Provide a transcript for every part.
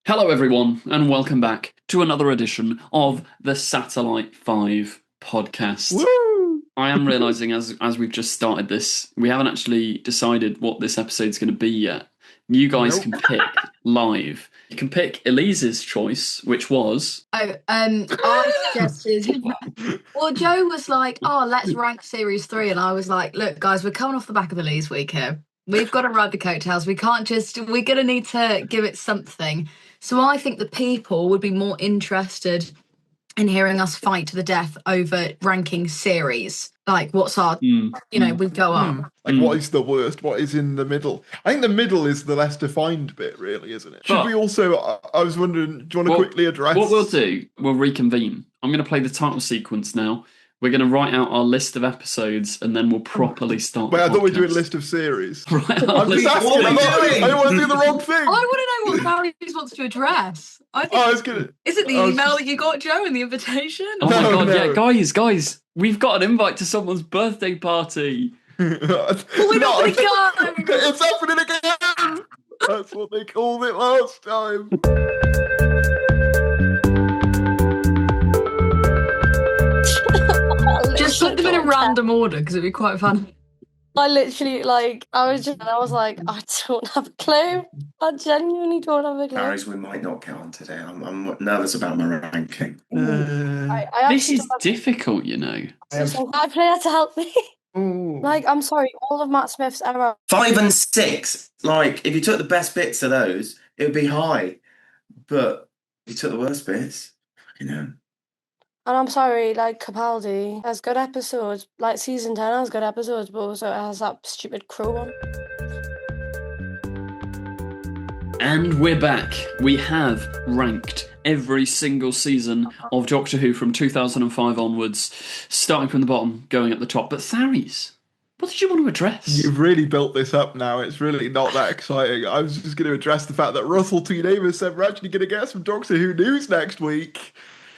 Hello, everyone, and welcome back to another edition of the Satellite 5 podcast. Woo! I am realising as we've just started this, we haven't actually decided what this episode's going to be yet. You guys can pick live. You can pick Elise's choice, which was... I suggested... Well, Joe was like, let's rank Series 3, and I was like, look, guys, we're coming off the back of Elise week here. We've got to ride the coattails. We're going to need to give it something. So I think the people would be more interested in hearing us fight to the death over ranking series. Like, what's our, we go up. Like, what is the worst? What is in the middle? I think the middle is the less defined bit, really, isn't it? Should we also, I was wondering, do you want to quickly address... What we'll do, we'll reconvene. I'm going to play the title sequence now. We're going to write out our list of episodes, and then we'll properly start. Wait, I thought we were doing a list of series. Right, I'm just asking. I don't want to do the wrong thing. I want to know what Barry wants to address. Is it the email that you got, Joe, and the invitation? Oh my god, yeah, guys, we've got an invite to someone's birthday party. We're not going to go. It's happening again. That's what they called it last time. Just put them in a random order because it'd be quite fun. I literally, I was like, I don't have a clue. I genuinely don't have a clue. Barry's, we might not get on today. I'm nervous about my ranking. This is difficult, you know. I player to help me. I'm sorry, all of Matt Smith's error. 5 and 6. If you took the best bits of those, it would be high. But if you took the worst bits, And I'm sorry, Capaldi has good episodes. Season 10 has good episodes, but also it has that stupid crew one. And we're back. We have ranked every single season of Doctor Who from 2005 onwards, starting from the bottom, going at the top. But Tharies, what did you want to address? You've really built this up now. It's really not that exciting. I was just going to address the fact that Russell T. Davis said we're actually going to get some Doctor Who news next week.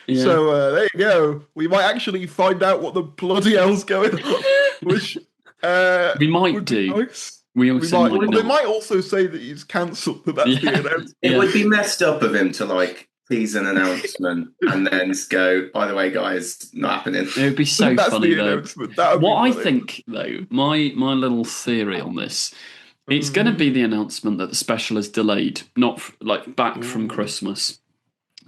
Yeah. So there you go. We might actually find out what the bloody hell's going on. Which we might do. Nice. We might. They might also say that he's cancelled. That's the announcement. It would be messed up of him to tease an announcement and then go, by the way, guys, not happening. It would be so funny though. I think though, my little theory on this, it's going to be the announcement that the special is delayed, not back from Christmas,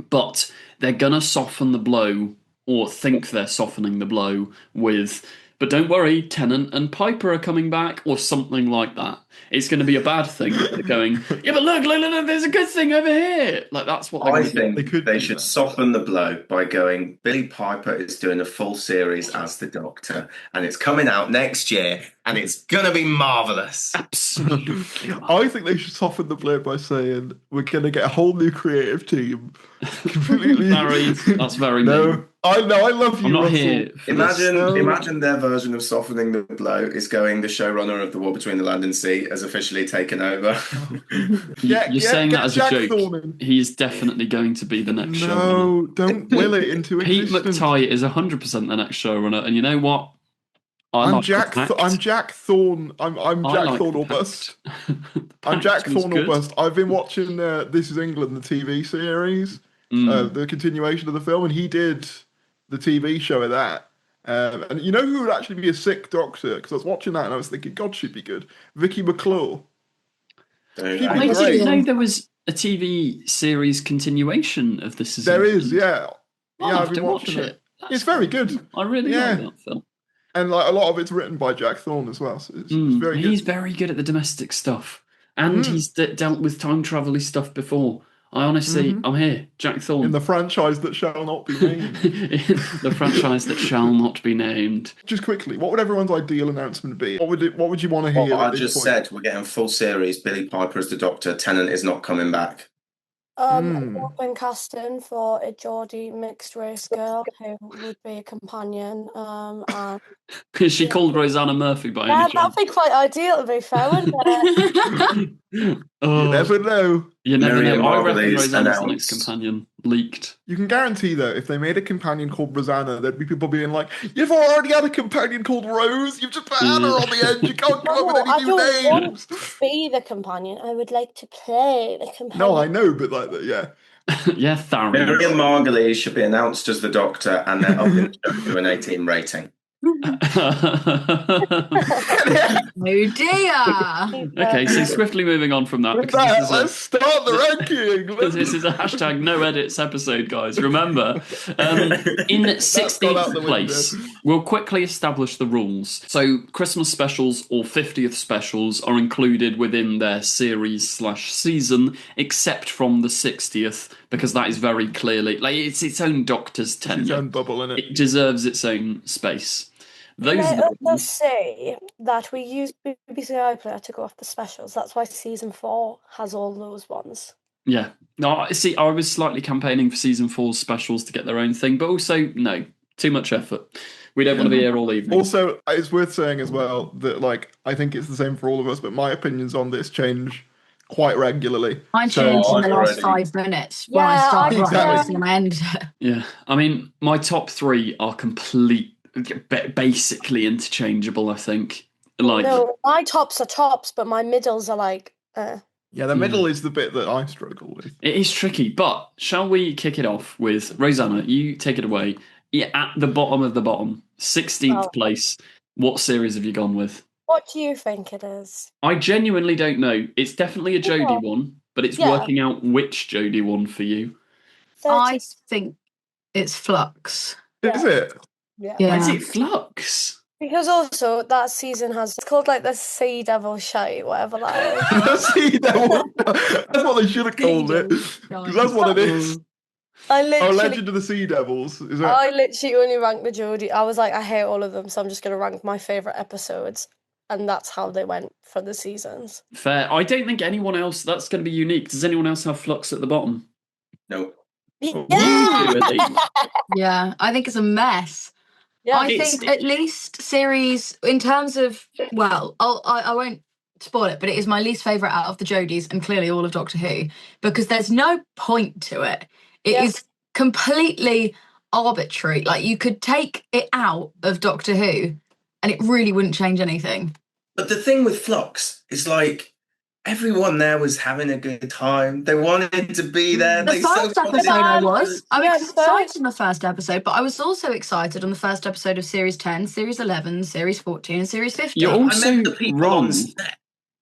but they're going to soften the blow, or think they're softening the blow with, but don't worry, Tennant and Piper are coming back, or something like that. It's going to be a bad thing. They're going, yeah, but look, there's a good thing over here. That's what I think they should soften the blow by going, Billy Piper is doing a full series as the Doctor, and it's coming out next year, and it's going to be marvellous. Absolutely. I think they should soften the blow by saying, we're going to get a whole new creative team. Completely. That's very mean. I know, I love you, I'm not Russell. here. Imagine their version of softening the blow is going, the showrunner of The War Between the Land and Sea has officially taken over. You're saying that as Jack a joke. Thorne. He is definitely going to be the next showrunner. No, don't will it into Pete existence. McTighe is 100% the next showrunner, and you know what? I'm Jack Thorne. I'm Jack Thorne or bust. I'm Jack Thorne or bust. I've been watching This Is England, the TV series, the continuation of the film, and he did the TV show of that. And you know who would actually be a sick Doctor? Because I was watching that and I was thinking, God, she'd be good. Vicky McClure. I didn't know there was a TV series continuation of This Is There England. is, yeah. I'll have I've been to watch watching it. It's very good. I really like that film. And a lot of it's written by Jack Thorne as well. So it's very good. He's very good at the domestic stuff. And he's dealt with time travel-y stuff before. I honestly, I'm here. Jack Thorne. In the franchise that shall not be named. The franchise that shall not be named. Just quickly, what would everyone's ideal announcement be? What would you want to hear? I just said we're getting full series. Billy Piper as the Doctor. Tennant is not coming back. Open casting for a Geordie mixed race girl who would be a companion. Is she called Rosanna Murphy by any chance? That'd be quite ideal to be fair, wouldn't it? You never know. You never Miriam know. I reckon Margolyes Rosanna's the announced. next companion. Leaked. You can guarantee though, if they made a companion called Rosanna, there'd be people being like, "You've already had a companion called Rose. You've just put Anna on the end. You can't come up with any new names." Be the companion. I would like to play the companion. No, I know, but like, yeah. Yeah, Thary. Miriam Margolyes should be announced as the Doctor, and they're upping the show to an 18 rating. Oh dear. Okay, so swiftly moving on from that. With Because that, let's start the ranking. This is a hashtag no edits episode, guys. Remember, in 16th place, we'll quickly establish the rules. So, Christmas specials or 50th specials are included within their series/season, except from the 60th, because that is very clearly like it's its own Doctor's tenure. Its own bubble, innit? It deserves its own space. Those Can are I the also rules. say that we use BBC iPlayer to go off the specials? That's why season 4 has all those ones. Yeah. No, see, I was slightly campaigning for season 4's specials to get their own thing, but also, no, too much effort. We don't want to be here all evening. Also, it's worth saying as well that, like, I think it's the same for all of us, but my opinions on this change quite regularly. I changed in the last 5 minutes when I started watching and I ended it. Yeah. I mean, my top 3 are basically interchangeable, I think. Like, no, my tops are tops, but my middles are like. Yeah, the middle is the bit that I struggle with. It is tricky, but shall we kick it off with Rosanna? You take it away. Yeah, at the bottom of the bottom, 16th place. What series have you gone with? What do you think it is? I genuinely don't know. It's definitely a Jodie one, but it's working out which Jodie one for you. 30. I think it's Flux. Is it? Yeah. Is it Flux? Because also that season it's called like the Sea Devil Shite, whatever that is. The Sea Devil. That's what they should have called it. Because that's what it is. Legend of the Sea Devils. Is that? I literally only ranked the Jodie. I was like, I hate all of them, so I'm just going to rank my favourite episodes. And that's how they went for the seasons. Fair. I don't think anyone else, that's going to be unique. Does anyone else have Flux at the bottom? No. Yeah, I think it's a mess. Yeah, I think at least series, in terms of, well, I won't spoil it, but it is my least favourite out of the Jodies and clearly all of Doctor Who, because there's no point to it. It is completely arbitrary. Like, you could take it out of Doctor Who and it really wouldn't change anything. But the thing with Flux is, like, everyone there was having a good time. They wanted to be there. The first episode I was excited on the first episode, but I was also excited on the first episode of Series 10, Series 11, Series 14 and Series 15. You're also wrong.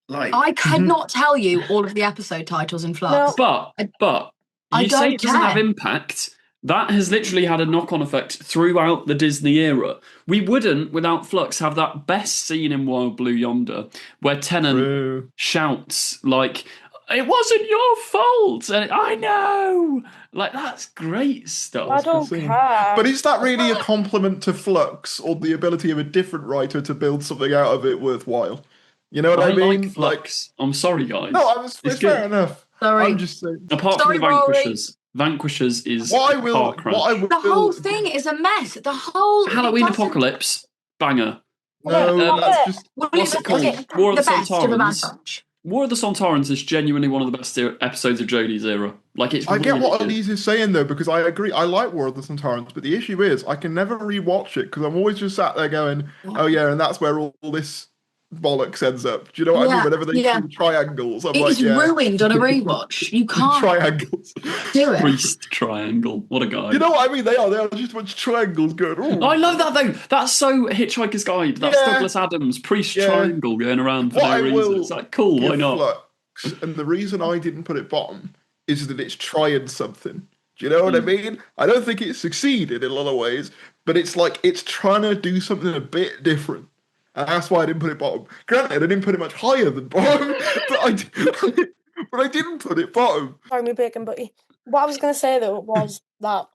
Like, I cannot tell you all of the episode titles in Flux. No. But you say it doesn't have impact. That has literally had a knock-on effect throughout the Disney era. We wouldn't, without Flux, have that best scene in Wild Blue Yonder, where Tennant shouts, like, "It wasn't your fault!" And I know! Like, that's great stuff. I don't care. But is that really a compliment to Flux, or the ability of a different writer to build something out of it worthwhile? You know what I mean? Like Flux. I'm sorry, guys. No, it's fair enough. Sorry. I'm just saying. Apart from the Vanquishers. Vanquishers is the whole thing is a mess. The whole Halloween Apocalypse banger. No, that's just what's it called? War of the Sontarans. War of the Sontarans is genuinely one of the best episodes of Jodie's era. Like, it's. I get what Elise is saying though, because I agree. I like War of the Sontarans, but the issue is I can never rewatch it because I'm always just sat there going, "Oh yeah," and that's where all this bollocks ends up. Do you know what I mean? Whenever they do triangles, I'm it's ruined on a rewatch. You can't triangles. Do it. Priest triangle. What a guy. You know what I mean? They are just a bunch of triangles going. Ooh. I love that though. That's so Hitchhiker's Guide. That's Douglas Adams. Priest triangle going around for no reason. It's like, cool. Why not? Flux, and the reason I didn't put it bottom is that it's trying something. Do you know what I mean? I don't think it succeeded in a lot of ways, but it's like it's trying to do something a bit different. And that's why I didn't put it bottom. Granted, I didn't put it much higher than bottom, but I didn't put it bottom. Sorry, me bacon butty. What I was going to say, though, was that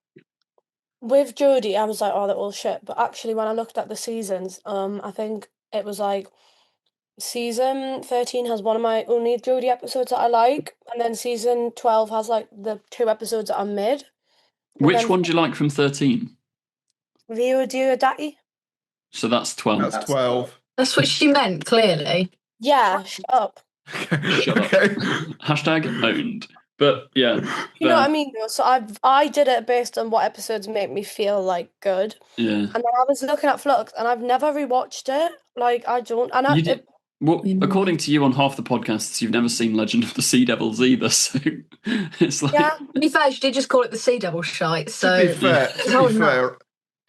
with Jodie, I was like, oh, they're all shit. But actually, when I looked at the seasons, I think it was like season 13 has one of my only Jodie episodes that I like. And then season 12 has like the 2 episodes that are mid. Which one do you like from 13? Rio Diodati. So that's 12. That's 12. That's what she meant, clearly. Yeah, shut up. Shut up. Hashtag owned. But yeah. You know what I mean? So I did it based on what episodes make me feel like good. Yeah. And then I was looking at Flux, and I've never rewatched it. Like, I don't. And well, according to you on half the podcasts, you've never seen Legend of the Sea Devils either. So it's like. Yeah. To be fair, she did just call it the Sea Devil shite. So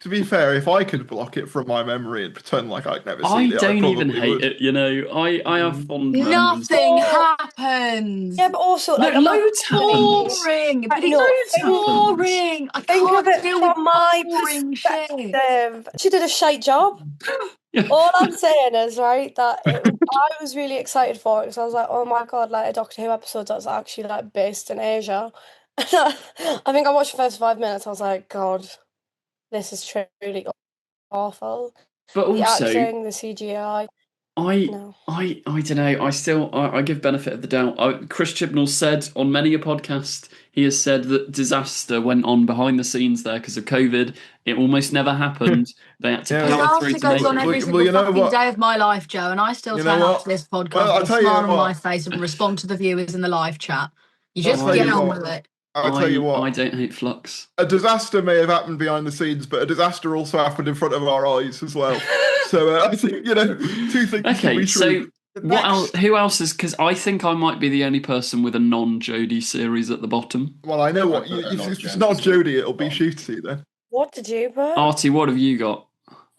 to be fair, if I could block it from my memory and pretend like I'd never seen it, I don't even hate it. You know, I have fond memories. Nothing happens. Yeah, but also like loads boring. But it's boring. I can't deal with my boring shit. She did a shite job. All I'm saying is, right, that I was really excited for it because I was like, oh my god, like a Doctor Who episode that's actually like based in Asia. I think I watched the first 5 minutes. I was like, God, this is truly awful. But also, the acting, the CGI. I don't know. I give benefit of the doubt. Chris Chibnall said on many a podcast, he has said that disaster went on behind the scenes there because of COVID. It almost never happened. They had to power through. Disaster goes on every single fucking day of my life, Joe, and I still turn up to this podcast with a smile on my face and respond to the viewers in the live chat. You just get on with it. I'll tell you what. I don't hate Flux. A disaster may have happened behind the scenes, but a disaster also happened in front of our eyes as well. So I think, two things. Okay, so what else? Who else is? Because I think I might be the only person with a non-Jodie series at the bottom. Well, I know what. If it's not Jodie, it'll be Shooty then. What did you put? Artie, what have you got?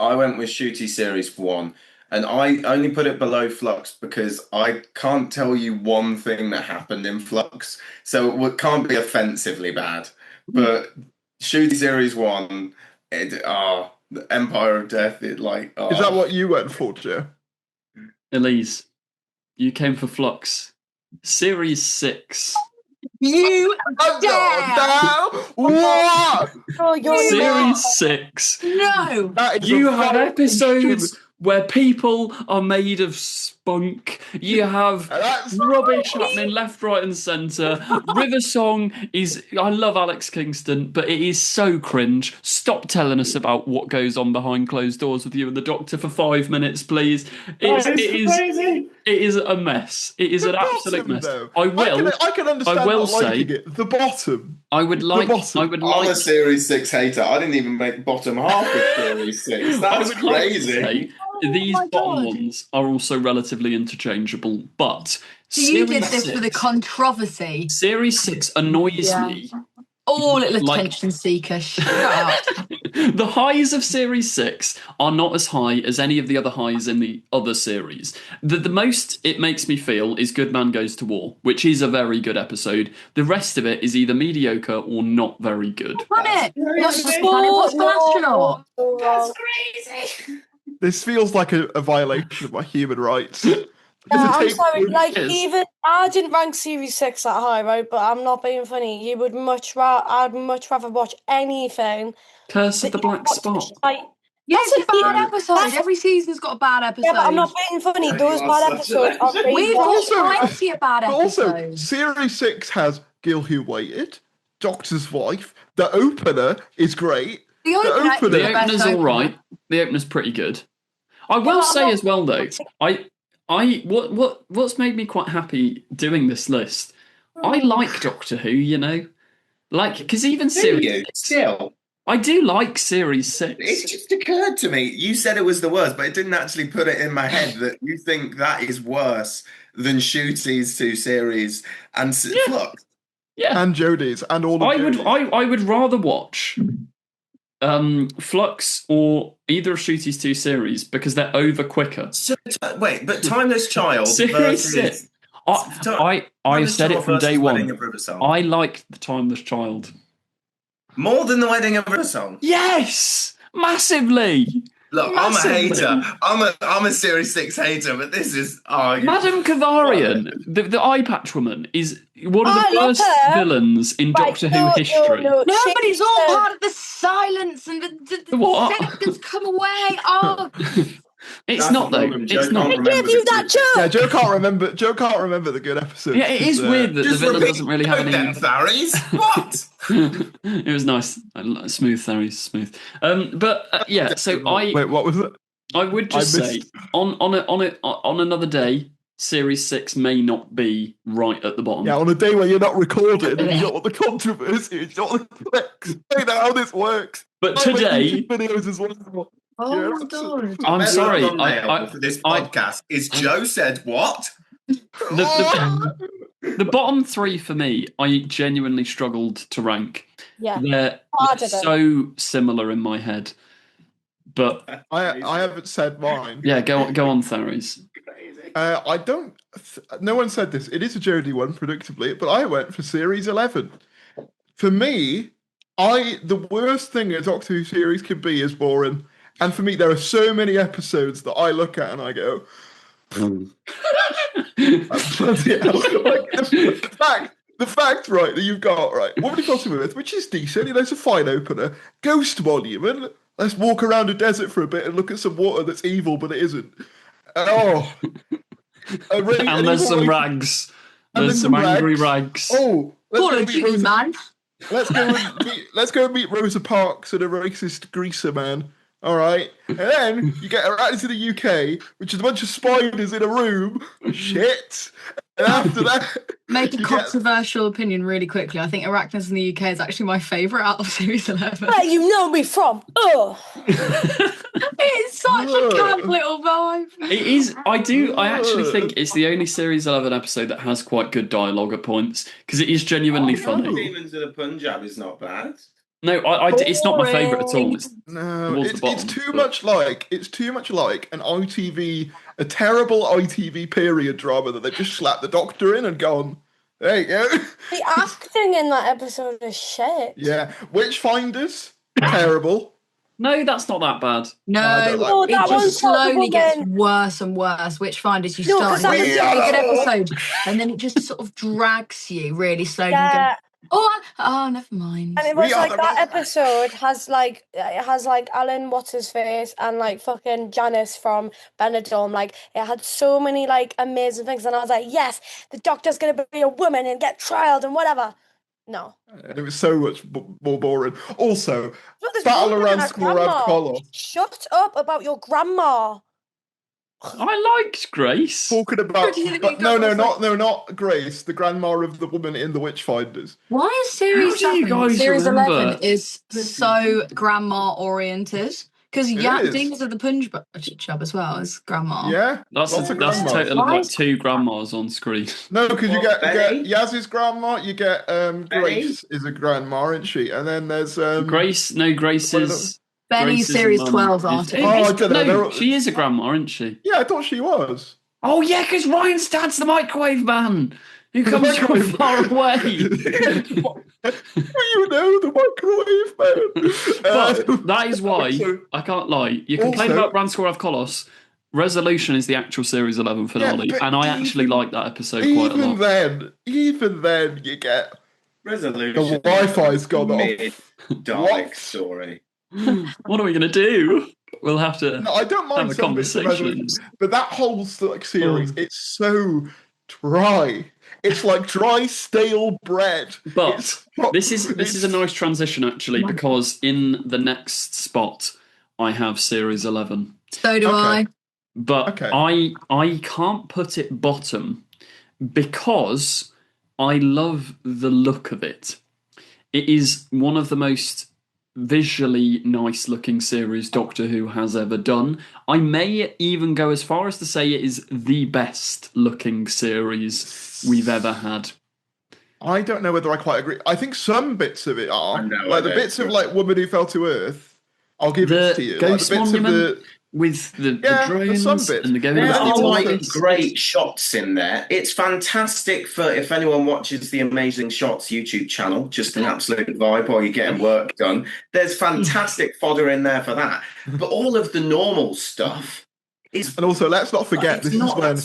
I went with Shooty Series 1. And I only put it below Flux because I can't tell you one thing that happened in Flux. So it can't be offensively bad. But Shooty Series 1, the Empire of Death, Is that what you went for, Joe? Elise, you came for Flux. Series 6. You dare! What? Series 6. No! You have episodes where people are made of spunk. You have rubbish happening left, right, and centre. River Song is. I love Alex Kingston, but it is so cringe. Stop telling us about what goes on behind closed doors with you and the Doctor for 5 minutes, please. It is a mess. It is an absolute mess. Though. I can understand. I will say the bottom. I would like. I'm a Series 6 hater. I didn't even make bottom half of Series 6. That's crazy. These bottom ones are also relatively interchangeable, but you did this for the controversy. Series 6 annoys me. Oh, little attention seeker. Shut up. The highs of Series 6 are not as high as any of the other highs in the other series. The most it makes me feel is Good Man Goes to War, which is a very good episode. The rest of it is either mediocre or not very good. What's the astronaut? That's crazy. This feels like a violation of my human rights. I'm sorry, even I didn't rank Series 6 that high, right? But I'm not being funny. I'd much rather watch anything. Curse of the Black Spot. It's a bad episode. Every season's got a bad episode. Yeah, but I'm not being funny. Those bad episodes are really We've watched plenty of bad episodes. Also, Series 6 has Gil Who Waited, Doctor's Wife. The opener is great. The opener's all right. The opener's pretty good. I will say as well, though, what's made me quite happy doing this list. I like Doctor Who, because even Series 6, I do like Series 6. It just occurred to me. You said it was the worst, but it didn't actually put it in my head that you think that is worse than Shooty's 2 series and Flux. Yeah, and Jodie's and all of I would rather watch Flux or either of Shooty's 2 series because they're over quicker. So, wait, but Timeless Child Series 6. I've said it from day one. I like the Timeless Child more than the Wedding of Riversong. Yes, massively. Look, massively. I'm a hater. I'm a Series 6 hater, but this is Madame Kavarian, the eye patch woman, is one of the worst villains in Doctor Who history. No, but it's all part of the silence and the what? seconds come away. Oh. It's not though. It's not. I gave you that joke. Yeah, Joe can't remember the good episode. Yeah, it is weird that the villain doesn't really have any. Tharies. What? It was nice. Smooth Tharies, smooth. Yeah. So wait, what was it? I would just say on another day, Series 6 may not be right at the bottom. Yeah, on a day where you're not recording and you don't want the controversy, you don't want the clicks. I know how this works. But today, videos as well. Oh my god! I'm sorry. For this podcast is Joe said what? The bottom 3 for me, I genuinely struggled to rank. Yeah, they're so similar in my head. But I haven't said mine. Yeah, go on, Tharies. I don't. No one said this. It is a Jodie one, predictably, but I went for Series 11. For me, the worst thing a Doctor Who series can be is boring. And for me, there are so many episodes that I look at and I go, bloody hell. Like, the fact, right, that you've got, right, Woman Who Got Away With, which is decent, it's a fine opener. Ghost Monument, let's walk around a desert for a bit and look at some water that's evil, but it isn't. Oh. And there's some rags. There's some angry rags. Oh, man. Let's go and meet Rosa Parks and a racist greaser man. All right, and then you get her out into the UK, which is a bunch of spiders in a room. Shit. And after that, make a controversial opinion really quickly. I think Arachnids in the UK is actually my favourite out of Series 11. Where you know me from? Oh, it's such a camp little vibe. It is. I actually think it's the only Series 11 episode that has quite good dialogue at points because it is genuinely funny. Demons of the Punjab is not bad. No, it's not my favourite at all. It's too much like an ITV, a terrible ITV period drama that they just slapped the Doctor in and gone, there you go. The acting in that episode is shit. Yeah, Witchfinders, terrible. No, that's not that bad. No, it just slowly gets worse and worse. Witchfinders, you start with a good episode, and then it just sort of drags you really slowly. Yeah. Oh, never mind. And it was like that episode has like Alan what's his face and like fucking Janice from Benidorm. Like it had so many like amazing things, and I was like, yes, the Doctor's gonna be a woman and get trialed and whatever. No, and it was so much more boring. Also, battle around Skorad Koloff. Shut up about your grandma. I liked Grace. Talking about, not Grace, the grandma of the woman in the Witchfinders. Why is Series 11 is so grandma oriented? Because Demons of the Punjab as well as grandma. Yeah, that's a total of like 2 grandmas on screen. No, because you get Yaz's grandma, you get Grace is a grandma, isn't she? And then there's Grace. No, Grace is. Benny's Series 12 article. I don't know. No, she is a grandma, isn't she? Yeah, I thought she was. Oh, yeah, because Ryan's dad's the microwave man who comes from far away. You know, the microwave man. But that is why, I can't lie, you complain about Branskorav Kolos. Resolution is the actual Series 11 finale, and I actually like that episode quite a lot. Even then, you get... Resolution. The Wi-Fi's gone off. Dark story. What are we going to do? We'll have to I don't mind have a conversation. But that whole series, it's so dry. It's like dry, stale bread. But this is a nice transition, actually, because in the next spot, I have Series 11. So do I. But I can't put it bottom because I love the look of it. It is one of the most visually nice looking series Doctor Who has ever done. I may even go as far as to say it is the best looking series we've ever had. I don't know whether I quite agree. I think some bits of it are. Like the bits of like Woman Who Fell to Earth, I'll give it to you. Ghost like the bits Monument with the drones and the there are like great shots in there. It's fantastic for if anyone watches the Amazing Shots YouTube channel, just an absolute vibe while you're getting work done. There's fantastic fodder in there for that. But all of the normal stuff is... And also, let's not forget, this is when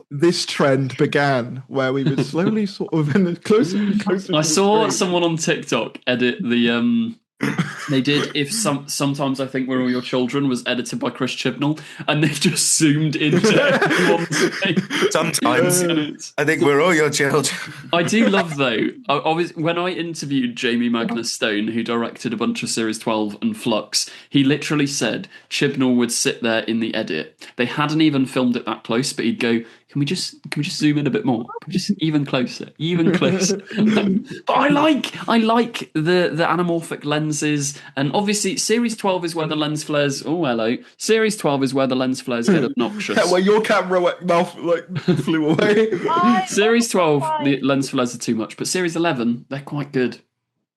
this trend began, where we would slowly sort of... closer and closer I saw someone on TikTok edit the... They did sometimes I Think We're All Your Children was edited by Chris Chibnall, and they just zoomed into everyone's face. Sometimes I Think We're All Your Children. I do love though. When I interviewed Jamie Magnus Stone, who directed a bunch of Series 12 and Flux, he literally said Chibnall would sit there in the edit. They hadn't even filmed it that close, but he'd go, Can we just zoom in a bit more? Can we just even closer? But I like the anamorphic lenses, and obviously Series 12 is where the lens flares. Oh, hello. Series 12 is where the lens flares get obnoxious. Yeah, where your camera mouth flew away. Series 12, the lens flares are too much, but Series 11, they're quite good.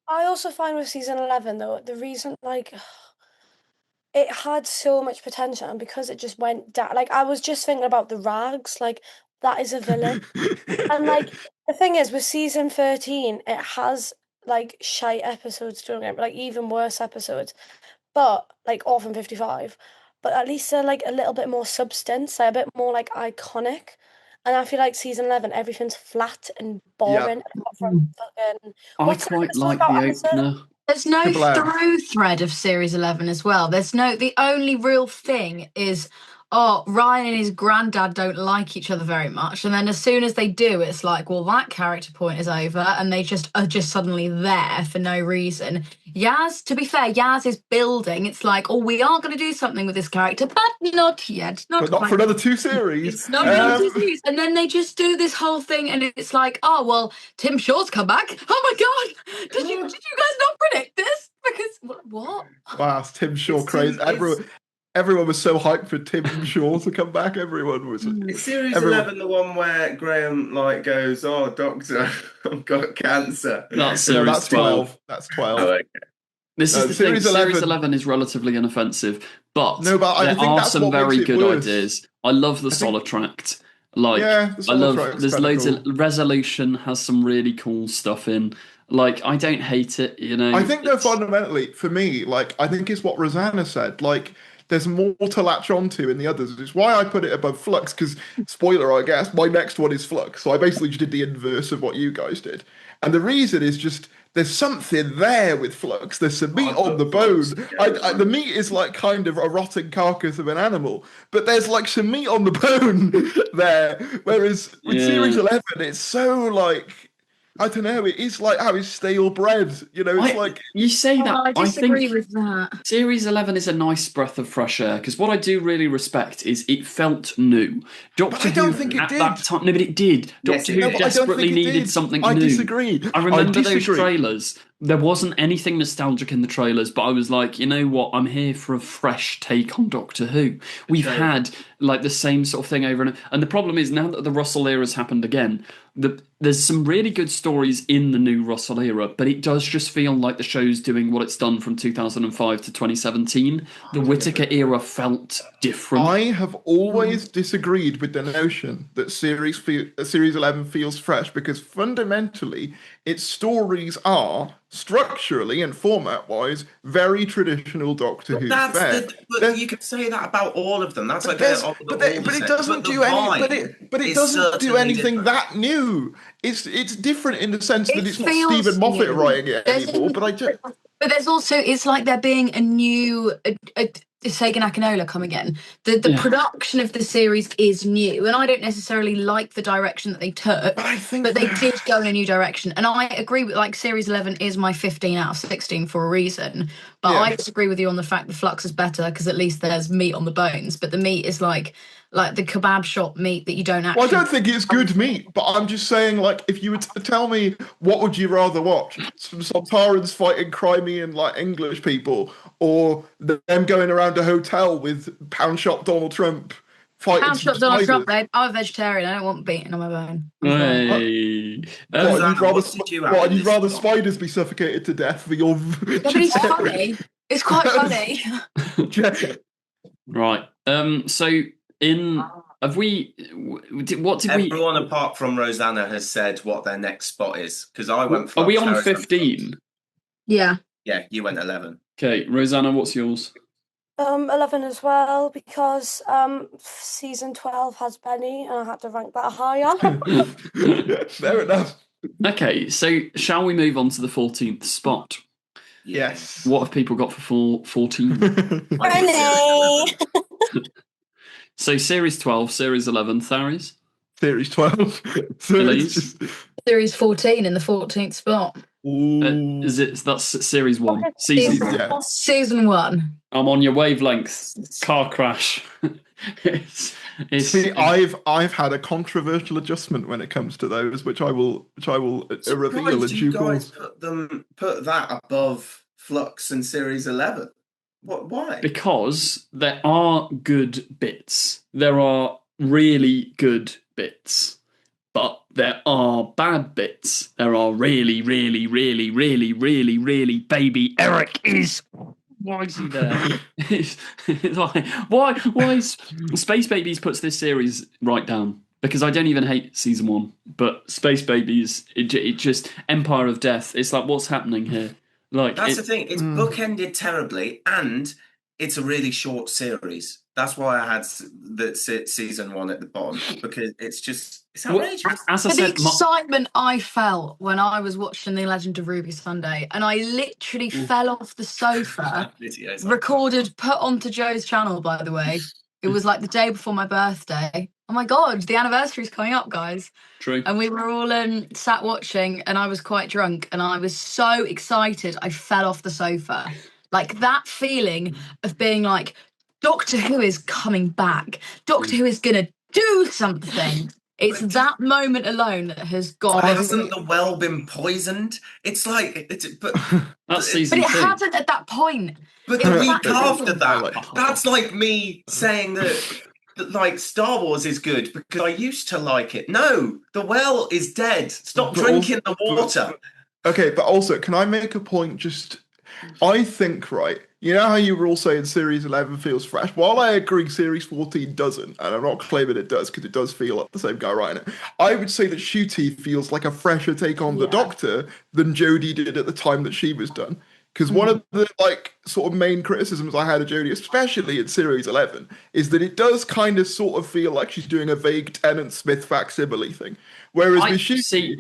I also find with season 11 though, the reason it had so much potential, and because it just went down, I was just thinking about the rags, that is a villain. And the thing is with season 13, it has shite episodes doing it, even worse episodes. But Orphan 55, but at least they're a little bit more substance, a bit more iconic. And I feel like season 11, everything's flat and boring. Apart from fucking, I quite like the opener. There's no through thread of Series 11 as well. The only real thing is, Ryan and his granddad don't like each other very much. And then as soon as they do, it's like, well, that character point is over. And they are just suddenly there for no reason. Yaz, to be fair, Yaz is building. It's like, we are going to do something with this character, but not yet. But not for another 2 series. It's not another 2 series. And then they just do this whole thing. And it's like, Tim Shaw's come back. Oh my God. Did you guys not predict this? Because what? Wow, it's Tim Shaw crazy. Everyone was so hyped for Tim Shaw to come back. Everyone was. Is Series 11 the one where Graham goes, "Oh, doctor, I've got cancer"? That's Series 12. That's 12. Oh, okay. This is the thing. Series 11 is relatively inoffensive, but there are some very good ideas. I love the Solitract. I love. There's loads of Resolution has some really cool stuff in. I don't hate it. I think though fundamentally for me, I think it's what Rosanna said. There's more to latch onto in the others. It's why I put it above Flux, because, spoiler, I guess, my next one is Flux. So I basically just did the inverse of what you guys did. And the reason is just, there's something there with Flux. There's some meat on the bone. The meat is kind of a rotting carcass of an animal, but there's some meat on the bone there. Whereas with Series 11, it's so I don't know. It is how is stale bread. It's you say that. I disagree with that. Series 11 is a nice breath of fresh air, because what I do really respect is it felt new. Doctor Who don't think it did. That time, no, but it did. Doctor Who desperately needed something new. I disagree. I remember those trailers. There wasn't anything nostalgic in the trailers, but I was like, you know what? I'm here for a fresh take on Doctor Who. We've had the same sort of thing over and the problem is now that the Russell era's happened again, there's some really good stories in the new Russell era, but it does just feel like the show's doing what it's done from 2005 to 2017. The Whittaker era felt different. I have always disagreed with the notion that Series 11 feels fresh, because fundamentally its stories are structurally and format-wise very traditional Doctor Who fare. But you could say that about all of them. That's but it doesn't do anything that new. It's different in the sense that it's not Stephen Moffat writing it anymore. But there's also, it's like there being a new Sagan Akinola coming in. The production of the series is new, and I don't necessarily like the direction that they took, but they did go in a new direction. And I agree with Series 11 is my 15 out of 16 for a reason. But I disagree with you on the fact that Flux is better, because at least there's meat on the bones. But the meat is like the kebab shop meat that you don't actually... Well, I don't think it's good meat, but I'm just saying, if you were to tell me, what would you rather watch? Some Sontarans fighting Crimean, English people, or them going around a hotel with Pound Shop Donald Trump fighting Pound Shop Donald Trump, babe. I'm a vegetarian. I don't want beating on my bone. Hey. You'd rather spiders be suffocated to death for your... But it's funny. It's quite funny. Right. So... Everyone apart from Rosanna has said what their next spot is, because I went. Are we on 15? Yeah. Yeah, you went 11. Okay, Rosanna, what's yours? 11 as well, because season 12 has Benny, and I had to rank that higher. Fair enough. Okay, so shall we move on to the 14th spot? Yes. What have people got for 14? Benny. So Series 12, Series 11, Tharis? Series 12. Series 14 in the 14th spot. That's Series 1. Season 1. Season 1. I'm on your wavelength. Car crash. See, I've had a controversial adjustment when it comes to those, which I will reveal in due course. Put that above Flux and Series 11. Why? Because there are good bits. There are really good bits. But there are bad bits. There are really, really, really, really, really, really. Baby Eric is. Why is he there? It's like, why is Space Babies puts this series right down? Because I don't even hate season 1, but Space Babies, it just Empire of Death. It's like, what's happening here? Like that's the thing. It's bookended terribly, and it's a really short series. That's why I had the season 1 at the bottom, because it's outrageous. Well, as I the said, excitement I felt when I was watching The Legend of Ruby Sunday, and I literally fell off the sofa, recorded, put onto Joe's channel, by the way. It was like the day before my birthday. Oh my God, the anniversary's coming up, guys. True. And we were all sat watching, and I was quite drunk, and I was so excited I fell off the sofa. Like that feeling of being like, Doctor Who is coming back. Doctor Who is going to do something. It's that moment alone that has got. Hasn't the well been poisoned? It's like that's season 2. But it hadn't at that point. But the week after that, that's like me saying that like Star Wars is good because I used to like it. No, the well is dead. Stop drinking the water. Okay, but also, can I make a point? I think, right, you know how you were all saying Series 11 feels fresh? While I agree Series 14 doesn't, and I'm not claiming it does, because it does feel like the same guy writing it, I would say that Ncuti feels like a fresher take on the Doctor than Jodie did at the time that she was done. Because one of the sort of main criticisms I had of Jodie, especially in Series 11, is that it does kind of sort of feel like she's doing a vague Tennant Smith facsimile thing. Whereas with Ncuti,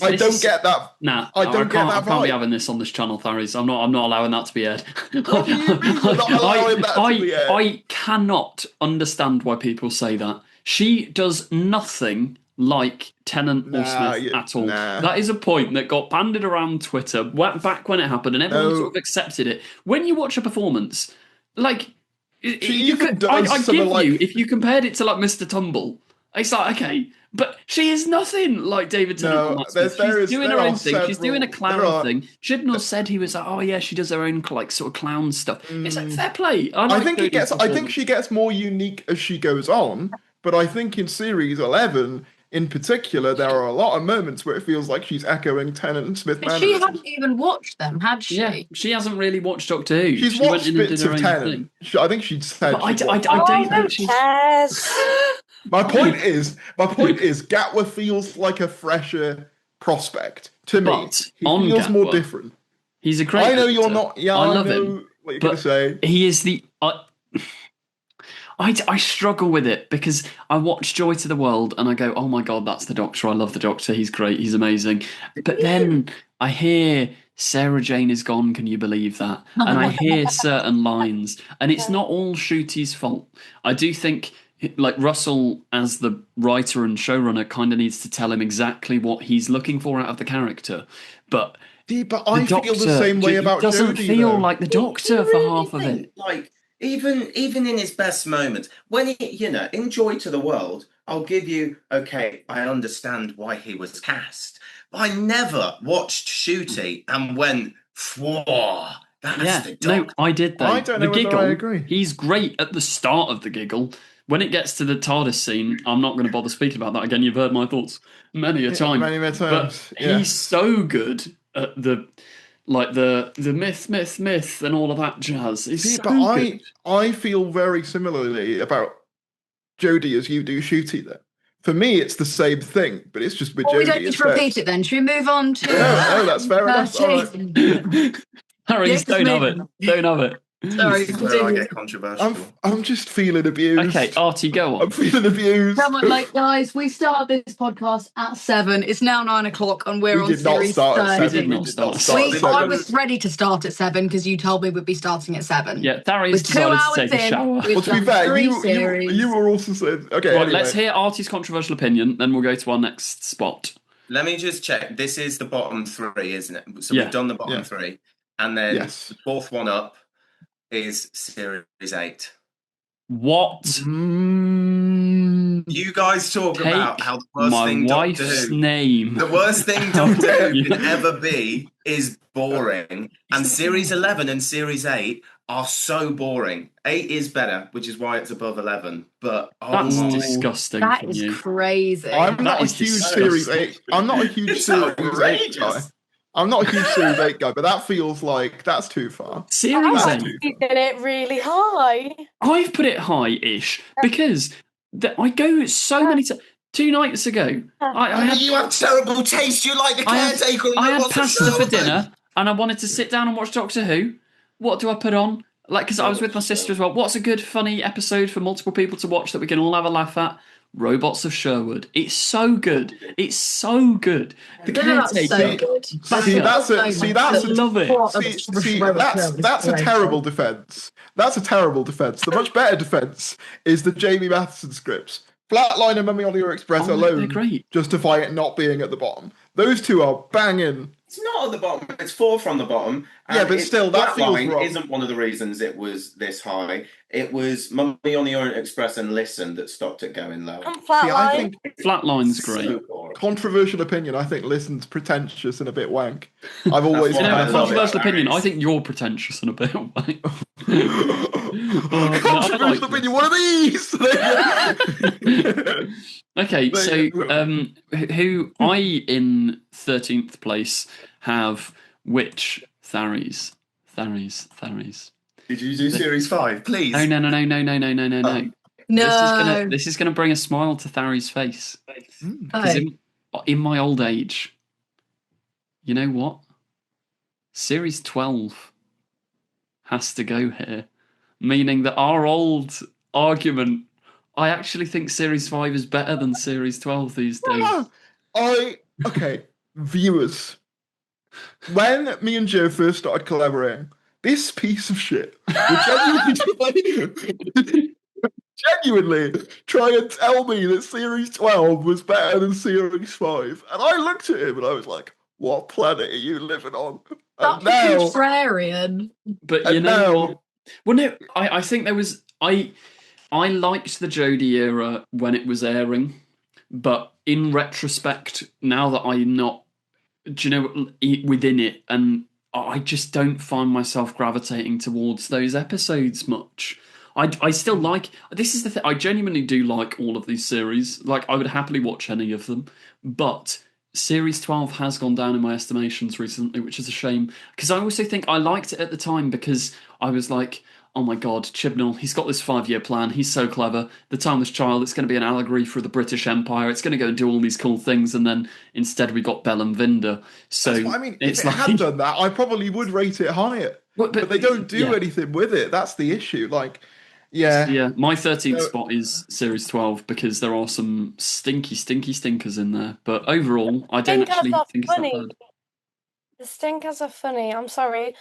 I don't get that. Nah, I don't get that. I can't be having this on this channel, Tharis. I'm not allowing that to be aired. What do you mean you're not allowing that to be aired? I cannot understand why people say that. She does nothing like Tennant or Smith at all. That is a point that got banded around Twitter back when it happened, and everyone sort of accepted it. When you watch a performance, like if you compared it to like Mr. Tumble, it's like okay, but she is nothing like David Tennant. She's doing her own thing. She's doing a clown thing. Chibnall said he was like, oh yeah, she does her own like sort of clown stuff. It's like fair play. I think she gets more unique as she goes on, but I think in Series 11. In particular, there are a lot of moments where it feels like she's echoing Tennant and Smith. But she hadn't even watched them, had she? Yeah, she hasn't really watched Doctor Who. She's watched bits of Tennant. I think she'd said. But I don't think she's. My point is, Gatwa feels like a fresher prospect to me. He feels more different. He's a great. I know you're not. Yeah, I love him. What you're gonna say? He is the. I struggle with it because I watch Joy to the World and I go, oh my God, that's the Doctor. I love the Doctor. He's great. He's amazing. But then I hear Sarah Jane is gone. Can you believe that? And I hear certain lines, and it's not all Ncuti's fault. I do think like Russell, as the writer and showrunner, kind of needs to tell him exactly what he's looking for out of the character. But I feel the same way about Jodie. It doesn't feel like the Doctor for half of it. Like. Even in his best moments, when he, in Joy to the World, I'll give you, okay, I understand why he was cast. But I never watched Ncuti and went, whoa, that's the Doctor. No, I did though. I don't know whether I agree. He's great at the start of the giggle. When it gets to the TARDIS scene, I'm not going to bother speaking about that again. You've heard my thoughts many a time. Many times. But he's so good at the myth, and all of that jazz. Good. I feel very similarly about Jodie as you do Ncuti there. For me, it's the same thing, but it's just with Jodie. We don't need to repeat it then. Should we move on to... No, that's fair enough. All right. Harry, don't have it. Don't have it. Sorry, I get controversial. I'm just feeling abused. Okay, Artie, go on. I'm feeling abused. Come on, guys, we started this podcast at 7. It's now 9 o'clock, and we're on series 30. We did not start at 7. I was ready to start at 7 because you told me we'd be starting at 7. Yeah, Thari's decided to take a shower. Well, to be fair, you were also saying... Okay, right, anyway. Let's hear Artie's controversial opinion, then we'll go to our next spot. Let me just check. This is the bottom 3, isn't it? So we've done the bottom 3. And then the fourth one up is Series 8. What? You guys talk about how the worst thing The worst thing Doctor Who can ever be is boring. And Series 11 and Series 8 are so boring. 8 is better, which is why it's above 11. But that's disgusting. That is crazy. I'm not a huge Series 8. I'm not a huge Series 8 guy. I'm not a huge Series 8 guy, but that feels like that's too far. Series 8? You did it really high. I've put it high-ish because I go so many times. 2 nights ago, you have terrible taste. You like the caretaker. I had pasta for dinner, and I wanted to sit down and watch Doctor Who. What do I put on? Like, because I was with my sister as well. What's a good, funny episode for multiple people to watch that we can all have a laugh at? Robots of Sherwood. It's so good. It's so good. The caretaker. So good. That's a terrible defense. That's a terrible defense. The much better defense is the Jamie Matheson scripts. Flatline and Mummy on the Express alone justify it not being at the bottom. Those two are banging. It's not at the bottom. It's 4 from the bottom. Yeah, but still, that feels wrong. Isn't one of the reasons it was this high. It was Mummy on the Orient Express and Listen that stopped it going low. And Flatline. I think Flatline's great. Controversial opinion. I think Listen's pretentious and a bit wank. I've always controversial opinion. I think you're pretentious and a bit wank. Controversial opinion. One of these. Okay, so who I in 13th place have which Tharies? Did you do Series 5, please? Oh, no. No. This is gonna bring a smile to Tharies' face. In my old age, you know what? Series 12 has to go here, meaning that our old argument. I actually think Series 5 is better than Series 12 these days. Okay, viewers. When me and Joe first started collaborating, this piece of shit would genuinely try and tell me that Series 12 was better than Series 5. And I looked at him and I was like, what planet are you living on? That's contrarian. But you know what? Well, no, I think there was... I liked the Jodie era when it was airing, but in retrospect, now that I'm not, within it, and I just don't find myself gravitating towards those episodes much. I still like, this is the thing, I genuinely do like all of these series. Like, I would happily watch any of them, but Series 12 has gone down in my estimations recently, which is a shame, because I also think I liked it at the time because I was like, oh my God, Chibnall, he's got this 5-year plan. He's so clever. The Timeless Child, it's going to be an allegory for the British Empire. It's going to go and do all these cool things. And then instead we got Bell and Vinder. So if it had done that, I probably would rate it higher. But they don't do anything with it. That's the issue. Yeah, my 13th spot is Series 12 because there are some stinky stinkers in there. But overall, I don't actually think it's that bad. The stinkers are funny. I'm sorry.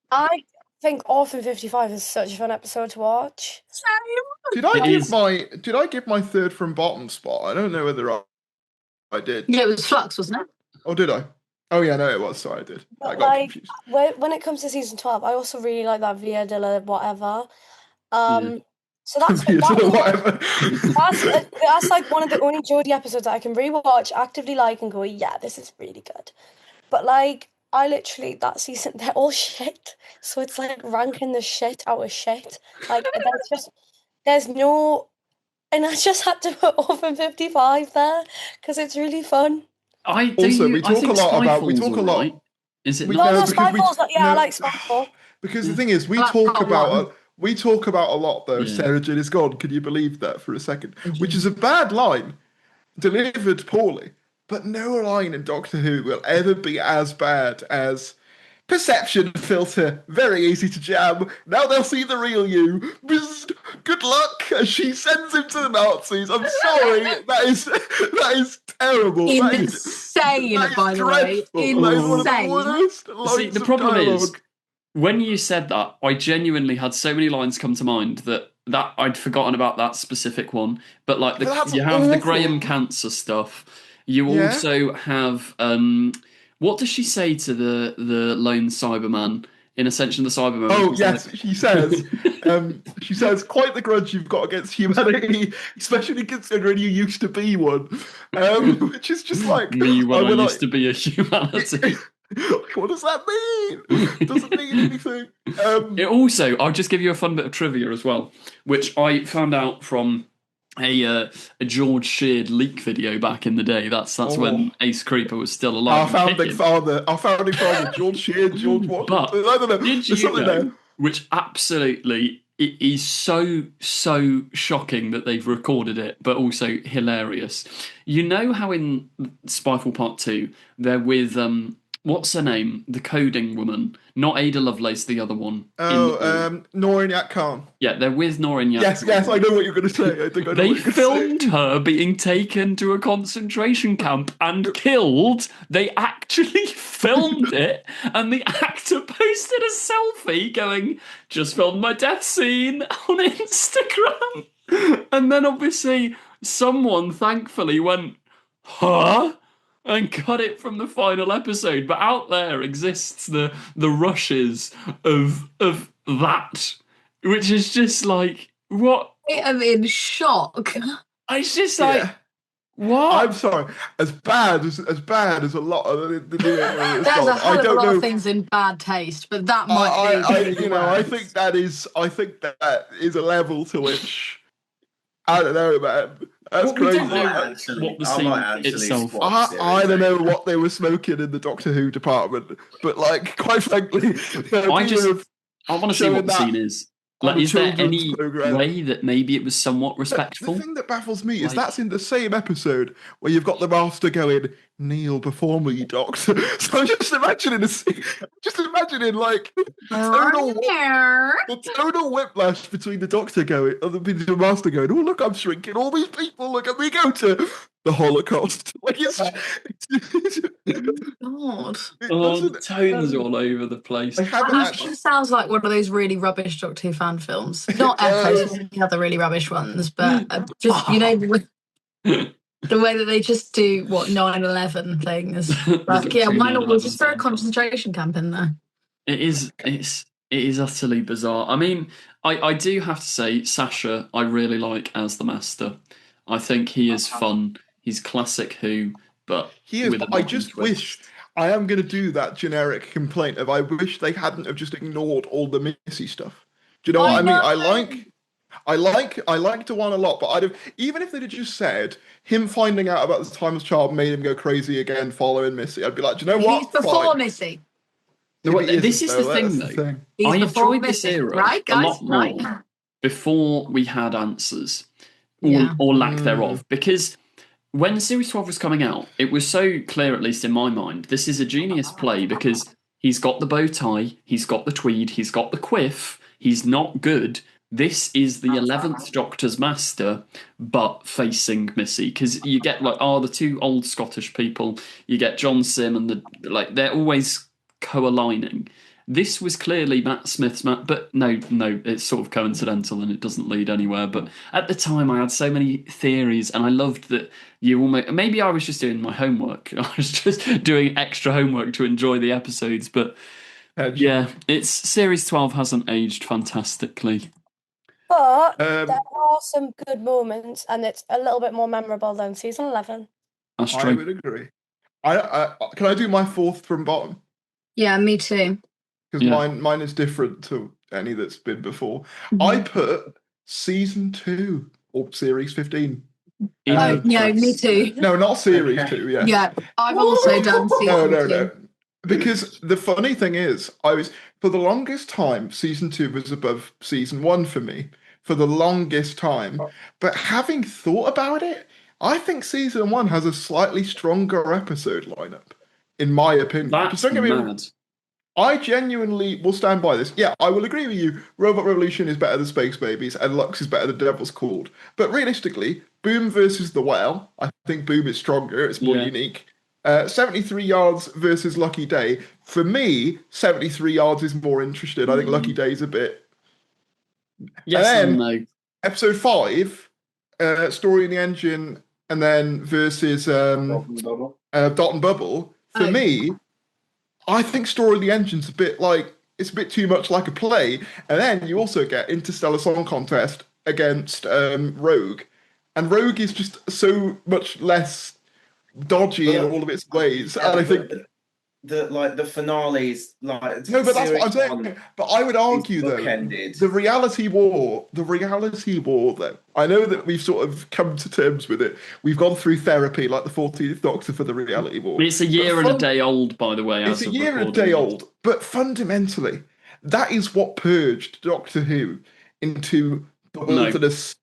I think Orphan 55 is such a fun episode to watch. Did I give my third from bottom spot? I don't know whether I did. Yeah, it was Flux, wasn't it? Oh, did I? Oh yeah, no, it was. Sorry, I did. But I got confused. When it comes to season 12, I also really like that Via de la whatever. So that's whatever. That's like one of the only Jodie episodes that I can rewatch, actively like, and go, yeah, this is really good. But like, I literally, that season, they're all shit. So it's like ranking the shit out of shit. Like, there's no, and I just had to put Orphan 55 there because it's really fun. We talk a lot about. Is it? No, Spyfall's I like Spyfall. Because the thing is, we talk about a lot though. Yeah. Sarah Jane is gone. Can you believe that for a second? Which is a bad line, delivered poorly. But no line in Doctor Who will ever be as bad as perception filter. Very easy to jam. Now they'll see the real you. Good luck. As she sends him to the Nazis. I'm sorry. That is terrible. Insane, by the way. Insane. See, the problem is, when you said that, I genuinely had so many lines come to mind that I'd forgotten about that specific one. But like, you have the Graham Cancer stuff. You also have what does she say to the lone Cyberman in Ascension of the Cybermen. Oh yes, she says. She says, "Quite the grudge you've got against humanity, especially considering you used to be one." Which is just like me when I used to be a humanity. What does that mean? Doesn't mean anything. It also, I'll just give you a fun bit of trivia as well, which I found out from a George Sheard leak video back in the day. That's when Ace Creeper was still alive. Our founding father, George Sheard, George Washington. But I don't know. Did you know, which absolutely it is so shocking that they've recorded it, but also hilarious. You know how in Spyfall Part 2 they're with what's her name? The coding woman. Not Ada Lovelace, the other one. Noreen Yat Khan. Yeah, they're with Noreen Yat Khan. Yes, I know what you're going to say. I think I know they what you're filmed her being taken to a concentration camp and killed. They actually filmed it, and the actor posted a selfie going, "Just filmed my death scene on Instagram." And then obviously someone thankfully went, "Huh?" and cut it from the final episode. But out there exists the rushes of that, which is just like, what? I'm in shock. It's just like, what? I'm sorry. As bad as a lot of the There's a hell of a lot of things in bad taste, but that might be. I think that is a level to which I don't know, man. That's crazy. We don't know what the scene itself. I don't know what they were smoking in the Doctor Who department, but like, quite frankly, I want to see what the scene is. Like, is there any way that maybe it was somewhat respectful? The thing that baffles me is that's in the same episode where you've got the Master going, "Kneel before me, Doctor." So I'm just imagining like the total whiplash between the Doctor going, and the Master going, "Oh look, I'm shrinking all these people. Look at me go," to the Holocaust. Like God. Tones all over the place. It sounds like one of those really rubbish Doctor Who fan films. Not Echoes, the other really rubbish ones, but just the way that they just do 9/11 things. Like, why not? We'll just throw a concentration camp in there. It is utterly bizarre. I mean, I do have to say, Sasha, I really like as the Master. I think he is fun. He's classic Who, but he is. I just wish. I am going to do that generic complaint of I wish they hadn't have just ignored all the Missy stuff. Do you know what I mean? I like Dewan a lot, but even if they'd have just said him finding out about the Timeless Child made him go crazy again following Missy, I'd be like, do you know what? He's before Missy. No, this is the thing, though. I enjoyed this era right, guys? A lot more before we had answers, or lack thereof, because when Series 12 was coming out, it was so clear, at least in my mind, this is a genius play because he's got the bow tie, he's got the tweed, he's got the quiff, he's not good. This is the 11th Doctor's Master, but facing Missy, because you get the two old Scottish people, you get John Sim, and they're always co-aligning. This was clearly Matt Smith's but no, it's sort of coincidental and it doesn't lead anywhere. But at the time, I had so many theories, and I loved that maybe I was just doing my homework. I was just doing extra homework to enjoy the episodes. But it's Series 12 hasn't aged fantastically. But there are some good moments, and it's a little bit more memorable than Season 11. That's true. I would agree. Can I do my fourth from bottom? Yeah, me too. Because mine is different to any that's been before. Mm-hmm. I put Season 2 or Series 15. Me too. No, not Series 2, yeah. Yeah, I've also done Season 2. No. Because the funny thing is, for the longest time, Season 2 was above Season 1 for me. For the longest time. But having thought about it, I think Season 1 has a slightly stronger episode lineup, in my opinion. That's mad. I genuinely will stand by this. Yeah, I will agree with you. Robot Revolution is better than Space Babies, and Lux is better than Devil's Called. But realistically, Boom versus The Whale, I think Boom is stronger. It's more unique. 73 Yards versus Lucky Day. For me, 73 Yards is more interesting. I think Lucky Day is a bit... Yes and no. Episode 5, Story in the Engine, and then versus Dot and Bubble. For me... I think Story of the Engine's a bit like it's a bit too much like a play. And then you also get Interstellar Song Contest against Rogue, and Rogue is just so much less dodgy in all of its ways. And I think the finales, like no, but that's what I'm saying. But I would argue though, the reality war. Though I know that we've sort of come to terms with it. We've gone through therapy, like the 14th Doctor for the reality war. It's a year and a day old, by the way. It's a year and a day old, but fundamentally, that is what purged Doctor Who into the wilderness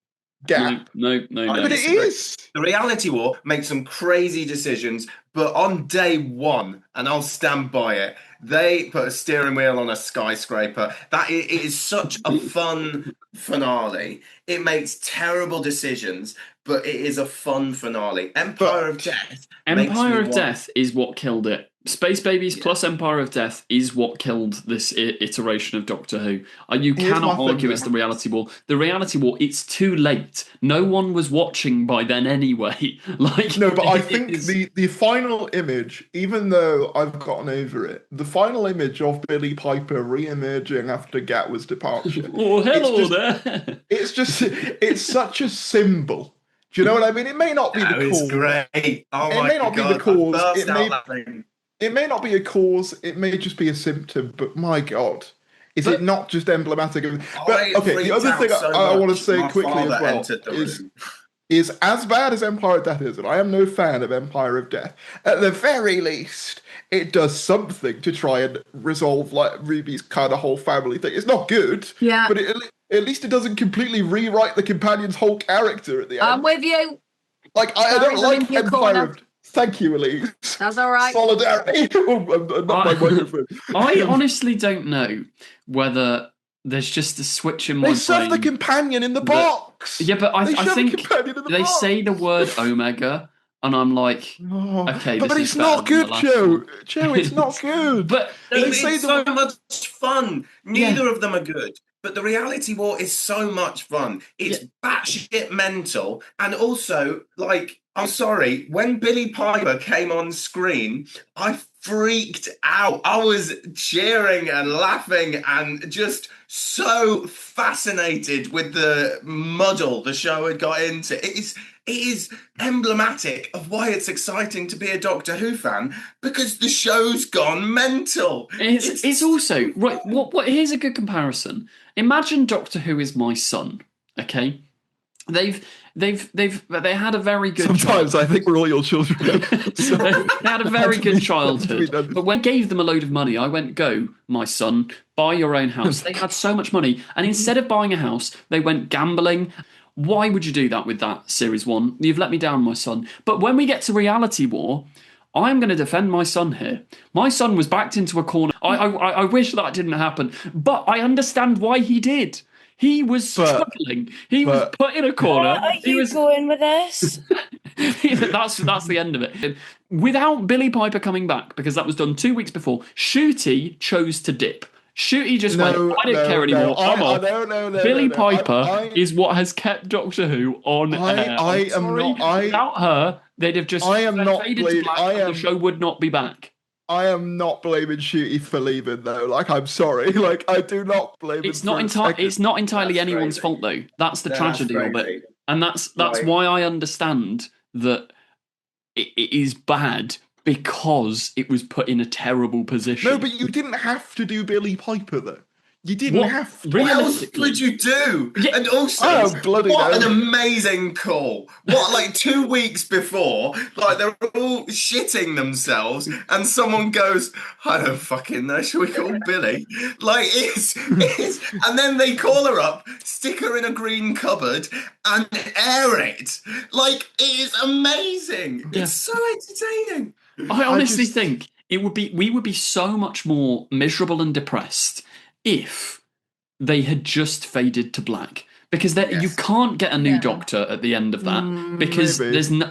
gap. No. But it is. The reality war makes some crazy decisions, but on day one, and I'll stand by it, they put a steering wheel on a skyscraper. It is such a fun finale. It makes terrible decisions, but it is a fun finale. Empire of Death is what killed it. Space Babies plus Empire of Death is what killed this iteration of Doctor Who. You cannot argue it's the reality war. The reality war, it's too late. No one was watching by then anyway. No, but I think the final image, even though I've gotten over it, the final image of Billie Piper re-emerging after Gatwa's departure. Oh, hello there. It's such a symbol. Do you know what I mean? It may not be the cause. It's great. Oh it may not be the cause. It may not be a cause, it may just be a symptom, but my God, is it not just emblematic of... But, okay, the other thing I want to say quickly as well is as bad as Empire of Death is, and I am no fan of Empire of Death, at the very least, it does something to try and resolve like Ruby's kind of whole family thing. It's not good, but at least it doesn't completely rewrite the companion's whole character at the end. I'm with you. Like, I don't like Empire of... Thank you, Elise. That's all right. Solidarity. Not my microphone. I honestly don't know whether there's just a switch in my brain. They serve the companion in the box. Yeah, but I think they say the word Omega, and I'm like, okay, but it's not good, Joe. Joe, it's not good. But it's so much fun. Neither of them are good. But the reality war is so much fun. It's batshit mental. And also, like, I'm sorry, when Billie Piper came on screen, I freaked out. I was cheering and laughing and just so fascinated with the muddle the show had got into. It is emblematic of why it's exciting to be a Doctor Who fan, because the show's gone mental. It's also right. What? Here's a good comparison. Imagine Doctor Who is my son. Okay, they had a very good. Sometimes I think we're all your children. They had a very good childhood, but when I gave them a load of money, I went, "Go, my son, buy your own house." They had so much money, and instead of buying a house, they went gambling. Why would you do that with that Series 1? You've let me down, my son. But when we get to Reality War, I'm going to defend my son here. My son was backed into a corner. I wish that didn't happen, but I understand why he did. He was struggling. He was put in a corner. What are you going with this? That's the end of it. Without Billie Piper coming back, because that was done 2 weeks before, Shooty chose to dip. Shooty just went, I don't care anymore. I'm off. Billie Piper is what has kept Doctor Who on air. Without her, they'd have just faded to black and the show would not be back. I am not blaming Shooty for leaving, though. Like, I'm sorry. Like, I do not blame him. It's not entirely anyone's fault, though. That's the tragedy of it. And that's why I understand that it is bad, because it was put in a terrible position. No, but you didn't have to do Billie Piper, though. You didn't have to. What else would you do? Yeah. And also, what an amazing call. What, like 2 weeks before, like they're all shitting themselves and someone goes, I don't fucking know, shall we call Billie? Like, it's, and then they call her up, stick her in a green cupboard and air it. Like, it is amazing. Yeah. It's so entertaining. I honestly think we would be so much more miserable and depressed if they had just faded to black, because you can't get a new Doctor at the end of that, because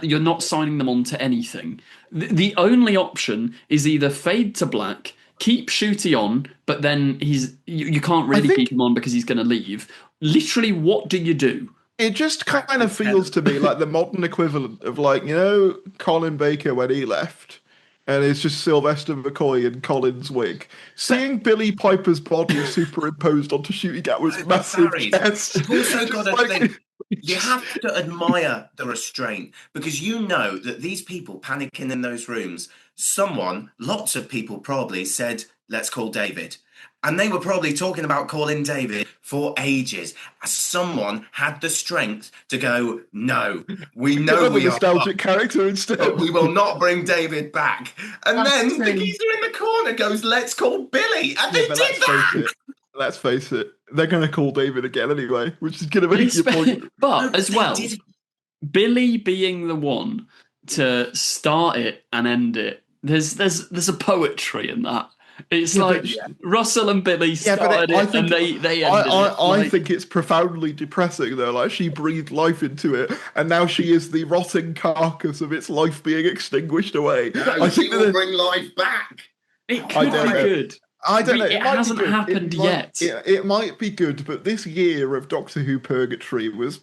you're not signing them on to anything. The only option is either fade to black, keep Shooty on, but then you can't really keep him on because he's going to leave. Literally, what do you do? It just kind of feels to me like the modern equivalent of, like, you know, Colin Baker when he left. and it's just Sylvester McCoy in Colin's wig. Seeing Billy Piper's body superimposed onto Shooty Gatwa's massive chest. You've also got to think, you have to admire the restraint, because you know that these people panicking in those rooms, lots of people probably said, let's call David. And they were probably talking about calling David for ages. Someone had the strength to go, no, we know we are nostalgic character instead. We will not bring David back. And then the geezer in the corner goes, let's call Billy. And they did that. Let's face it. They're going to call David again anyway, which is going to make your point. But as well, Billy being the one to start it and end it, there's a poetry in that. It's Russell and Billy started it and they ended it. I think it's profoundly depressing though. Like, she breathed life into it, and now she is the rotting carcass of its life being extinguished away. No, I think will bring life back. It could be good. I don't know. It hasn't happened yet. It might be good, but this year of Doctor Who Purgatory was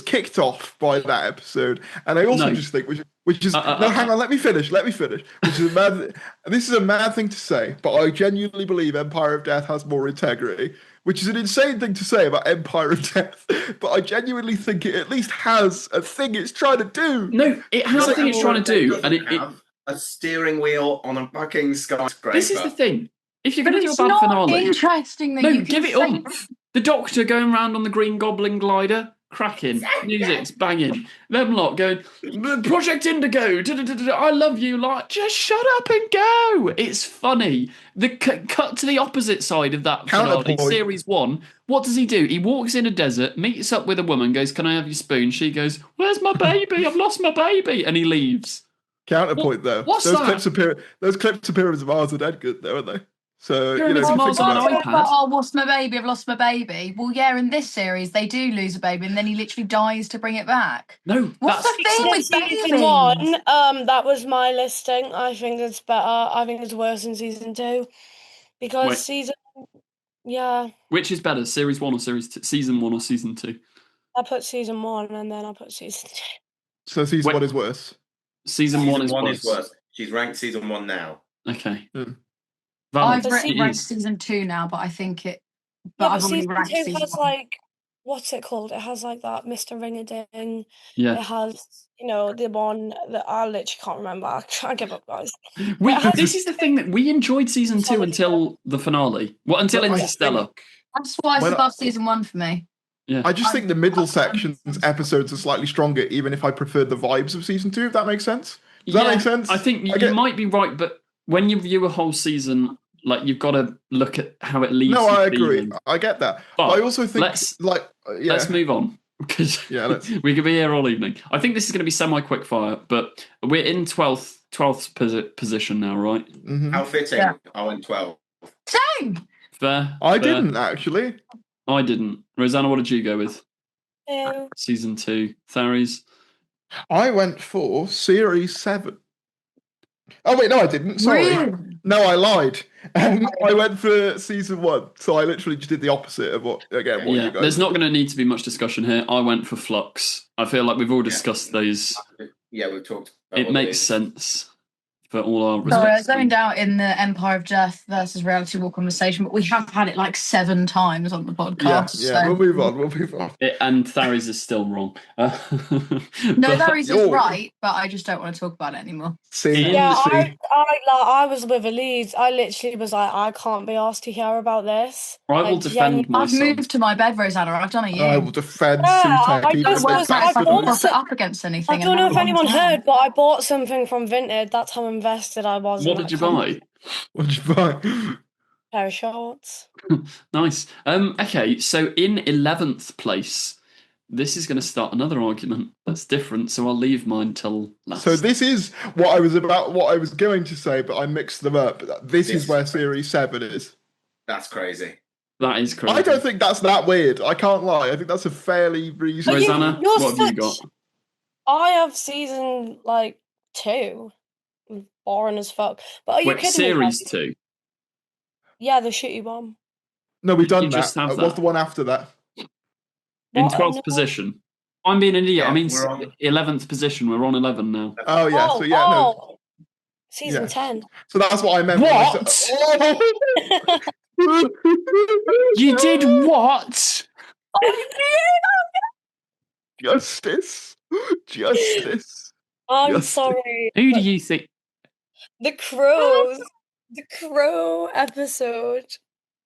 kicked off by that episode, and I also just think, which is hang on, let me finish. Which is this is a mad thing to say, but I genuinely believe Empire of Death has more integrity, which is an insane thing to say about Empire of Death, but I genuinely think it at least has a thing it's trying to do. No, it has a thing it's trying to do, and it a steering wheel on a fucking skyscraper. This is the thing. If you're going to do a bad finale, interesting that you give it oomph. The Doctor going around on the Green Goblin glider, cracking, music's banging. Them lot going, Project Indigo, I love you, like, just shut up and go. It's funny. The cut to the opposite side of that finale, Series 1. What does he do? He walks in a desert, meets up with a woman, goes, can I have your spoon? She goes, where's my baby? I've lost my baby. And he leaves. Counterpoint though. What's those that? Those clips of Pyramids of Mars are dead good though, aren't they? So Pyramids of Mars on an iPad. Oh, what's my baby? I've lost my baby. Well, yeah, in this series they do lose a baby, and then he literally dies to bring it back. No, what's the thing with season 1? That was my listing. I think it's better. I think it's worse than season 2 because Which is better, series 1 or season 1 or season 2? I put season 1 and then I put season 2. So season 1 is worse. Season 1 is worse. She's ranked season 1 now. Okay. I've ranked season 2 now, but I think it. But I've only ranked season 2 has 1. What's it called? It has that Mr. Ring-a-Ding. Yeah. It has the one that I literally can't remember. I give up, guys. This is the thing that we enjoyed season 2 until the finale. Until Interstellar. That's why it's above season 1 for me. Yeah. I just think the middle section's episodes are slightly stronger, even if I prefer the vibes of season 2, if that makes sense. Does that make sense? I think you might be right, but when you view a whole season, you've got to look at how it leaves. No, I agree. I get that. But I also think let's move on, because we could be here all evening. I think this is going to be semi-quick fire, but we're in 12th position now, right? Mm-hmm. How fitting. Yeah. I went 12. Same. Fair. I didn't, actually. I didn't. Rosanna, what did you go with? Season 2. Tharies? I went for Series 7. Oh, wait, no, I didn't. Sorry. Really? No, I lied. I went for season 1, so I literally just did the opposite of what you guys There's not going to need to be much discussion here. I went for Flux. I feel like we've all discussed those. Yeah, we've talked about it. Makes sense. For all our Sorry, I was zoned out in the Empire of Death versus Reality War conversation, but we have had it 7 times on the podcast. Yeah, so. We'll move on. And Tharies is still wrong. No, Tharies is right, but I just don't want to talk about it anymore. I was with Elise. I literally was like, I can't be asked to hear about this. I will defend myself. I've moved to my bed, Rosanna. I've done it. I will defend I bought it up against anything. I don't know if anyone heard, but I bought something from Vinted. That's how invested I was. What did you buy? What did you buy? Pair of shorts. Nice. Okay, so in 11th place, this is going to start another argument that's different, so I'll leave mine till last. So this is what I was going to say, but I mixed them up. This is where Series 7 is. That's crazy. That is crazy. I don't think that's that weird. I can't lie. I think that's a fairly reasonable... Rosanna, what have you got? I have season, 2. Boring as fuck. But are you kidding Series me? 2? Yeah, the shitty one. No, we've done that. What's the one after that? In 12th position. I'm being an idiot. I mean, 11th position. We're on 11 now. Oh, yeah. Season 10. So that's what I meant. What? You did what? Justice. I'm sorry. Who do you think? The Crows. The Crow episode.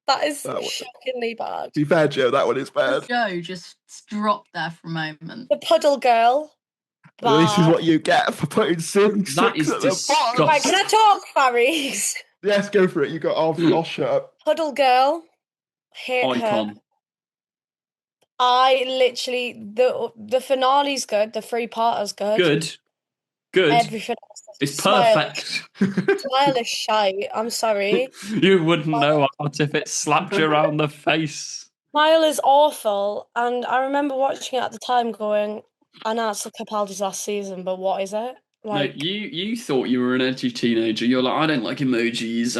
That is shockingly bad. To be fair, Joe, that one is bad. Joe just dropped there for a moment. The Puddle Girl. Bad. This is what you get for putting series 6 at the bottom. Right, can I talk, Faris? Yes, go for it. You got. I'll shut up. Puddle Girl. Hate Icon. her. I literally the finale's good. The 3-parter's good. Good. Everything else. It's perfect. Smile is shite. I'm sorry. You wouldn't know Art if it slapped you around the face. Smile is awful, and I remember watching it at the time, going, "I know it's Capaldi's last season, but what is it?" Like, no, you thought you were an edgy teenager. You're like, I don't like emojis.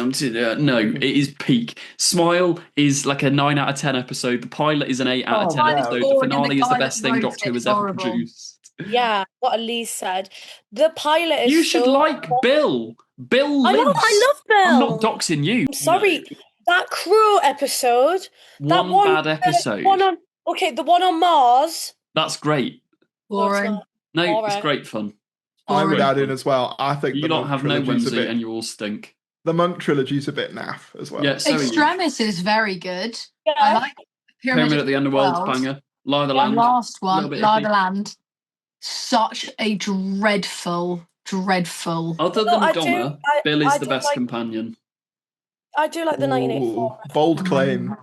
No, it is peak. Smile is like a 9 out of 10 episode. The pilot is an 8 out of 10 episode. The finale is the best thing Doctor Who has ever produced. Yeah, what Elise said. The pilot is. You should like Bill. Bill lives. I love Bill. I'm not doxing you. I'm sorry. No. That Crow episode. One bad episode. The one on Mars. That's great. Boring. No, it's great fun. I would add in as well. I think you don't have no whimsy and you all stink. The Monk trilogy's a bit naff as well. Yeah, Extremis is very good. Yeah. I like Pyramid at the Underworld banger. Lie of the Land. Last one, Lie of the Land. Such a dreadful. Other than Donna, Bill is the best companion. I do like the 1984. Bold claim.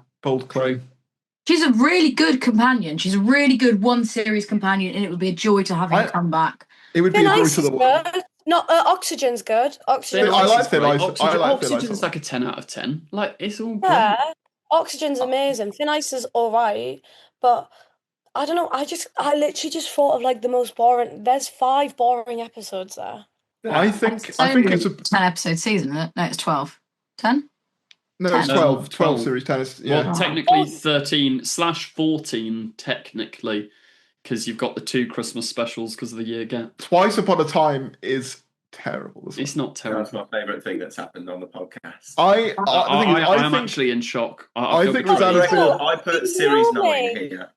She's a really good companion. She's a really good one-series companion, and it would be a joy to have her come back. It would be a joy to the world. Not Oxygen's good. Oxygen. I like Thin Ice. Oxygen's like a 10 out of 10. Like, it's all good. Yeah, Oxygen's amazing. Thin Ice is all right, but I don't know. I literally just thought of like the most boring. There's 5 boring episodes there. I think it's a 10-episode season, isn't it? No, it's 12. 10? No, 10. It's 12. 12 series 10. Well, technically 13/14, technically, because you've got the 2 Christmas specials because of the year gap. Twice Upon a Time is terrible. It's not terrible. That's my favourite thing that's happened on the podcast. I'm actually in shock. I think I put series 9 here.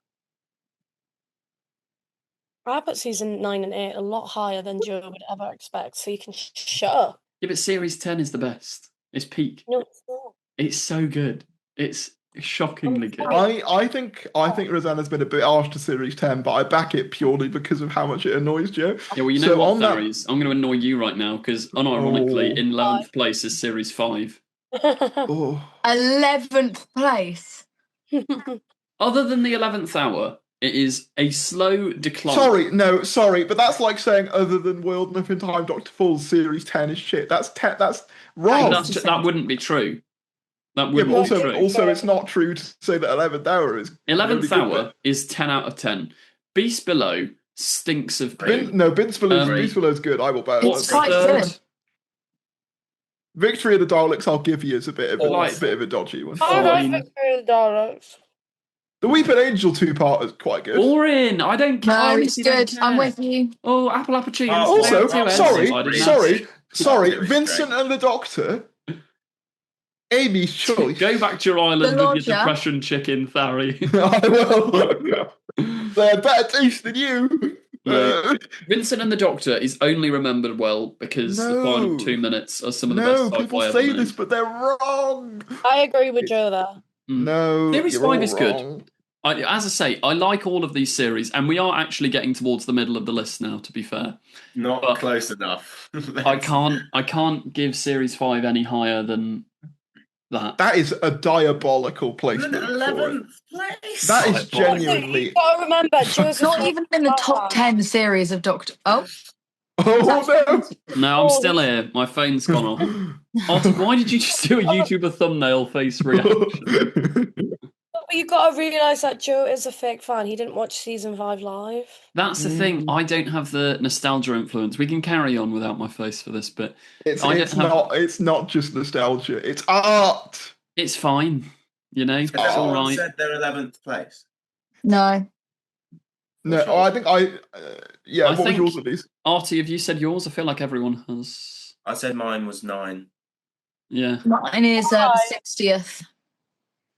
I put season 9 and 8 a lot higher than Joe would ever expect, so you can shut up. Yeah, but series 10 is the best. It's peak. No, it's not. It's so good. It's shockingly good. I think Rosanna's been a bit harsh to series 10, but I back it purely because of how much it annoys Joe. Yeah, well, you know what, Faris? I'm going to annoy you right now because, unironically, in 11th place is series 5. 11th place. Other than the 11th hour, it is a slow decline. Sorry, but that's like saying other than World Enough in Time, Dr. Full's series 10 is shit. That's wrong. That wouldn't be true. That wouldn't be true. Also, it's not true to say that 11th hour is 11th hour is 10 out of 10. Beast Below stinks of pee. Beast Below is good. I will bet. It's quite good. Victory of the Daleks, I'll give you, is a bit of a dodgy one. I like Victory of the Daleks. The Weeping Angel 2-part is quite good. Boring. I don't care. No, it's good. I'm with you. Oh, Apple Cheese. Also, sorry. Vincent and the Doctor. Amy's choice. Go back to your island with your depression chicken, Thary. I will. They're better taste than you. Vincent and the Doctor is only remembered well because the final 2 minutes are some of the best sci-fi people ever say made. this, but they're wrong. I agree with Joe there. No, series 5 is good. Wrong. As I say, I like all of these series, and we are actually getting towards the middle of the list now. To be fair, not close enough. I can't give series 5 any higher than that. That is a diabolical placement. 11th place. That is genuinely. You gotta remember, Joe's not even in the top 10 series of Doctor. Oh no! No, I'm still here. My phone's gone off. Artie, why did you just do a YouTuber thumbnail face reaction? But you got to realise that Joe is a fake fan. He didn't watch season 5 live. That's the thing. I don't have the nostalgia influence. We can carry on without my face for this, but it's not just nostalgia. It's art. It's fine. You know, it's all right. Said their 11th place. No. No, I think what was yours at least? Artie, have you said yours? I feel like everyone has. I said mine was 9. Yeah. Mine is the 60th.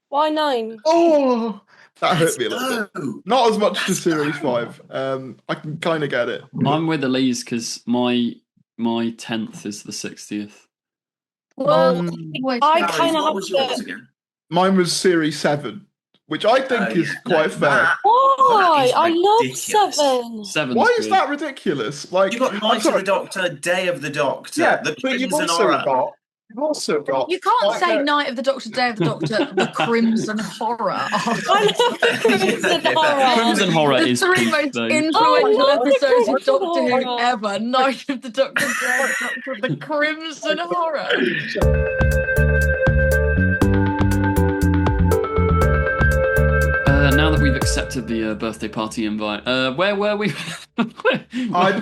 Why 9? Oh, that hurt me a little bit. Go. Not as much to Series 5. I can kind of get it. I'm with Elise because my 10th is the 60th. Well, I Harry, kind of what have was yours to. again? Mine was Series 7, which I think is quite fair. Why? I love ridiculous. 7. Seven's Why is good. that ridiculous? Like, You got Night of the Doctor, Day of the Doctor, yeah, the but you've Crimson also Horror. got. You've also got. You can't like, say Night of the Doctor, Day of the Doctor, the Crimson Horror. I love the Crimson Yeah. Horror. Crimson Horror The is 3 peak, most though. influential love the episodes of Crimson Doctor Who Horror. ever. Night of the Doctor, Day of the Doctor, the Crimson Horror. Now that we've accepted the birthday party invite, where were we? I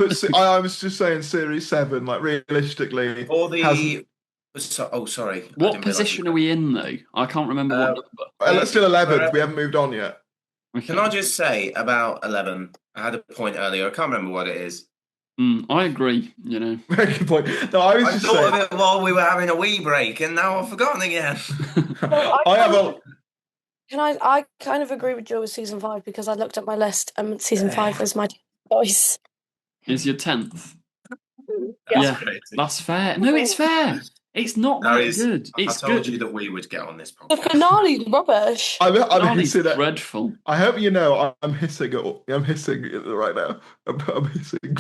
was just saying Series 7, like realistically. Or the. hasn't- Sorry. What position are we in, though? I can't remember what number. Let's still 11th. We haven't moved on yet. Okay. Can I just say about 11? I had a point earlier. I can't remember what it is. I agree, you know. Very good point. No, I was I just thought saying. of it while we were having a wee break, and now I've forgotten again. I have a. I kind of agree with Joe with season 5 because I looked at my list and season 5 was my choice. Is your 10th? Yeah. Crazy. That's fair. No, it's fair. It's not that good. It's I told good. you that we would get on this The podcast. finale's rubbish. I'm Finale's hissing. dreadful. I hope you know I'm hissing. I'm hissing right now. I'm hissing.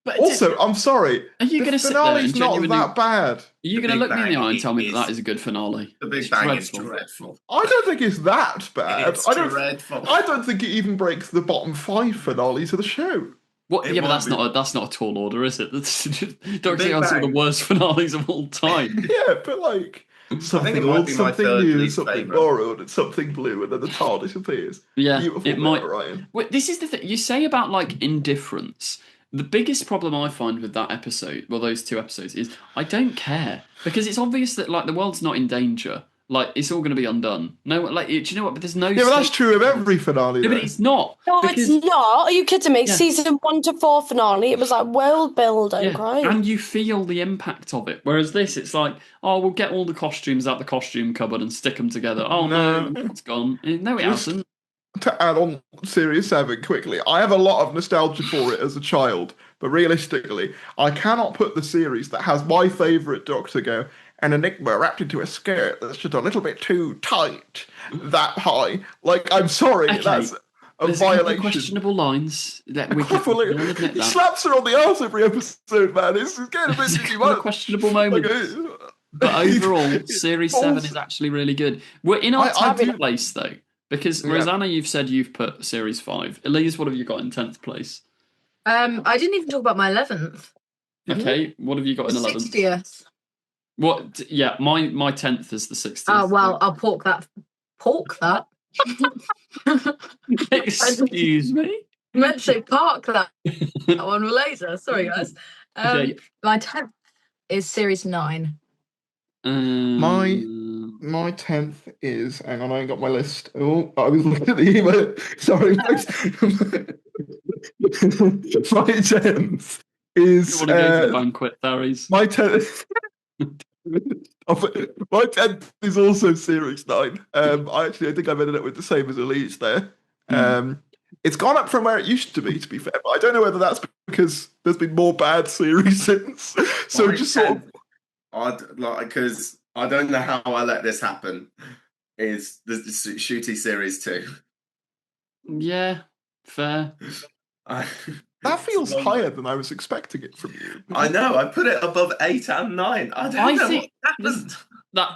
But Also, I'm sorry. are you going to sit there and finale's not genuinely? that bad. Are you The going to Big look me in the Bang eye and tell me that is- that is a good finale? The Big It's Bang is dreadful. dreadful. I don't think it's that bad. It's I don't. dreadful. I don't think it even breaks the bottom 5 finales of the show. What? It Yeah, but might that's not a tall order, is it? Doctor Big Who has some of the Bang. worst finales of all time. Yeah, but like something it might old, be my something third new, least something favourite. borrowed, and something blue, and then the TARDIS appears. Yeah, Beautiful it might. Ryan. Wait, this is the thing you say about like indifference. The biggest problem I find with that episode, well, those 2 episodes, is I don't care because it's obvious that like the world's not in danger. Like it's all going to be undone. No, like do you know what? But there's no. Yeah, but that's true of every finale. Yeah, though. but it's not. No, because, it's not. Are you kidding me? Yeah. Season 1 to 4 finale, it was like world building, yeah, right? and you feel the impact of it. Whereas this, it's like, oh, we'll get all the costumes out the costume cupboard and stick them together. Oh no, it's gone. No, it hasn't. To add on Series 7 quickly, I have a lot of nostalgia for it as a child, but realistically, I cannot put the series that has my favourite Doctor go, an enigma wrapped into a skirt that's just a little bit too tight, that high. Like, I'm sorry, Okay. that's a There's a couple of violation. questionable lines that we can Well, we'll admit he that. slaps her on the arse every episode, man. It's getting a bit There's a too couple of much. questionable moments. But overall, Series 7 is actually really good. We're in our I 10th place, though, because Yeah. Rosanna, you've said you've put Series 5. Elise, what have you got in 10th place? I didn't even talk about my 11th. Okay, what have you got in 11th? 60th. What? Yeah, my 10th is the 60th. Oh, well, I'll pork that. Pork that? Excuse me? I meant to say park that one later. Sorry, guys. Okay. My 10th is Series 9. My 10th is, hang on, I ain't got my list. Oh, I was looking at the email. Sorry. My 10th is. You want to go to the banquet, Tharies? My 10th. My 10th is also Series 9. I think I've ended up with the same as Elise there. It's gone up from where it used to be fair, but I don't know whether that's because there's been more bad series since. So My just sort of. because I don't know how I let this happen. Is the Shooty Series 2? Yeah, fair. That feels higher than I was expecting it from you. I know. I put it above 8 and 9. I don't know think what happened.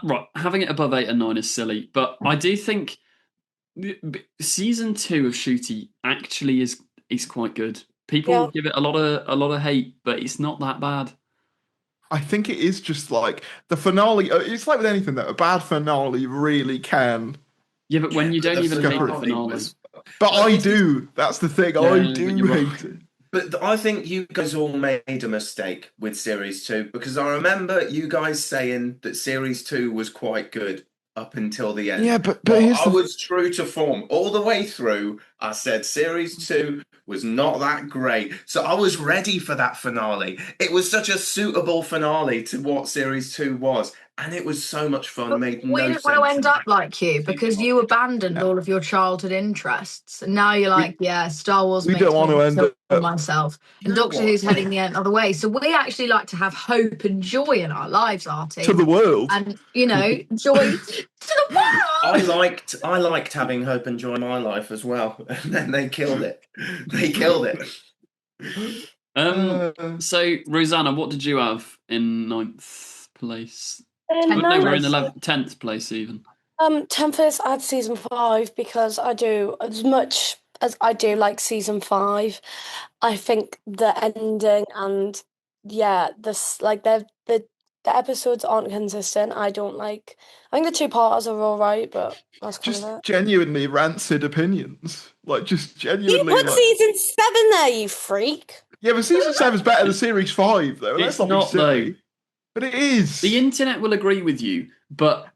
right, having it above 8 and 9 is silly, but I do think season 2 of Shooty actually is quite good. People give it a lot of hate, but it's not that bad. I think it is just like the finale. It's like with anything that a bad finale really can. Yeah, but when you don't even hate the finale. But I do. That's the thing. I do hate it. But I think you guys all made a mistake with Series 2 because I remember you guys saying that Series 2 was quite good. up until the end. Yeah, but I was true to form all the way through. I said series 2 was not that great, so I was ready for that finale. It was such a suitable finale to what series 2 was, and it was so much fun. Made no sense. We didn't want to end up like you because you abandoned all of your childhood interests, and now you're like, Star Wars. We don't want to end up myself, and Doctor Who's heading the other way. So we actually like to have hope and joy in our lives, Artie, to the world, and joy to the world. I liked having hope and joy in my life as well, and then they killed it. They killed it. So Rosanna, what did you have in 9th place? No, we're in 10th place even. 10th is I had season 5 because I do, as much as I do like season 5, I think the ending and this like the episodes aren't consistent. I don't like. I think the 2-parters are all right, but that's kind just of it. Genuinely rancid opinions. Like just genuinely. You put season 7 there, you freak. Yeah, but season 7 is better than series 5, though. It's not though. But it is. The internet will agree with you, but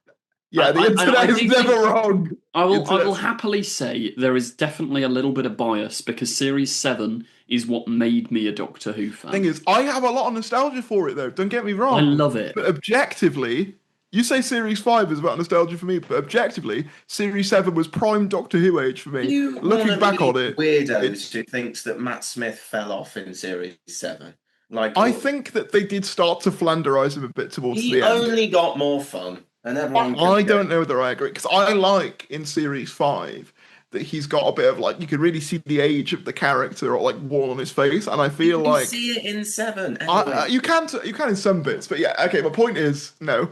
the internet is never wrong. I will happily say there is definitely a little bit of bias because series 7 is what made me a Doctor Who fan. Thing is, I have a lot of nostalgia for it, though. Don't get me wrong. I love it. But objectively, you say series 5 is about nostalgia for me, but objectively, series 7 was prime Doctor Who age for me. Looking back on it, weirdos who thinks that Matt Smith fell off in series 7. I think that they did start to flanderize him a bit towards the end. He only got more fun, and everyone. I don't know whether I agree because I like in series 5 that he's got a bit of like you can really see the age of the character or like worn on his face, and I feel you like see it in 7. You can in some bits, but yeah, okay. My point is no.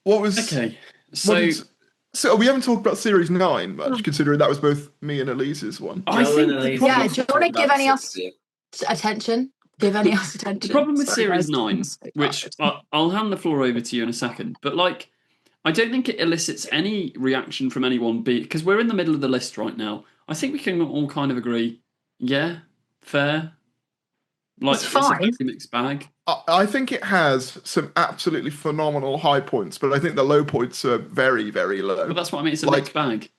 What was okay? So we haven't talked about series 9 much, considering that was both me and Elise's one. I think. Do you want to give any us attention? Give any else attention. The problem with series 9, which I'll hand the floor over to you in a second, but like, I don't think it elicits any reaction from anyone because we're in the middle of the list right now. I think we can all kind of agree. Yeah, fair. Like, it's fine. It's a mixed bag. I think it has some absolutely phenomenal high points, but I think the low points are very, very low. But that's what I mean. It's a mixed bag.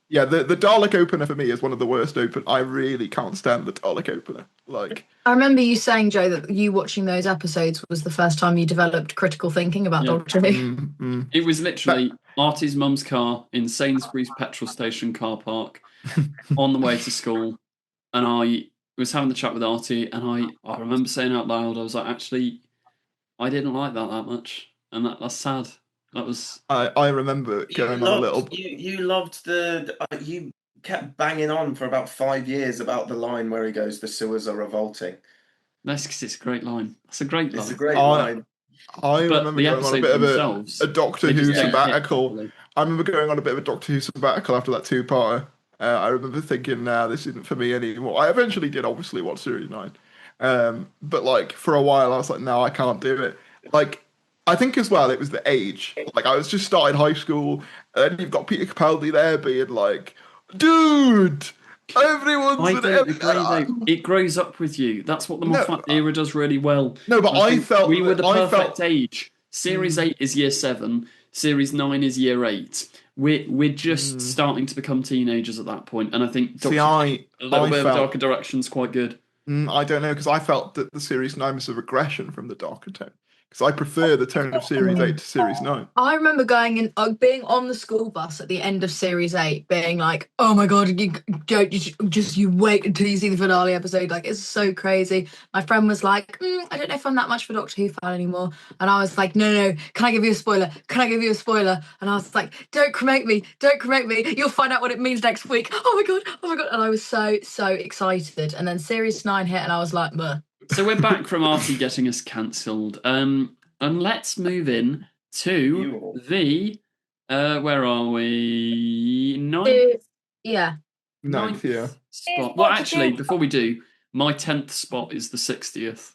Yeah, the Dalek opener for me is one of the worst open. I really can't stand the Dalek opener. Like, I remember you saying, Joe, that you watching those episodes was the first time you developed critical thinking about Doctor Who. It was literally Artie's mum's car in Sainsbury's petrol station car park on the way to school, and I was having the chat with Artie, and I remember saying out loud, I was like, actually, I didn't like that much, and that's sad. That was. I remember going on a little. You loved you kept banging on for about 5 years about the line where he goes, "The sewers are revolting." That's because it's a great line. It's a great line. It's a great line. I remember going on a bit of a Doctor Who sabbatical. I remember going on a bit of a Doctor Who sabbatical after that 2-parter. I remember thinking, "Nah, this isn't for me anymore." I eventually did, obviously, watch series 9, but like for a while, I was like, "No, I can't do it." Like. I think as well, it was the age. Like, I was just starting high school, and then you've got Peter Capaldi there being like, dude, everyone's I don't agree, though. It grows up with you. That's what the Moffat era does really well. No, but I felt... We were the perfect age. Series 8 is year 7. Series 9 is year 8. We're just starting to become teenagers at that point, and I think a little bit of Darker Direction's quite good. I don't know, because I felt that the Series 9 was a regression from the Darker tone. Because I prefer the tone of Series 8 to Series 9. I remember going in, being on the school bus at the end of Series 8, being like, "Oh my god, you wait until you see the finale episode. Like, it's so crazy." My friend was like, "I don't know if I'm that much of a Doctor Who fan anymore." And I was like, "No, can I give you a spoiler? Can I give you a spoiler?" And I was like, "Don't cremate me. You'll find out what it means next week. Oh my god." And I was so excited. And then Series 9 hit, and I was like, "Bleh." So we're back from Artie getting us cancelled. And let's move in to the where are we? 9th? Yeah. 9th, yeah. Spot. Well, actually, before we do, my 10th spot is the 60th.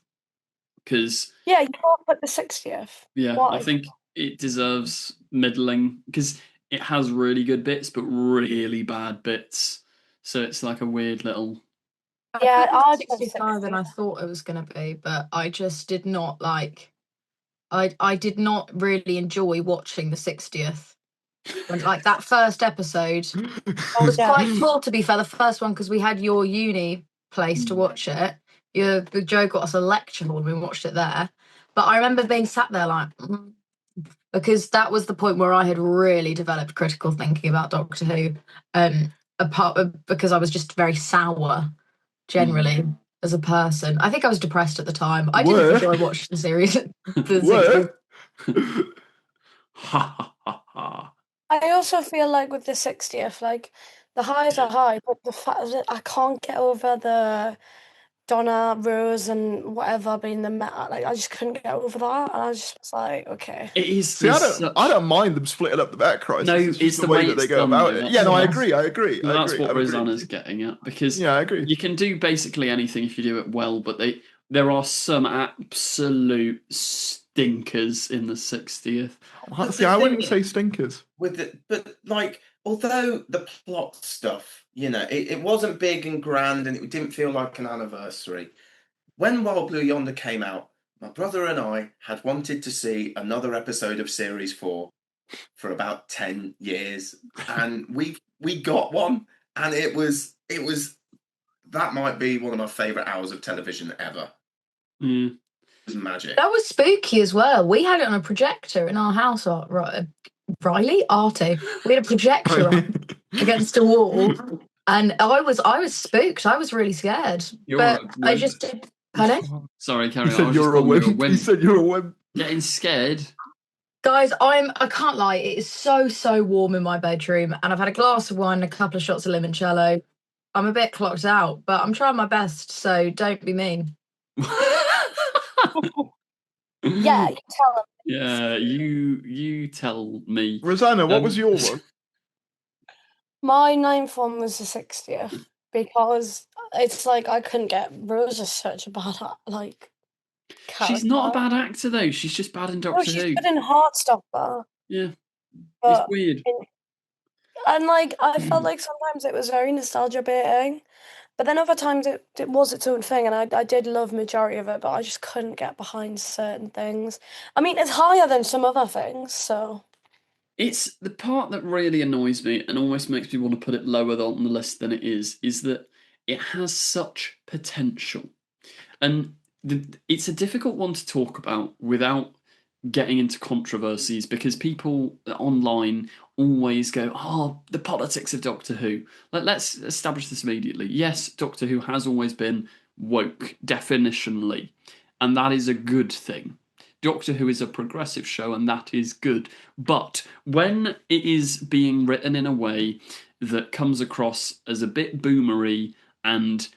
Because yeah, you can't put the 60th. Yeah, why? I think it deserves middling because it has really good bits, but really bad bits. So it's like a weird little. Yeah, I 65 than I thought it was going to be, but I just did not like. I did not really enjoy watching the 60th. When, like that first episode, I was quite cool, to be fair. The first one, because we had your uni place to watch it. Joe got us a lecture hall and we watched it there. But I remember being sat there like, because that was the point where I had really developed critical thinking about Doctor Who. Because I was just very sour generally as a person. I think I was depressed at the time. I didn't enjoy watching the series. Ha ha ha. I also feel like with the 60th, like the highs are high, but the fact that I can't get over the Donna, Rose, and whatever being the meta, like I just couldn't get over that, and I just was like, okay. It is. See, I don't mind them splitting up the Meta Crisis. No, it's just the way that they go about it. Yeah, no, I agree. That's what Rosanna's getting at, because I agree. You can do basically anything if you do it well, but there are some absolute stinkers in the 60th. See, I wouldn't say stinkers. But like, although the plot stuff, it wasn't big and grand, and it didn't feel like an anniversary. When Wild Blue Yonder came out, my brother and I had wanted to see another episode of Series 4 for about 10 years, and we got one, and it was that might be one of my favourite hours of television ever. It was magic. That was spooky as well. We had it on a projector in our house, Riley, Artie. We had a projector against a wall, and I was spooked. I was really scared. I just did. Pardon? Sorry, carry on. You said you're a wimp. You said you're a wimp. Getting scared. Guys, I can't lie. It is so warm in my bedroom, and I've had a glass of wine and a couple of shots of limoncello. I'm a bit clocked out, but I'm trying my best, so don't be mean. Yeah, you tell them. Yeah, you tell me. Rosanna, what was your one? My 9th one was the 60th, because it's like I couldn't get Rose is such a bad character. She's not a bad actor though. She's just bad in Doctor Who. She's good in Heartstopper. Yeah, it's weird. And like I felt like sometimes it was very nostalgia baiting, but then other times it was its own thing, and I did love majority of it, but I just couldn't get behind certain things. I mean, it's higher than some other things, so. It's the part that really annoys me and almost makes me want to put it lower on the list than it is that it has such potential. And it's a difficult one to talk about without getting into controversies, because people online always go, oh, the politics of Doctor Who. Let's establish this immediately. Yes, Doctor Who has always been woke, definitionally, and that is a good thing. Doctor Who is a progressive show, and that is good. But when it is being written in a way that comes across as a bit boomery, and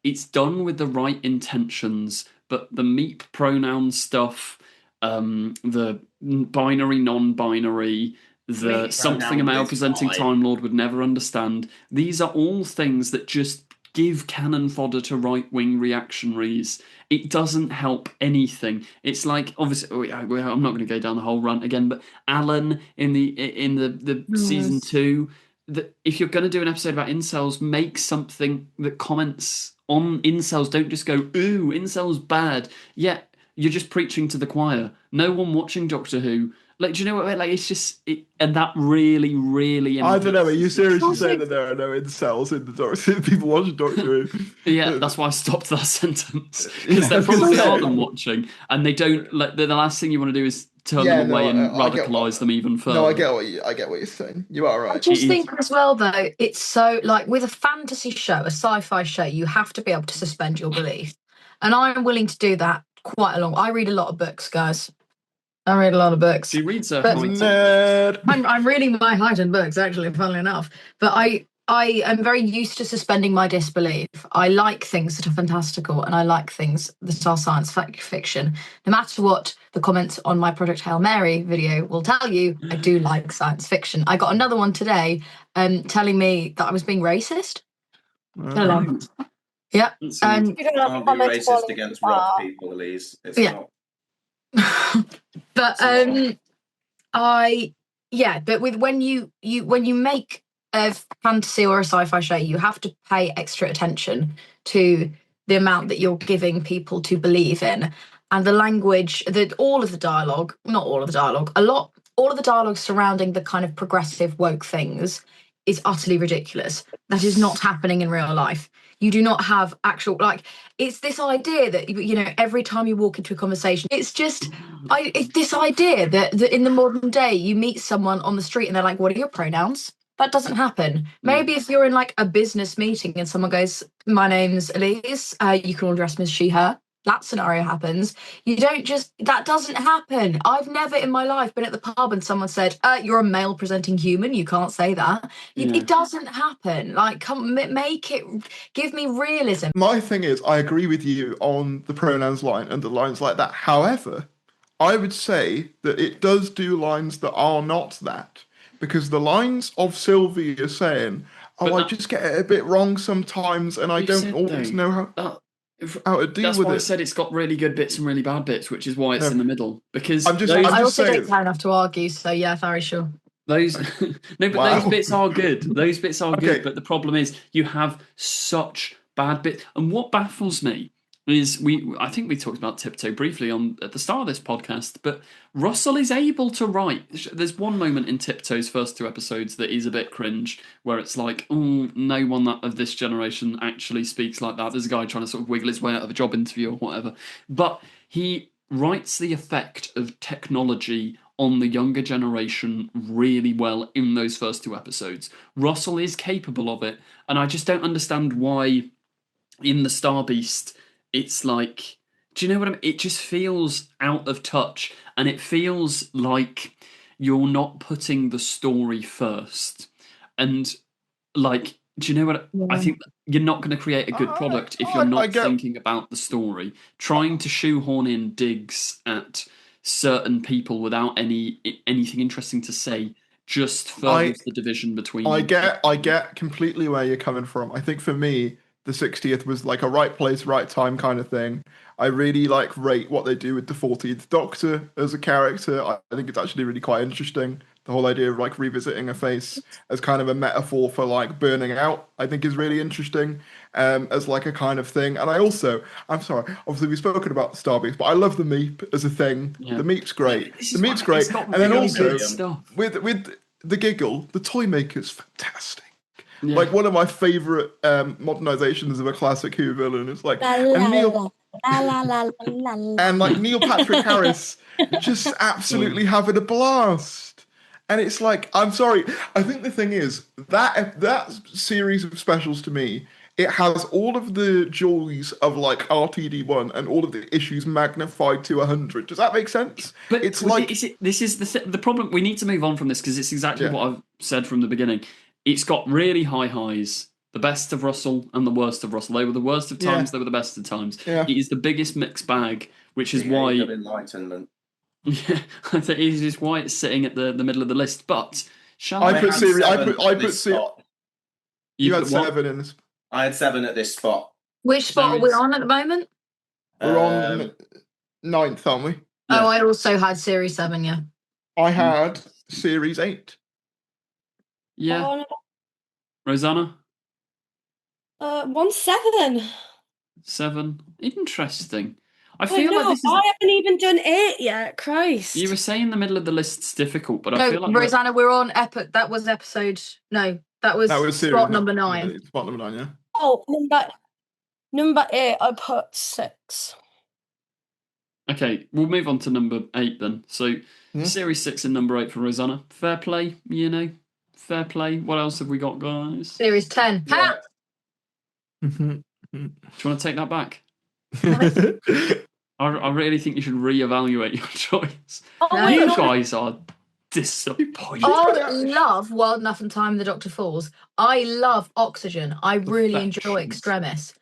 it's done with the right intentions, but the meep pronoun stuff, the binary, non-binary, the something a male presenting Time Lord would never understand, these are all things that just give cannon fodder to right-wing reactionaries. It doesn't help anything. It's like, obviously, I'm not going to go down the whole rant again, but Alan in the season 2, that if you're going to do an episode about incels, make something that comments on incels. Don't just go, ooh, incels bad. Yeah, you're just preaching to the choir. No one watching Doctor Who. Like, do you know what I mean? Like, it's just, and that really, really. I don't know. Are you seriously saying that there are no incels in the Doctor? People watching Doctor Who? Yeah, that's why I stopped that sentence, because there probably are them watching, and they don't. Like, the last thing you want to do is turn them away and radicalise them even further. No, I get what you're saying. You are right. I just think as well, though, it's so like with a fantasy show, a sci-fi show, you have to be able to suspend your belief, and I'm willing to do that quite a long. I read a lot of books, guys. I read a lot of books. She reads her I'm reading my heightened books, actually, funnily enough. But I am very used to suspending my disbelief. I like things that are fantastical, and I like things that are science fiction. No matter what the comments on my Project Hail Mary video will tell you, I do like science fiction. I got another one today telling me that I was being racist. Hello. Yeah. You don't have to be racist against rock people, Elise. It's not. But but when you make a fantasy or a sci-fi show, you have to pay extra attention to the amount that you're giving people to believe in. and the language, all of the dialogue, not all of the dialogue, all of the dialogue surrounding the kind of progressive woke things is utterly ridiculous. That is not happening in real life. You do not have actual, like, it's this idea that, you know, every time you walk into a conversation, it's just, it's this idea that in the modern day, you meet someone on the street and they're like, what are your pronouns? That doesn't happen. Maybe if you're in like a business meeting and someone goes, my name's Elise, you can all address me as she, her. That scenario happens. You don't just, that doesn't happen. I've never in my life been at the pub and someone said, you're a male presenting human. You can't say that. It doesn't happen. Like, come, make it, give me realism. My thing is, I agree with you on the pronouns line and the lines like that. However, I would say that it does do lines that are not that. Because the lines of Sylvia saying, I just get it a bit wrong sometimes and I don't always know how to deal with it. That's why I said it's got really good bits and really bad bits, which is why it's in the middle. Because I also don't care enough to argue, so yeah, very sure. Those those bits are good. Those bits are good, but the problem is you have such bad bits. And what baffles me is I think we talked about Tiptoe briefly at the start of this podcast, but Russell is able to write. There's one moment in Tiptoe's first 2 episodes that is a bit cringe, where it's like, oh, no one of this generation actually speaks like that. There's a guy trying to sort of wiggle his way out of a job interview or whatever. But he writes the effect of technology on the younger generation really well in those first 2 episodes. Russell is capable of it, and I just don't understand why in the Star Beast it's like, do you know what I mean? It just feels out of touch, and it feels like you're not putting the story first. And like, do you know what I think? You're not going to create a good product if you're not thinking about the story. Trying to shoehorn in digs at certain people without anything interesting to say just furthers the division between. I get completely where you're coming from. I think for me, the 60th was like a right place, right time kind of thing. I really rate what they do with the 14th Doctor as a character. I think it's actually really quite interesting. The whole idea of like revisiting a face as kind of a metaphor for like burning out, I think is really interesting as like a kind of thing. And I'm sorry, obviously we've spoken about the Starbeast, but I love the Meep as a thing. Yeah. The Meep's great. The Meep's great. And then also with the Giggle, the toy maker's fantastic. Yeah. Like one of my favourite modernizations of a classic Who villain is like Neil Patrick Harris just absolutely having a blast. And it's like, I'm sorry, I think the thing is that series of specials to me, it has all of the joys of like RTD1 and all of the issues magnified to 100. Does that make sense? But it's like this is the problem. We need to move on from this because it's exactly what I've said from the beginning. It's got really high highs, the best of Russell and the worst of Russell. They were the worst of times, they were the best of times. Yeah. It is the biggest mixed bag, which is why... enlightenment. Yeah, I think it is why it's sitting at the middle of the list. But You had 7 in this. I had 7 at this spot. Which spot are we on at the moment? We're on 9th, aren't we? Oh, I also had Series 7, yeah. I had Series 8. Yeah. Rosanna? 7. 7. Interesting. I feel like this is... I haven't even done 8 yet. Christ. You were saying the middle of the list's difficult, but I feel like... Rosanna, we're on that was episode... No, that was spot number 9. Spot number 9, yeah. Oh, number 8, I put 6. Okay, we'll move on to number 8 then. So, Series 6 and number 8 for Rosanna. Fair play, you know. Fair play. What else have we got, guys? Series 10. Yeah. Do you want to take that back? I really think you should reevaluate your choice. You guys are disappointing. I love Wild Enough and Time the Doctor Falls. I love Oxygen. I really enjoy Extremis.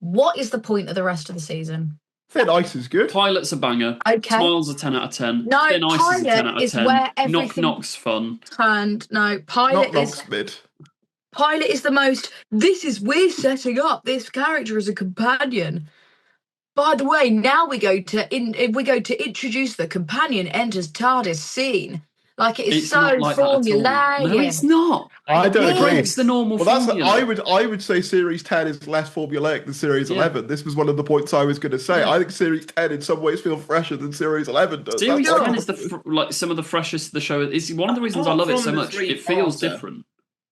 What is the point of the rest of the season? Thin Ice is good. Pilot's a banger. Okay. Smile's a 10 out of 10. No, Thin Ice is a 10 out of 10. Where everything Knock's fun. Pilot is the most, we're setting up this character as a companion. By the way, now we go to introduce the companion enters TARDIS scene. Like it is It's so not like that at all. formulaic. No, it's not. I don't agree. It's the normal formula. I would say Series 10 is less formulaic than Series 11. This was one of the points I was going to say. I think Series 10 in some ways feels fresher than Series 11 does. Series 10 is some of the freshest the show. It's one of the reasons I love it so much. It feels different.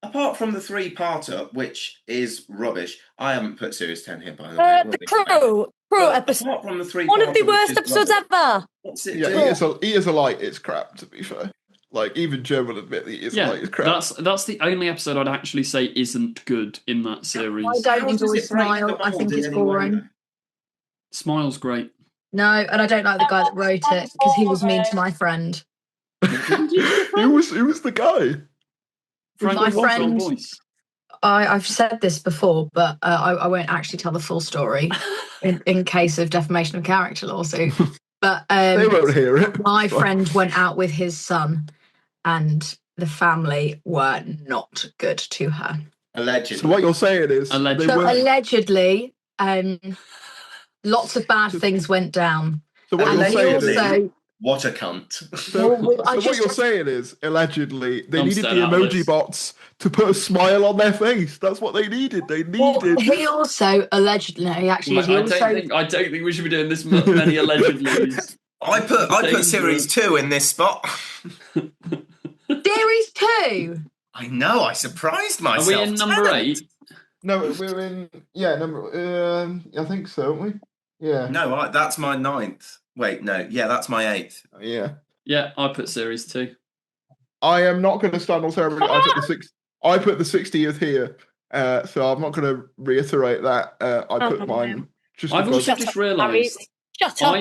Apart from the 3-parter, which is rubbish, I haven't put Series 10 here, by the way. The Crew episode. Apart from the 3-parter, one of the worst episodes ever. What's it? Yeah, he is a light. It's crap, to be fair. Like, even Joe will admit that he is a light. It's crap. That's the only episode I'd actually say isn't good in that series. I don't enjoy Smile. I think it's boring. Smile's great. No, and I don't like the guy that wrote it because he was mean to my friend. Who was the guy? My friend. I've said this before, but I won't actually tell the full story in case of defamation of character lawsuit. But they won't hear it. My friend went out with his son, and the family were not good to her. Allegedly. So what you're saying is allegedly, lots of bad things went down. So what you're saying is, what a cunt. So what you're saying is, allegedly, they needed the emoji bots to put a smile on their face. That's what they needed. He also allegedly, I don't think we should be doing this many allegedly. I put Series 2 in this spot. Series 2? I know, I surprised myself. Are we in number 8? No, we're in, number, I think so, aren't we? Yeah. No, that's my 9th. Wait, no, that's my 8th. Yeah. Yeah, I put Series 2. I am not going to stand on ceremony. I put the 60th here, so I'm not going to reiterate that. I put mine. I've also just realised. Shut up.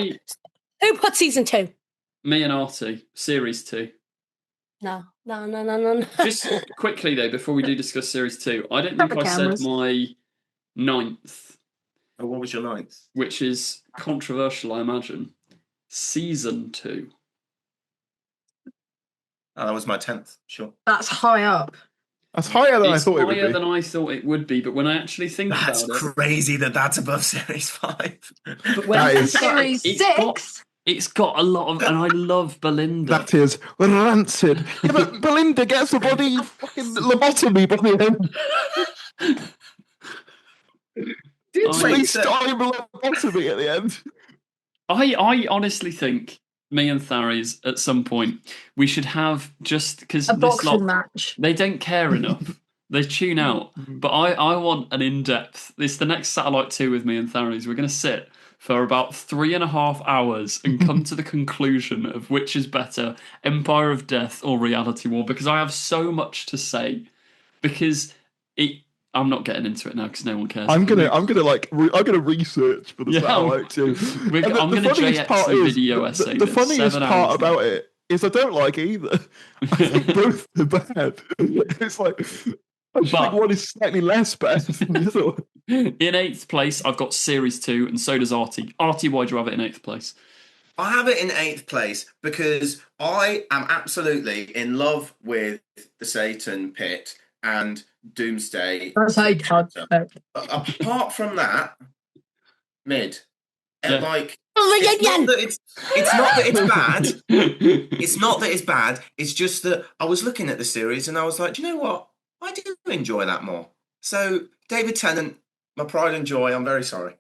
Who put season 2? Me and Artie, Series 2. No. Just quickly though, before we do discuss Series 2, I don't think I said my 9th. Oh, what was your 9th? Which is controversial, I imagine. Season 2. Oh, that was my 10th, sure. That's high up. That's higher than I thought it would be. Higher than I thought it would be, but when I actually think about it... That's crazy that's above Series 5. But when Series 6... It's got a lot of... And I love Belinda. That is rancid. Yeah, but Belinda gets a body fucking lobotomy by the end. Please die lobotomy at the end. I honestly think... me and Tharies, at some point, we should have just because a boxing match. They don't care enough. They tune out. But I want an in-depth. It's the next Satellite 2 with me and Tharies. We're going to sit for about 3.5 hours and come to the conclusion of which is better, Empire of Death or Reality War. Because I have so much to say. Because I'm not getting into it now because no one cares. I'm gonna research for the Satellite 2. I'm gonna JX a video essay. The funniest part about it is I don't like either. I think both are bad. It's like I just think one is slightly less bad than the other one. In 8th place, I've got Series 2, and so does Artie. Artie, why do you have it in 8th place? I have it in 8th place because I am absolutely in love with the Satan Pit and Doomsday. Apart from that, mid. Yeah. Like it's not that it's bad. It's not that it's bad. It's just that I was looking at the series and I was like, do you know what? I do enjoy that more. So David Tennant, my pride and joy. I'm very sorry.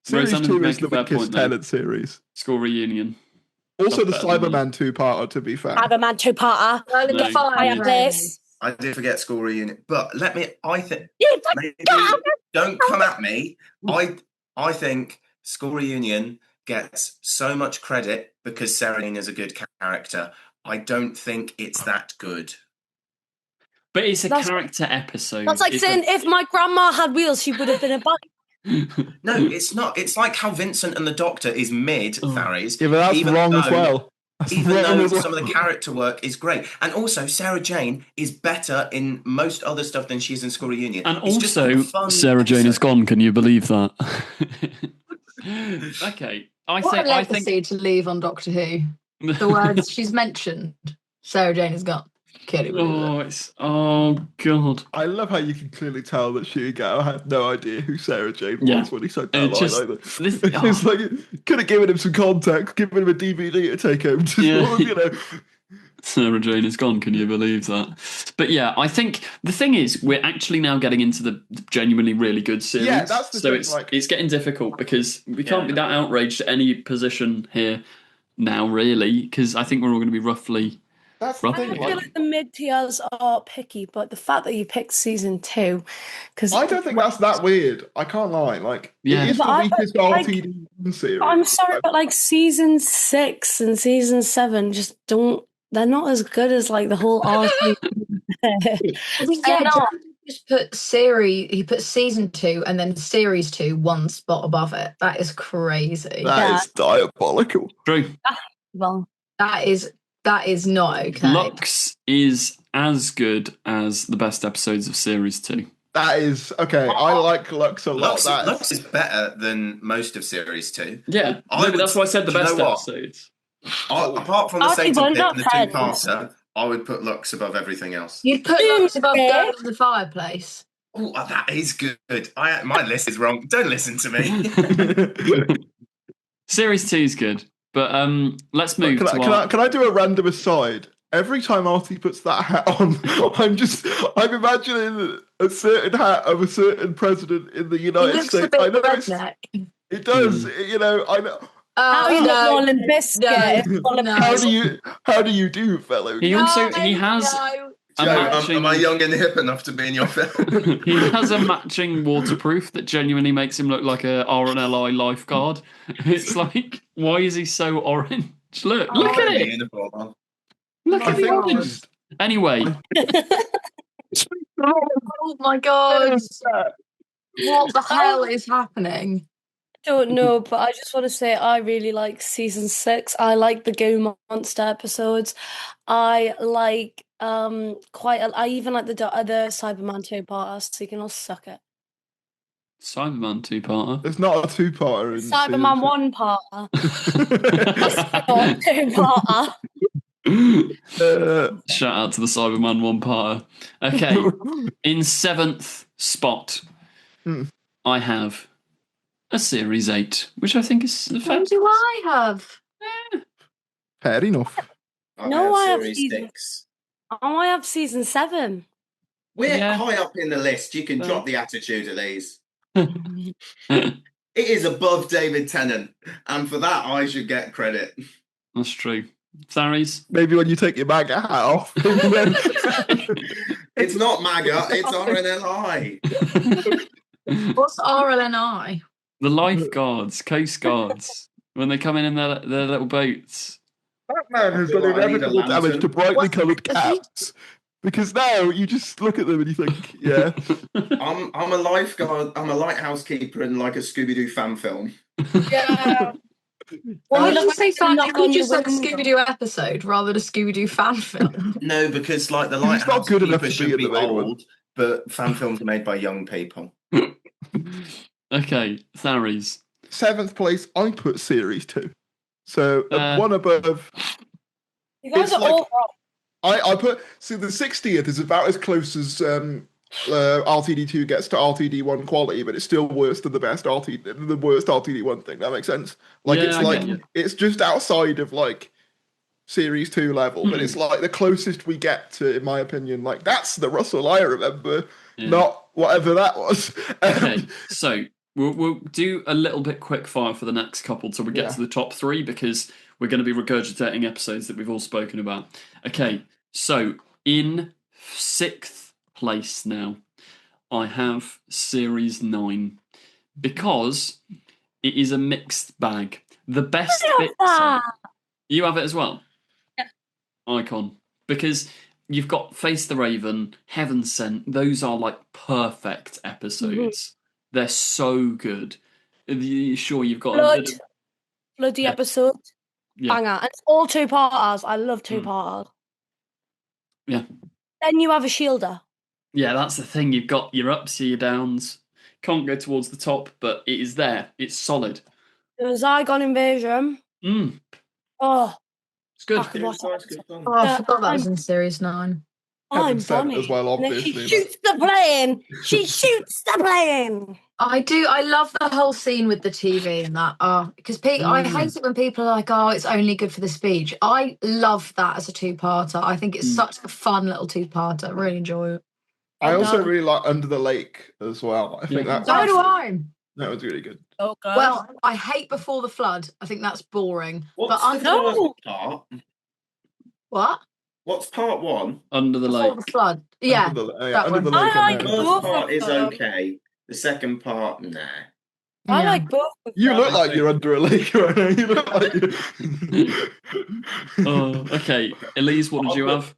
Series 2 is the weakest Tennant series. School Reunion. Also, the Cyberman 2-parter. To be fair, Cyberman 2-parter. I did forget School Reunion, but I think don't come at me. I think School Reunion gets so much credit because Serenine is a good character. I don't think it's that good. But it's a character episode. That's like saying if my grandma had wheels, she would have been a bike. No, it's not. It's like how Vincent and the Doctor is mid, Tharies. Yeah, but that's wrong as well. Even though some of the character work is great. And also, Sarah Jane is better in most other stuff than she is in School Reunion. And it's also, Sarah Jane is gone. Can you believe that? Okay. I think to leave on Doctor Who. The words she's mentioned, Sarah Jane is gone. Oh god! I love how you can clearly tell that Shugo had no idea who Sarah Jane was when he said that line either. It's like could have given him some context, given him a DVD to take home. Sarah Jane is gone. Can you believe that? But yeah, I think the thing is, we're actually now getting into the genuinely really good series. Yeah, that's the thing. It's getting difficult because we can't be that outraged at any position here now, really, because I think we're all going to be roughly. That's the thing. I feel like the mid tiers are picky, but the fact that you picked season 2, because I don't think that's that weird. I can't lie. Like, Yeah. it is the weakest RTD series. I'm sorry, but like season 6 and season 7 just don't. They're not as good as like the whole RTD. Joe just put series. He put season 2 and then series 2 one spot above it. That is crazy. That is diabolical. True. Well, that is not okay. Lux is as good as the best episodes of series 2. That is okay. I like Lux a lot. Lux is better than most of series 2. Yeah, maybe that's why I said the best episodes. Apart from the Satan Pit and the two-parter, I would put Lux above everything else. You'd put Lux above Girl in the Fireplace. Oh, that is good. My list is wrong. Don't listen to me. Series 2 is good, but let's move Can I do a random aside? Every time Artie puts that hat on, I'm imagining a certain hat of a certain president in the United States. I know it does. I know. How you look more Limp Bizkit? How do you do, fellow? He has. Am I young and hip enough to be in your film? He has a matching waterproof that genuinely makes him look like a RNLI lifeguard. It's like, why is he so orange? Look at it. Look at the orange. Anyway. Oh my god. What the hell is happening? I don't know, but I just want to say I really like season 6. I like the Goo Monster episodes. I like I even like the Cyberman 2-parter, so you can all suck it. Cyberman 2-parter? It's not a 2-parter. Cyberman 1-parter. It's not 2-parter. Shout out to the Cyberman 1-parter. Okay, in 7th spot, I have a Series 8, which I think is the What do I have? Fair enough. I have season 6. Oh, I have season 7. We're high up in the list. You can drop the attitude of these. It is above David Tennant, and for that I should get credit. That's true. Saris? Maybe when you take your MAGA hat off. It's not MAGA, it's RNLI. What's RLNI? The lifeguards, coast guards, when they come in their little boats. Batman has done inevitable damage to brightly coloured cats. Because now you just look at them and you think, yeah. I'm a lifeguard, I'm a lighthouse keeper in like a Scooby-Doo fan film. Yeah. Why did you say fan? You could just like a Scooby-Doo episode rather than a Scooby-Doo fan film. No, because like the lighthouse keeper should be old, but fan films are made by young people. Okay, Saris. 7th place, I put Series 2. So one above. You guys are all wrong. I put the 60th is about as close as RTD2 gets to RTD1 quality, but it's still worse than the worst RTD1 thing. That makes sense. Like it's just outside of like Series 2 level, but it's like the closest we get to, in my opinion. Like that's the Russell I remember, not whatever that was. Okay, so we'll do a little bit quick fire for the next couple till we get to the top 3 because we're going to be regurgitating episodes that we've all spoken about. Okay. So, in 6th place now, I have Series 9 because it is a mixed bag. The best bits. You have it as well? Yeah. Icon. Because you've got Face the Raven, Heaven Sent. Those are like perfect episodes. They're so good. Sure, you've got Bloody episode. Banger. And it's all 2-parters. I love 2-parters. Yeah. Then you have a shielder. Yeah, that's the thing. You've got your ups, your downs. Can't go towards the top, but it is there. It's solid. The Zygon Invasion. Oh. It's good. I could watch that. I forgot that was in Series 9. I'm Sent Bonnie. as well, obviously. She shoots the plane. She shoots the plane. I love the whole scene with the TV and that. Because I hate it when people are like, "Oh, it's only good for the speech." I love that as a two-parter. I think it's such a fun little two-parter. I really enjoy it. I also really like Under the Lake as well. I think that's so do I. That was really good. Oh god. Well, I hate Before the Flood. I think that's boring. What's but the first part? What? What's part one? Under the Before Lake. the Flood. Yeah. Under the Lake. The first part is okay. The second part, nah. I like both of them. You look like you're under a lake right now. You look like Oh, okay. Elise, what did you have?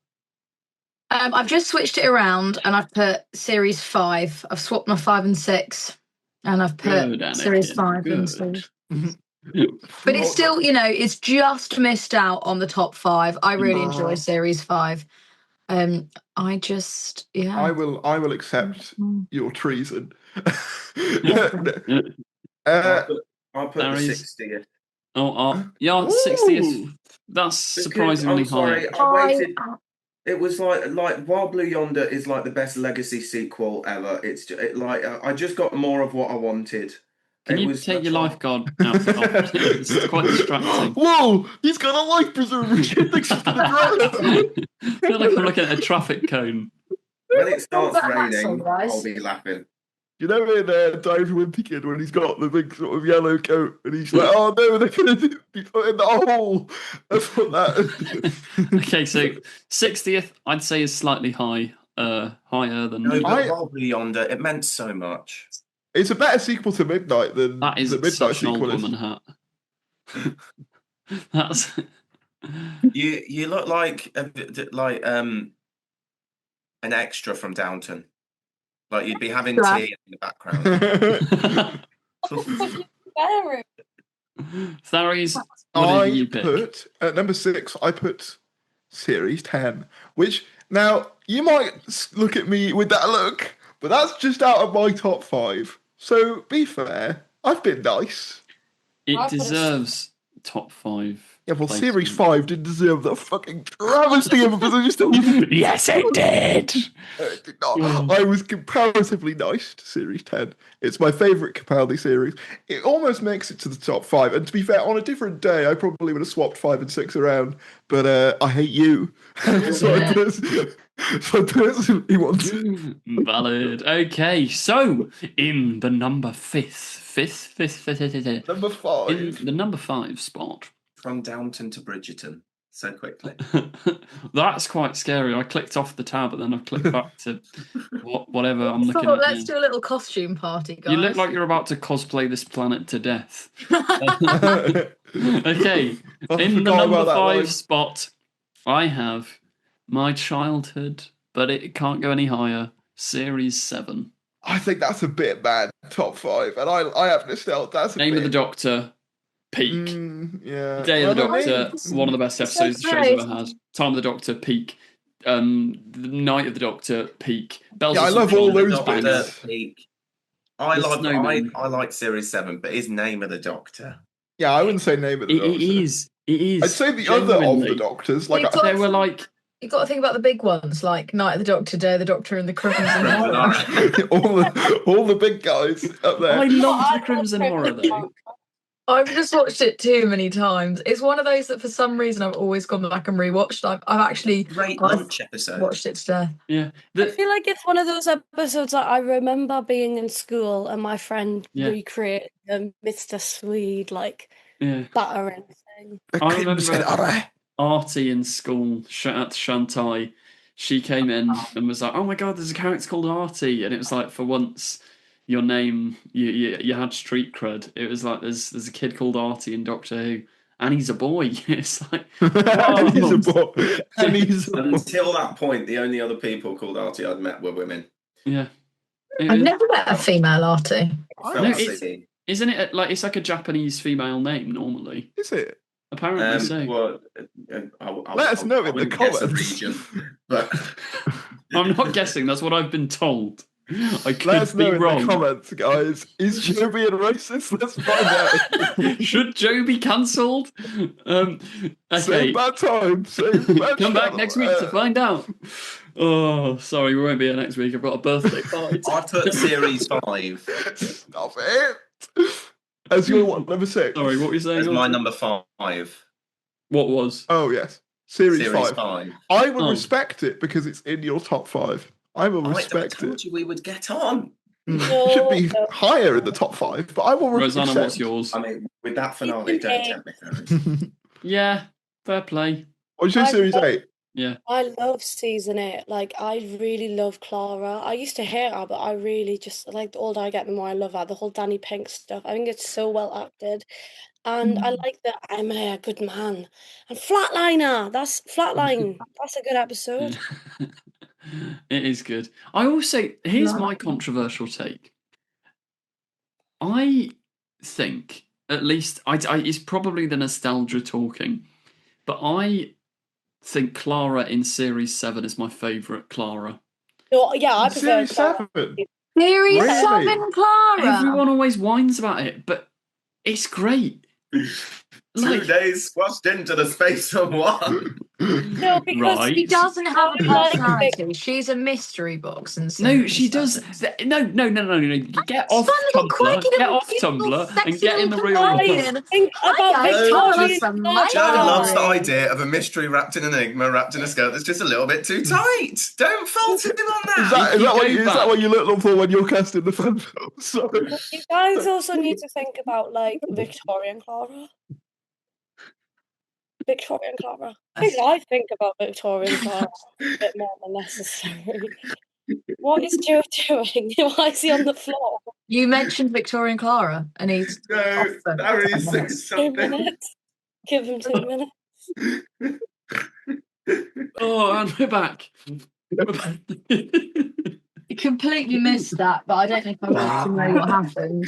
I've just switched it around and I've put series 5. I've swapped my 5 and 6 and I've put series 5 instead. But it's still, it's just missed out on the top 5. I really enjoy series 5. I will accept your treason. I'll put the 60th. Oh, yeah, 60th. That's surprisingly I'm sorry, high. I waited. It was like Wild Blue Yonder is like the best legacy sequel ever. It's I just got more of what I wanted. Can you take your lifeguard out? It's quite distracting. Whoa! He's got a life preserver. I feel like I'm looking at a traffic cone. When it starts raining, I'll be laughing. You know in Diary of Wimpy Kid when he's got the big sort of yellow coat and he's like, "Oh no, they're going to be put in the hole." That's what that. Okay, so 60th, I'd say is slightly higher than. No, but Wild Blue Yonder, it meant so much. It's a better sequel to Midnight than that is the Midnight such an sequel. Old Woman hat. That's. You look like an extra from Downton. Like you'd be having tea in the background. Tharies, what did you pick? Put at number 6. I put series 10, which now you might look at me with that look, but that's just out of my top 5. So be fair, I've been nice. It deserves top 5. Yeah, well, series 5 didn't deserve the fucking travesty of a position. Yes, it did. It did not. I was comparatively nice to series 10. It's my favourite Capaldi series. It almost makes it to the top 5. And to be fair, on a different day, I probably would have swapped 5 and 6 around. But I hate you. So I personally want to. Valid. Okay, so in the number fifth. Number 5. In the number 5 spot. From Downton to Bridgerton so quickly. That's quite scary. I clicked off the tab and then I've clicked back to whatever I'm looking at. Let's do a little costume party, guys. You look like you're about to cosplay this planet to death. Okay, in the number 5 spot, I have My Childhood, but it can't go any higher. Series 7. I think that's a bit bad. Top 5, and I have nostalgia. That's a Name of the Doctor. Peak. Yeah. Day of the Doctor, one of the best episodes the show's ever had. Time of the Doctor, peak. The Night of the Doctor, peak. Bells I love all those bits. Peak. I like Series 7, but his Name of the Doctor. Yeah, I wouldn't say Name of the Doctor. It is. I'd say the other of the Doctors. Like they were like. You've got to think about the big ones, like Night of the Doctor, Day of the Doctor, and the Crimson Horror. all the big guys up there. I love the Crimson Horror, though. I've just watched it too many times. It's one of those that for some reason I've always gone back and rewatched. I've actually great lunch episode. Watched it to death. Yeah, I feel like it's one of those episodes that I remember being in school and my friend recreated the Mr. Swede battering thing. I remember Artie in school. Shout out to Shantai. She came in and was like, "Oh my god, there's a character called Artie," and it was like, for once. Your name, you had street cred. It was like there's a kid called Artie in Doctor Who, and he's a boy. It's like he's a boy. Until that point, the only other people called Artie I'd met were women. Yeah, I've never met a female Artie. Isn't it like it's like a Japanese female name normally? Is it? Apparently so. Well, let us know in the comments. But I'm not guessing. That's what I've been told. I could Let us know be wrong. in the comments, guys. Is Joe being racist? Let's find out. Should Joe be cancelled? Okay. Same bad time. Come back next week to find out. Oh, sorry, we won't be here next week. I've got a birthday party. I put series 5. Stop it. As your what, number 6? Sorry, what were you saying? As my number 5. What was? Oh, yes. Series 5. 5. I will respect it because it's in your top 5. I will respect it. I told you we would get on. It should be higher in the top 5, but I will Rosanna, accept. what's yours? I mean, with that finale, don't tempt me, Ferris. Yeah, fair play. What did you say, Series 8? Yeah. I love season 8. Like, I really love Clara. I used to hate her, but I really just, like, the older I get, the more I love her. The whole Danny Pink stuff. I think it's so well acted. And I like that I'm a good man. And Flatliner. That's Flatline. That's a good episode. It is good. I also, here's my controversial take. I think, at least, it's probably the nostalgia talking, but I think Clara in Series 7 is my favourite Clara. Oh, yeah, I prefer Series 7? Series 7, Clara! Everyone always whines about it, but it's great. 2 days squashed into the space of one. No, because she doesn't have a personality. She's a mystery box and no, she does. No. Get off Tumblr. Get off Tumblr and get in the real world. Think about Victoria's Joe loves the idea of a mystery wrapped in an enigma, wrapped in a skirt that's just a little bit too tight. Don't fault him on that. Is that what you look for when you're casting the fan film? Sorry. You guys also need to think about, like, Victorian Clara. Victorian Clara. I think about Victorian Clara a bit more than necessary. What is Joe doing? Why is he on the floor? You mentioned Victorian Clara, and he's Harry says something. 2 minutes. Give him 2 minutes. Oh, and we're back. You completely missed that, but I don't think I want to know what happened.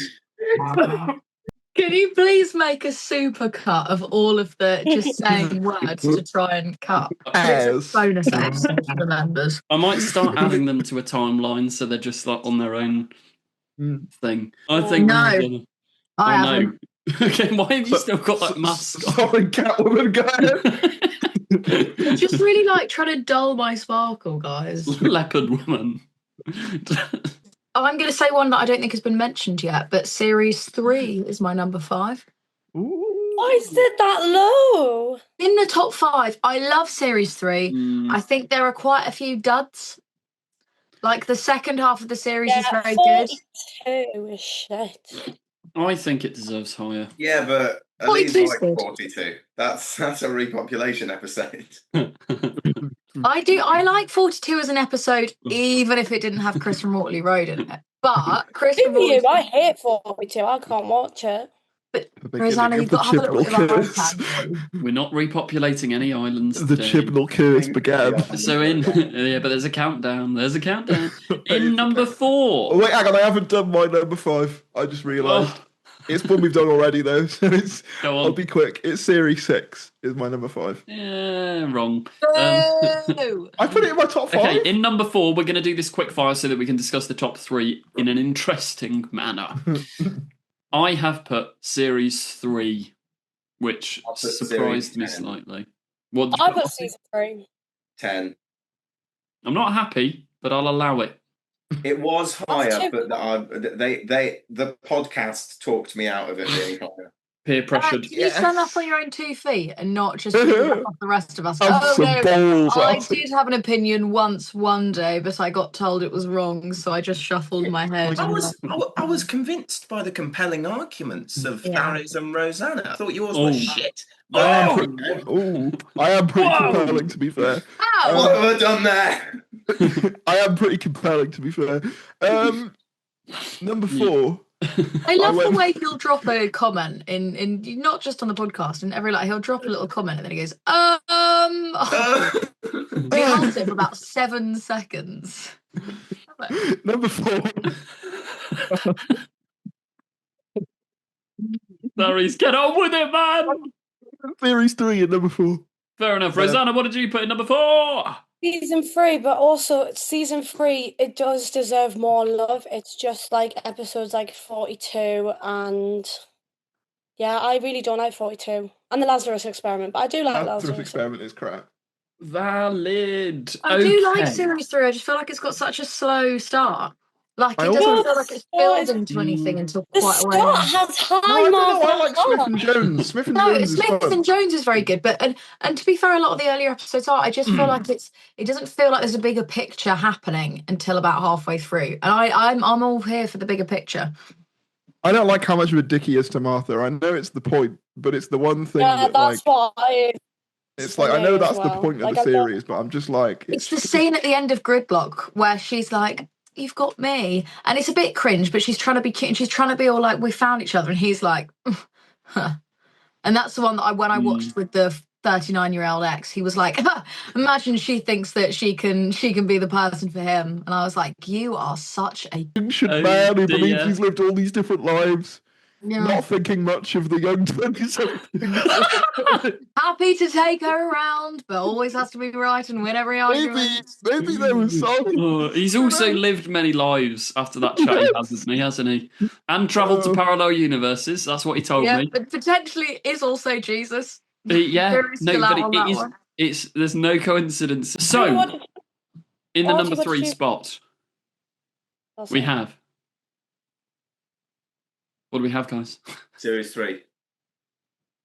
Can you please make a super cut of all of the just saying words to try and cut? It's a bonus episode for the members. I might start adding them to a timeline so they're just like on their own thing. I think no. I haven't. Okay, why have you still got that mask on? Sorry, Catwoman, go ahead. Just really like trying to dull my sparkle, guys. Leopard woman. I'm going to say one that I don't think has been mentioned yet, but Series 3 is my number 5. Why is it that low? In the top 5, I love Series 3. I think there are quite a few duds. Like, the second half of the series is very good. 42 is shit. I think it deserves higher. Yeah, but at least like 42. That's a repopulation episode. I like 42 as an episode, even if it didn't have Chris from Mortley Road in it. But Chris from Mortley... I hate 42. I can't watch it. But Rosanna, you've got to have a look at the iPad. We're not repopulating any islands. The Chibnall curse began. So but there's a countdown. In number 4. Oh, wait, hang on, I haven't done my number 5. I just realised. It's one we've done already, though, so I'll be quick. It's Series 6 is my number 5. Yeah, wrong. I put it in my top 5. Okay, in number 4, we're going to do this quick fire so that we can discuss the top 3 in an interesting manner. I have put Series 3, which surprised me slightly. I put Season 3. 10. I'm not happy, but I'll allow it. It was higher, but the podcast talked me out of it being higher. Peer pressured. You stand up on your own 2 feet and not just off the rest of us. I did have an opinion once, one day, but I got told it was wrong, so I just shuffled my head. I was convinced by the compelling arguments of Barry's and Rosanna. I thought yours was shit. I am pretty compelling, to be fair. What have I done there? I am pretty compelling, to be fair. Number 4. I love the way he'll drop a comment in not just on the podcast, and he'll drop a little comment and then he goes, he holds it for about 7 seconds. Number 4. Barry's, get on with it, man! Series 3 and number 4. Fair enough. Rosanna, what did you put in number 4? Season 3, but also Season 3, it does deserve more love. It's just like episodes like 42 and... Yeah, I really don't like 42. And the Lazarus Experiment, but I do like Lazarus Experiment is crap. Valid. I do like series 3. I just feel like it's got such a slow start. Like it doesn't feel like it's building to anything until quite a way on. Has high I don't know. I like Smith and Jones. Smith and Jones is fun. Smith and Jones is very good, but and to be fair, a lot of the earlier episodes are. I just feel like it doesn't feel like there's a bigger picture happening until about halfway through, and I'm all here for the bigger picture. I don't like how much of a dick he is to Martha. I know it's the point, but it's the one thing that's like, why. It's like, I know that's the point of the series, but I'm just like... It's the scene at the end of Gridlock where she's like, you've got me. And it's a bit cringe, but she's trying to be cute and she's trying to be all like, we found each other. And he's like, huh. And that's the one that when I watched with the 39-year-old ex, he was like, imagine she thinks that she can be the person for him. And I was like, you are such a... ancient man who believes he's lived all these different lives. Yeah. Not thinking much of the young 27. Happy to take her around, but always has to be right and win every argument. Maybe there was something. He's also lived many lives after that chat hasn't he? And travelled to parallel universes. That's what he told me. Yeah, but potentially is also Jesus. Yeah, no, but there's no coincidence. So, in the number 3 spot, we have... What do we have, guys? Series 3.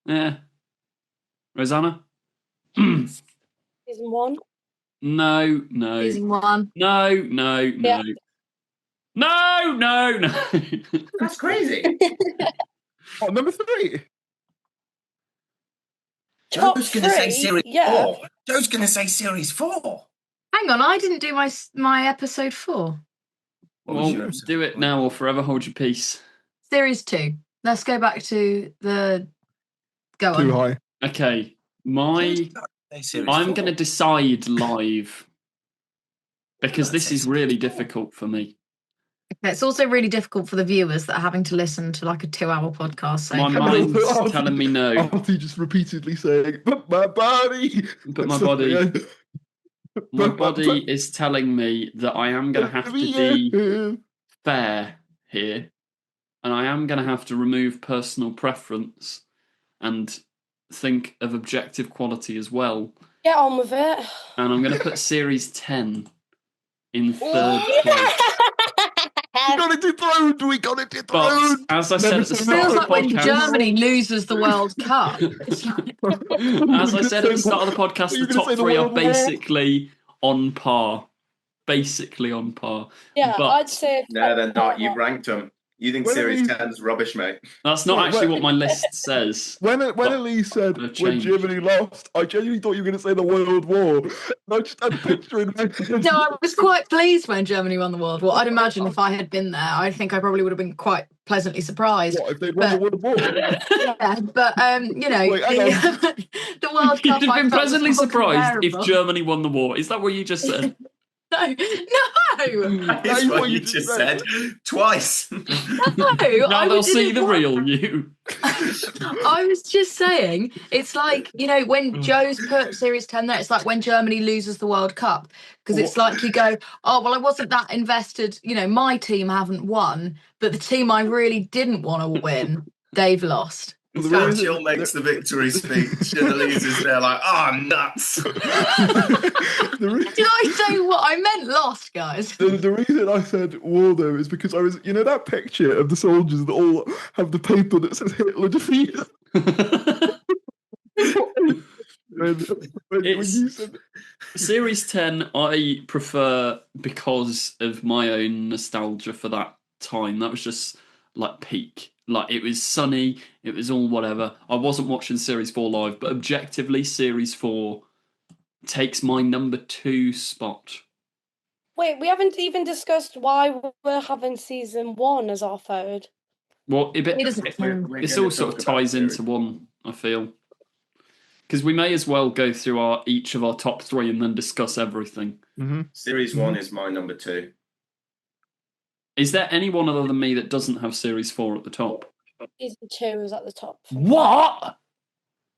Yeah. Rosanna? Season 1? No. Season 1. No. Yeah. No. That's crazy. Number 3. Joe's going to say Series 4. Joe's going to say Series 4. Hang on, I didn't do my episode 4. Well, do it now or forever hold your peace. Series 2. Let's go back to the... Go on. Too high. Okay. I'm going to decide live because this is really difficult for me. Okay, it's also really difficult for the viewers that are having to listen to like a 2-hour podcast. So my mind's telling me no. After just repeatedly saying, but my body. But my body. My body is telling me that I am going to have to be fair here. And I am going to have to remove personal preference and think of objective quality as well. Get on with it. And I'm going to put Series 10 in 3rd place. We got it dethroned. But as I said at the start of the podcast... It feels like when Germany loses the World Cup. As I said at the start of the podcast, the top 3 are basically on par. Yeah, but I'd say... No, they're not. You've ranked them. You think Series 10 is rubbish, mate? That's not actually what my list says. When Elise said when Germany lost, I genuinely thought you were going to say the World War. And I just had a picture in my head. No, I was quite pleased when Germany won the World War. I'd imagine if I had been there, I think I probably would have been quite pleasantly surprised. What, if they'd won the World War? Yeah, but, the World Cup... You'd have been pleasantly surprised if Germany won the war. Is that what you just said? No. That's what you just said. Twice. No. Now they'll see the real you. I was just saying, it's like, when Joe's put Series 10 there, it's like when Germany loses the World Cup. Because it's like you go, oh, well, I wasn't that invested. My team haven't won, but the team I really didn't want to win, they've lost. Jill makes the victory speech and Elise is there like, nuts. Did I say what I meant lost, guys? The reason I said war, though, is because I was, that picture of the soldiers that all have the paper that says Hitler defeated. Series 10 I prefer because of my own nostalgia for that time. That was just like peak. Like, it was sunny, it was all whatever. I wasn't watching Series 4 live, but objectively, Series 4 takes my number 2 spot. Wait, we haven't even discussed why we're having Season 1 as our third. Well, this all sort of ties into one, I feel. Because we may as well go through each of our top 3 and then discuss everything. Mm-hmm. Series 1 is my number 2. Is there anyone other than me that doesn't have Series 4 at the top? Season 2 is at the top. What?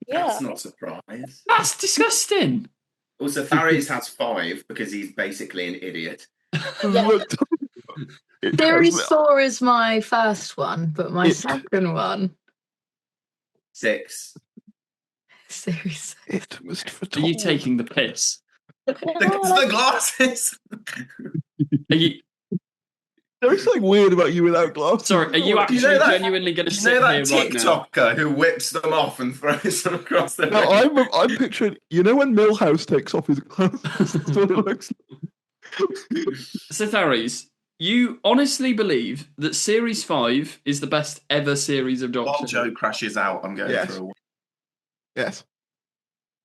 Yeah. That's not a surprise. That's disgusting. Also, Faris has 5 because he's basically an idiot. Yeah. Series 4 is my first one, but my second one... 6. Series. It was for Are you taking the piss? The glasses. Are you? There is something weird about you without glasses. Sorry, are you actually genuinely going to sit here right now? TikToker who whips them off and throws them across the room? I'm picturing, when Milhouse takes off his glasses, that's what it looks like. So, Tharies, you honestly believe that Series 5 is the best ever series of Doctor Who? While Joe crashes out, I'm going through. Yes.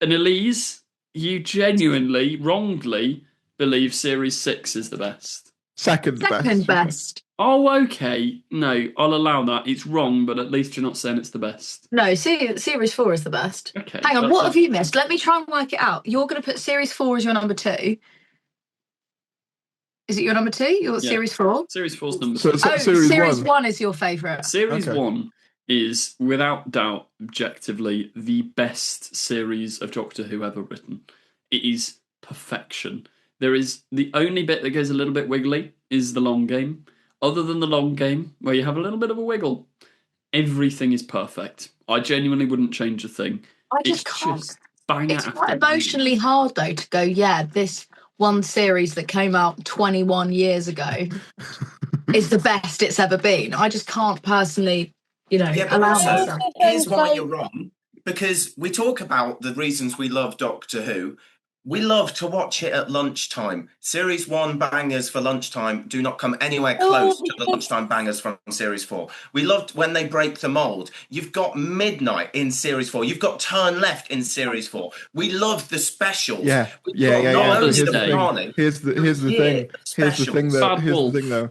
And Elise, you genuinely, wrongly believe Series 6 is the best. Second best. Oh, okay. No, I'll allow that. It's wrong, but at least you're not saying it's the best. No, Series 4 is the best. Okay. Hang on, what have you missed? Let me try and work it out. You're going to put Series 4 as your number 2. Is it your number 2? Series 4? Series 4's number 2. Series 1 is your favourite. Series 1 is, without doubt, objectively, the best series of Doctor Who ever written. It is perfection. There is the only bit that goes a little bit wiggly is the long game. Other than the long game, where you have a little bit of a wiggle, everything is perfect. I genuinely wouldn't change a thing. I just can't. It's quite emotionally hard, though, to go, this one series that came out 21 years ago is the best it's ever been. I just can't personally, allow myself. Here's why you're wrong. Because we talk about the reasons we love Doctor Who. We love to watch it at lunchtime. Series 1 bangers for lunchtime do not come anywhere close to the lunchtime bangers from Series 4. We loved when they break the mould. You've got Midnight in Series 4. You've got Turn Left in Series 4. We love the specials. Yeah. Here's the thing, though.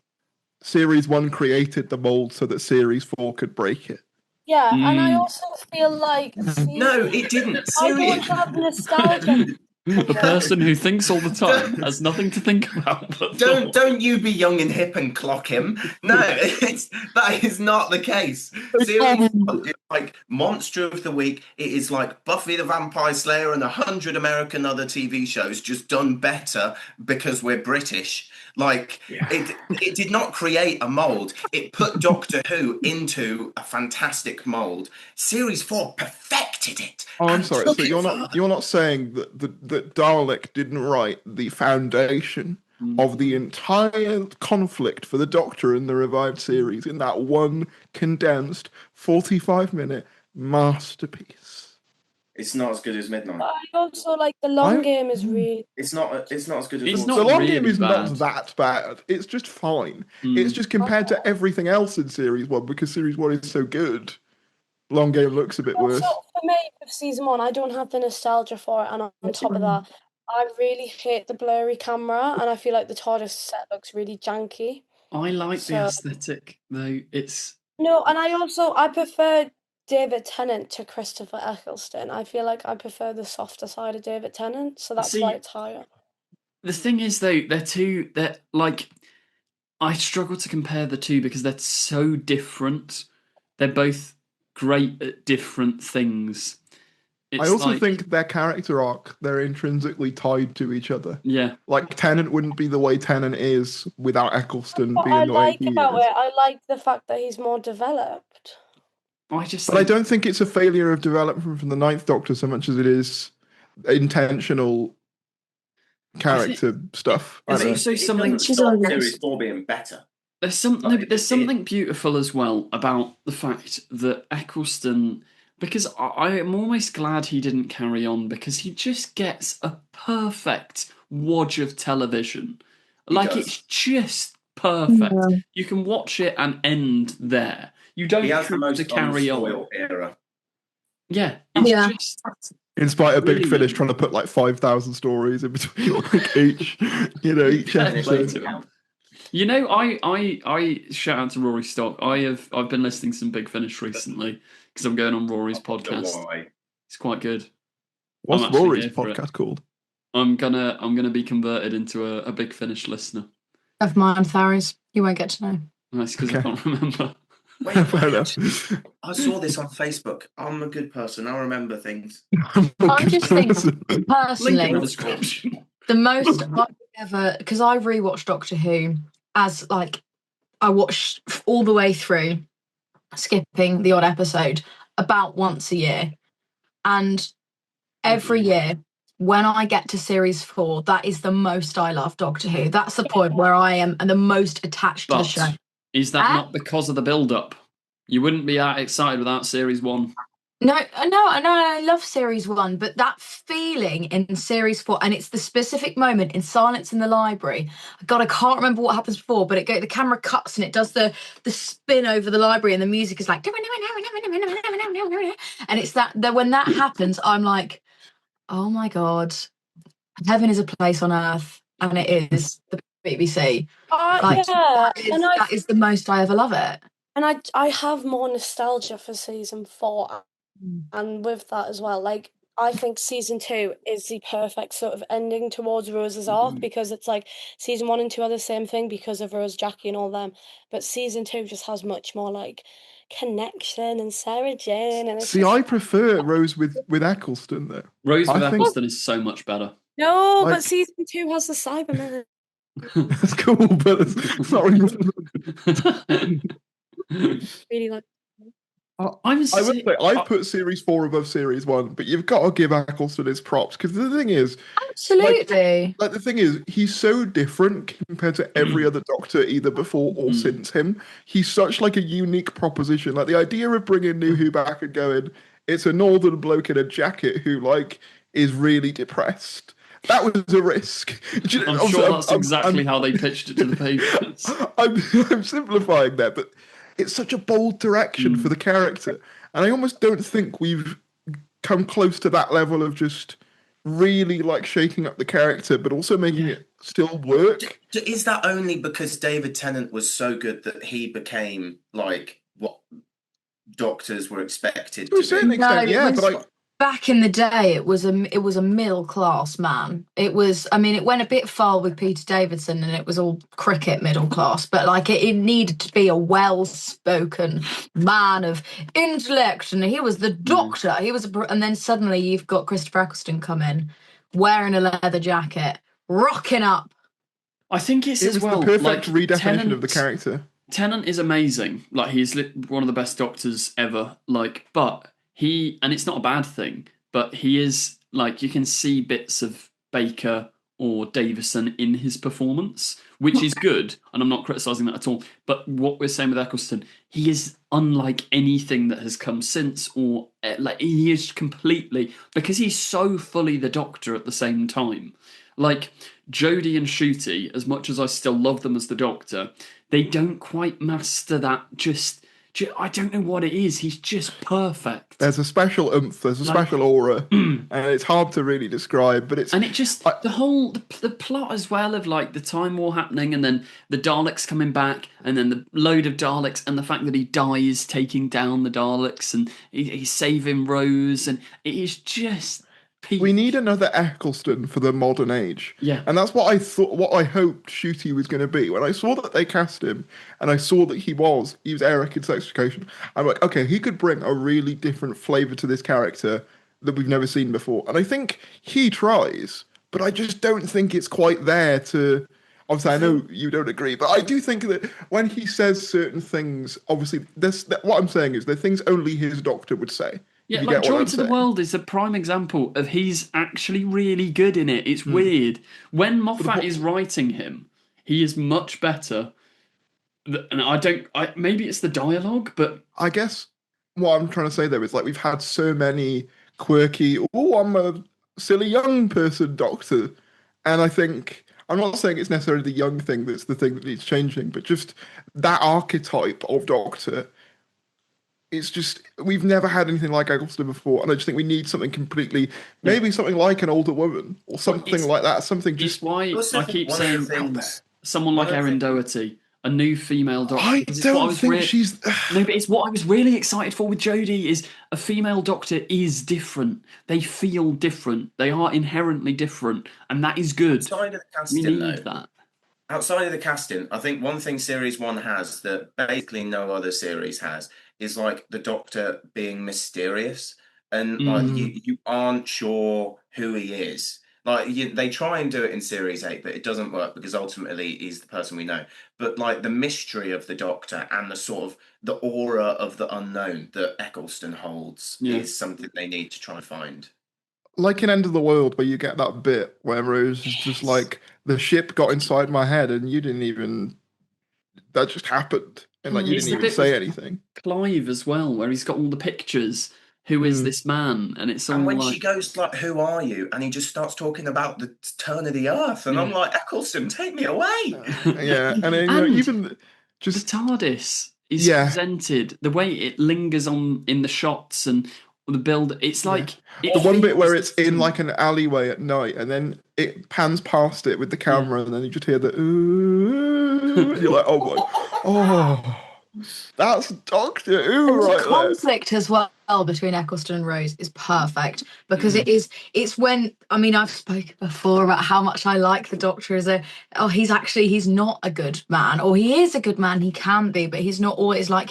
Series 1 created the mould so that Series 4 could break it. Yeah, and I also feel like... No, it didn't. I don't have nostalgia. The person who thinks all the time has nothing to think about. Don't you be young and hip and clock him. No, that is not the case. Series 1 is like Monster of the Week. It is like Buffy the Vampire Slayer and 100 American other TV shows just done better because we're British. It did not create a mould. It put Doctor Who into a fantastic mould. Series 4 perfected it. Oh, I'm sorry. So you're not saying that Dalek didn't write the foundation of the entire conflict for the Doctor in the revived series in that one condensed 45-minute masterpiece. It's not as good as Midnight. But I also like the long game is really... It's not as good as... The long game is not that bad. It's just fine. It's just compared to everything else in Series 1, because Series 1 is so good. Long game looks a bit worse. For me, with Season 1, I don't have the nostalgia for it, and on top of that, I really hate the blurry camera, and I feel like the TARDIS set looks really janky. I like the aesthetic, though. It's... No, and I prefer David Tennant to Christopher Eccleston. I feel like I prefer the softer side of David Tennant, so that's why it's higher. The thing is, though, they're like... I struggle to compare the two because they're so different. They're both great at different things. I also think their character arc, they're intrinsically tied to each other. Yeah. Like, Tennant wouldn't be the way Tennant is without Eccleston being the way he is. I like the fact that he's more developed. I don't think it's a failure of development from the Ninth Doctor so much as it is intentional character stuff. There's also something... Series 4 being better. There's something beautiful as well about the fact that Eccleston... Because I am almost glad he didn't carry on, because he just gets a perfect wodge of television. It's just perfect. Yeah. You can watch it and end there. You don't have to carry on. Era. Yeah. Just, in spite of Big Finish trying to put 5,000 stories in between each episode. I shout out to Rory Stock. I've been listening to some Big Finish recently because I'm going on Rory's podcast. It's quite good. What's Rory's podcast called? I'm gonna be converted into a Big Finish listener. Of mine, Tharies. You won't get to know. That's because I can't remember. Wait, I saw this on Facebook. I'm a good person. I remember things. I just think, personally, the most I've ever, because I rewatched Doctor Who as I watched all the way through, skipping the odd episode about once a year, and every year when I get to series 4, that is the most I love Doctor Who. That's the point where I am the most attached to the show. Is that not because of the build-up? You wouldn't be that excited without series 1. No, I love series 1, but that feeling in series 4, and it's the specific moment in Silence in the Library. God, I can't remember what happens before, but the camera cuts and it does the spin over the library, and the music is like, and it's that when that happens, I'm like, oh my God, heaven is a place on earth, and it is the BBC. That is the most I ever love it. And I have more nostalgia for season 4. And with that as well, like, I think season 2 is the perfect sort of ending towards Rose's arc, because it's like season 1 and 2 are the same thing because of Rose, Jackie and all them, but season 2 just has much more like connection and Sarah Jane. And I prefer Rose with Eccleston though. Rose with Eccleston is so much better. No, but season 2 has the Cybermen. That's cool, but it's not really. Really like. I would say I've put series 4 above series 1, but you've got to give Eccleston his props, because the thing is, absolutely, like the thing is, he's so different compared to every other Doctor, either before or since him. He's such like a unique proposition. Like the idea of bringing New Who back and going, it's a northern bloke in a jacket who like is really depressed. That was a risk. I'm sure that's exactly how they pitched it to the papers. I'm simplifying that, but it's such a bold direction for the character, and I almost don't think we've come close to that level of just really like shaking up the character, but also making it still work. Is that only because David Tennant was so good that he became like what Doctors were expected to a certain extent, but back in the day, it was a middle class man. It went a bit far with Peter Davison, and it was all cricket middle class. But like it needed to be a well-spoken man of intellect, and he was the Doctor. He was, and then suddenly you've got Christopher Eccleston come in, wearing a leather jacket, rocking up. I think it's the perfect redefinition of the character. Tennant is amazing. Like he's one of the best Doctors ever. But. And it's not a bad thing, but he is, like, you can see bits of Baker or Davison in his performance, which is good, and I'm not criticising that at all. But what we're saying with Eccleston, he is unlike anything that has come since, or like he is completely, because he's so fully the Doctor at the same time. Like Jodie and Ncuti, as much as I still love them as the Doctor, they don't quite master that I don't know what it is. He's just perfect. There's a special oomph. There's a special aura, and it's hard to really describe. But it's the plot as well of like the Time War happening, and then the Daleks coming back, and then the load of Daleks, and the fact that he dies taking down the Daleks, and he's saving Rose, and it is just. We need another Eccleston for the modern age. Yeah. And that's what I thought, what I hoped Ncuti was going to be. When I saw that they cast him, and I saw that he was Eric in Sex Education, I'm like, okay, he could bring a really different flavour to this character that we've never seen before. And I think he tries, but I just don't think it's quite there to... Obviously, I know you don't agree, but I do think that when he says certain things, obviously, what I'm saying is they're things only his Doctor would say. Yeah, like Joy to the World is a prime example of he's actually really good in it. It's weird. When Moffat is writing him, he is much better. And maybe it's the dialogue, but... I guess what I'm trying to say there is like we've had so many quirky, I'm a silly young person Doctor. And I think, I'm not saying it's necessarily the young thing that's the thing that needs changing, but just that archetype of Doctor. It's just, we've never had anything like Eccleston before, and I just think we need something completely, maybe something like an older woman, or something like that, something just... It's why I keep saying someone like Erin Doherty, a new female Doctor. I don't think she's... No, but it's what I was really excited for with Jodie, is a female Doctor is different. They feel different. They are inherently different, and that is good. Outside of the casting, we need that. Outside of the casting, I think one thing Series 1 has that basically no other series has is like the Doctor being mysterious, and like you aren't sure who he is. Like they try and do it in Series 8, but it doesn't work because ultimately he's the person we know. But like the mystery of the Doctor and the sort of the aura of the unknown that Eccleston holds is something they need to try and find. Like in End of the World, where you get that bit where Rose is just like, the ship got inside my head, and you didn't even. That just happened, and like you It's didn't the even bit say with anything. Clive as well, where he's got all the pictures. Who is this man? And it's all And when like, she goes like, "Who are you?" and he just starts talking about the turn of the earth, and I'm like, Eccleston, take me away. Yeah, and then, and even the just TARDIS is yeah, presented, the way it lingers on in the shots and the build. It's yeah. like it The one bit where feels it's in different. like an alleyway at night, and then it pans past it with the Yeah. camera, and then you just hear the ooh, and you're like, oh my, oh, that's Doctor Who And the right there. conflict as well between Eccleston and Rose is perfect because it's when, I mean, I've spoken before about how much I like the Doctor as he's not a good man, or he is a good man, he can be, but he's not always like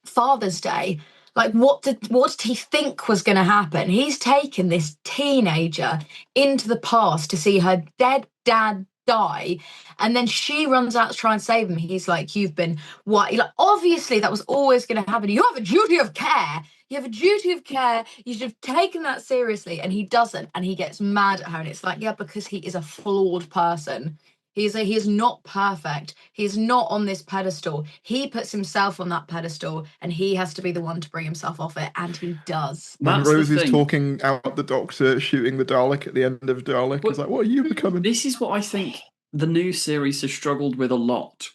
Father's Day. Like, what did he think was going to happen? He's taken this teenager into the past to see her dead dad die, and then she runs out to try and save him. He's like, "You've been what?" Like, obviously, that was always going to happen. You have a duty of care. You have a duty of care. You should have taken that seriously, and he doesn't, and he gets mad at her, and it's like, yeah, because he is a flawed person. He is not perfect. He's not on this pedestal. He puts himself on that pedestal, and he has to be the one to bring himself off it, and he does. When That's the Rose is thing. talking out the Doctor, shooting the Dalek at the end of Dalek, he's like, "What are you becoming?" This is what I think the new series has struggled with a lot.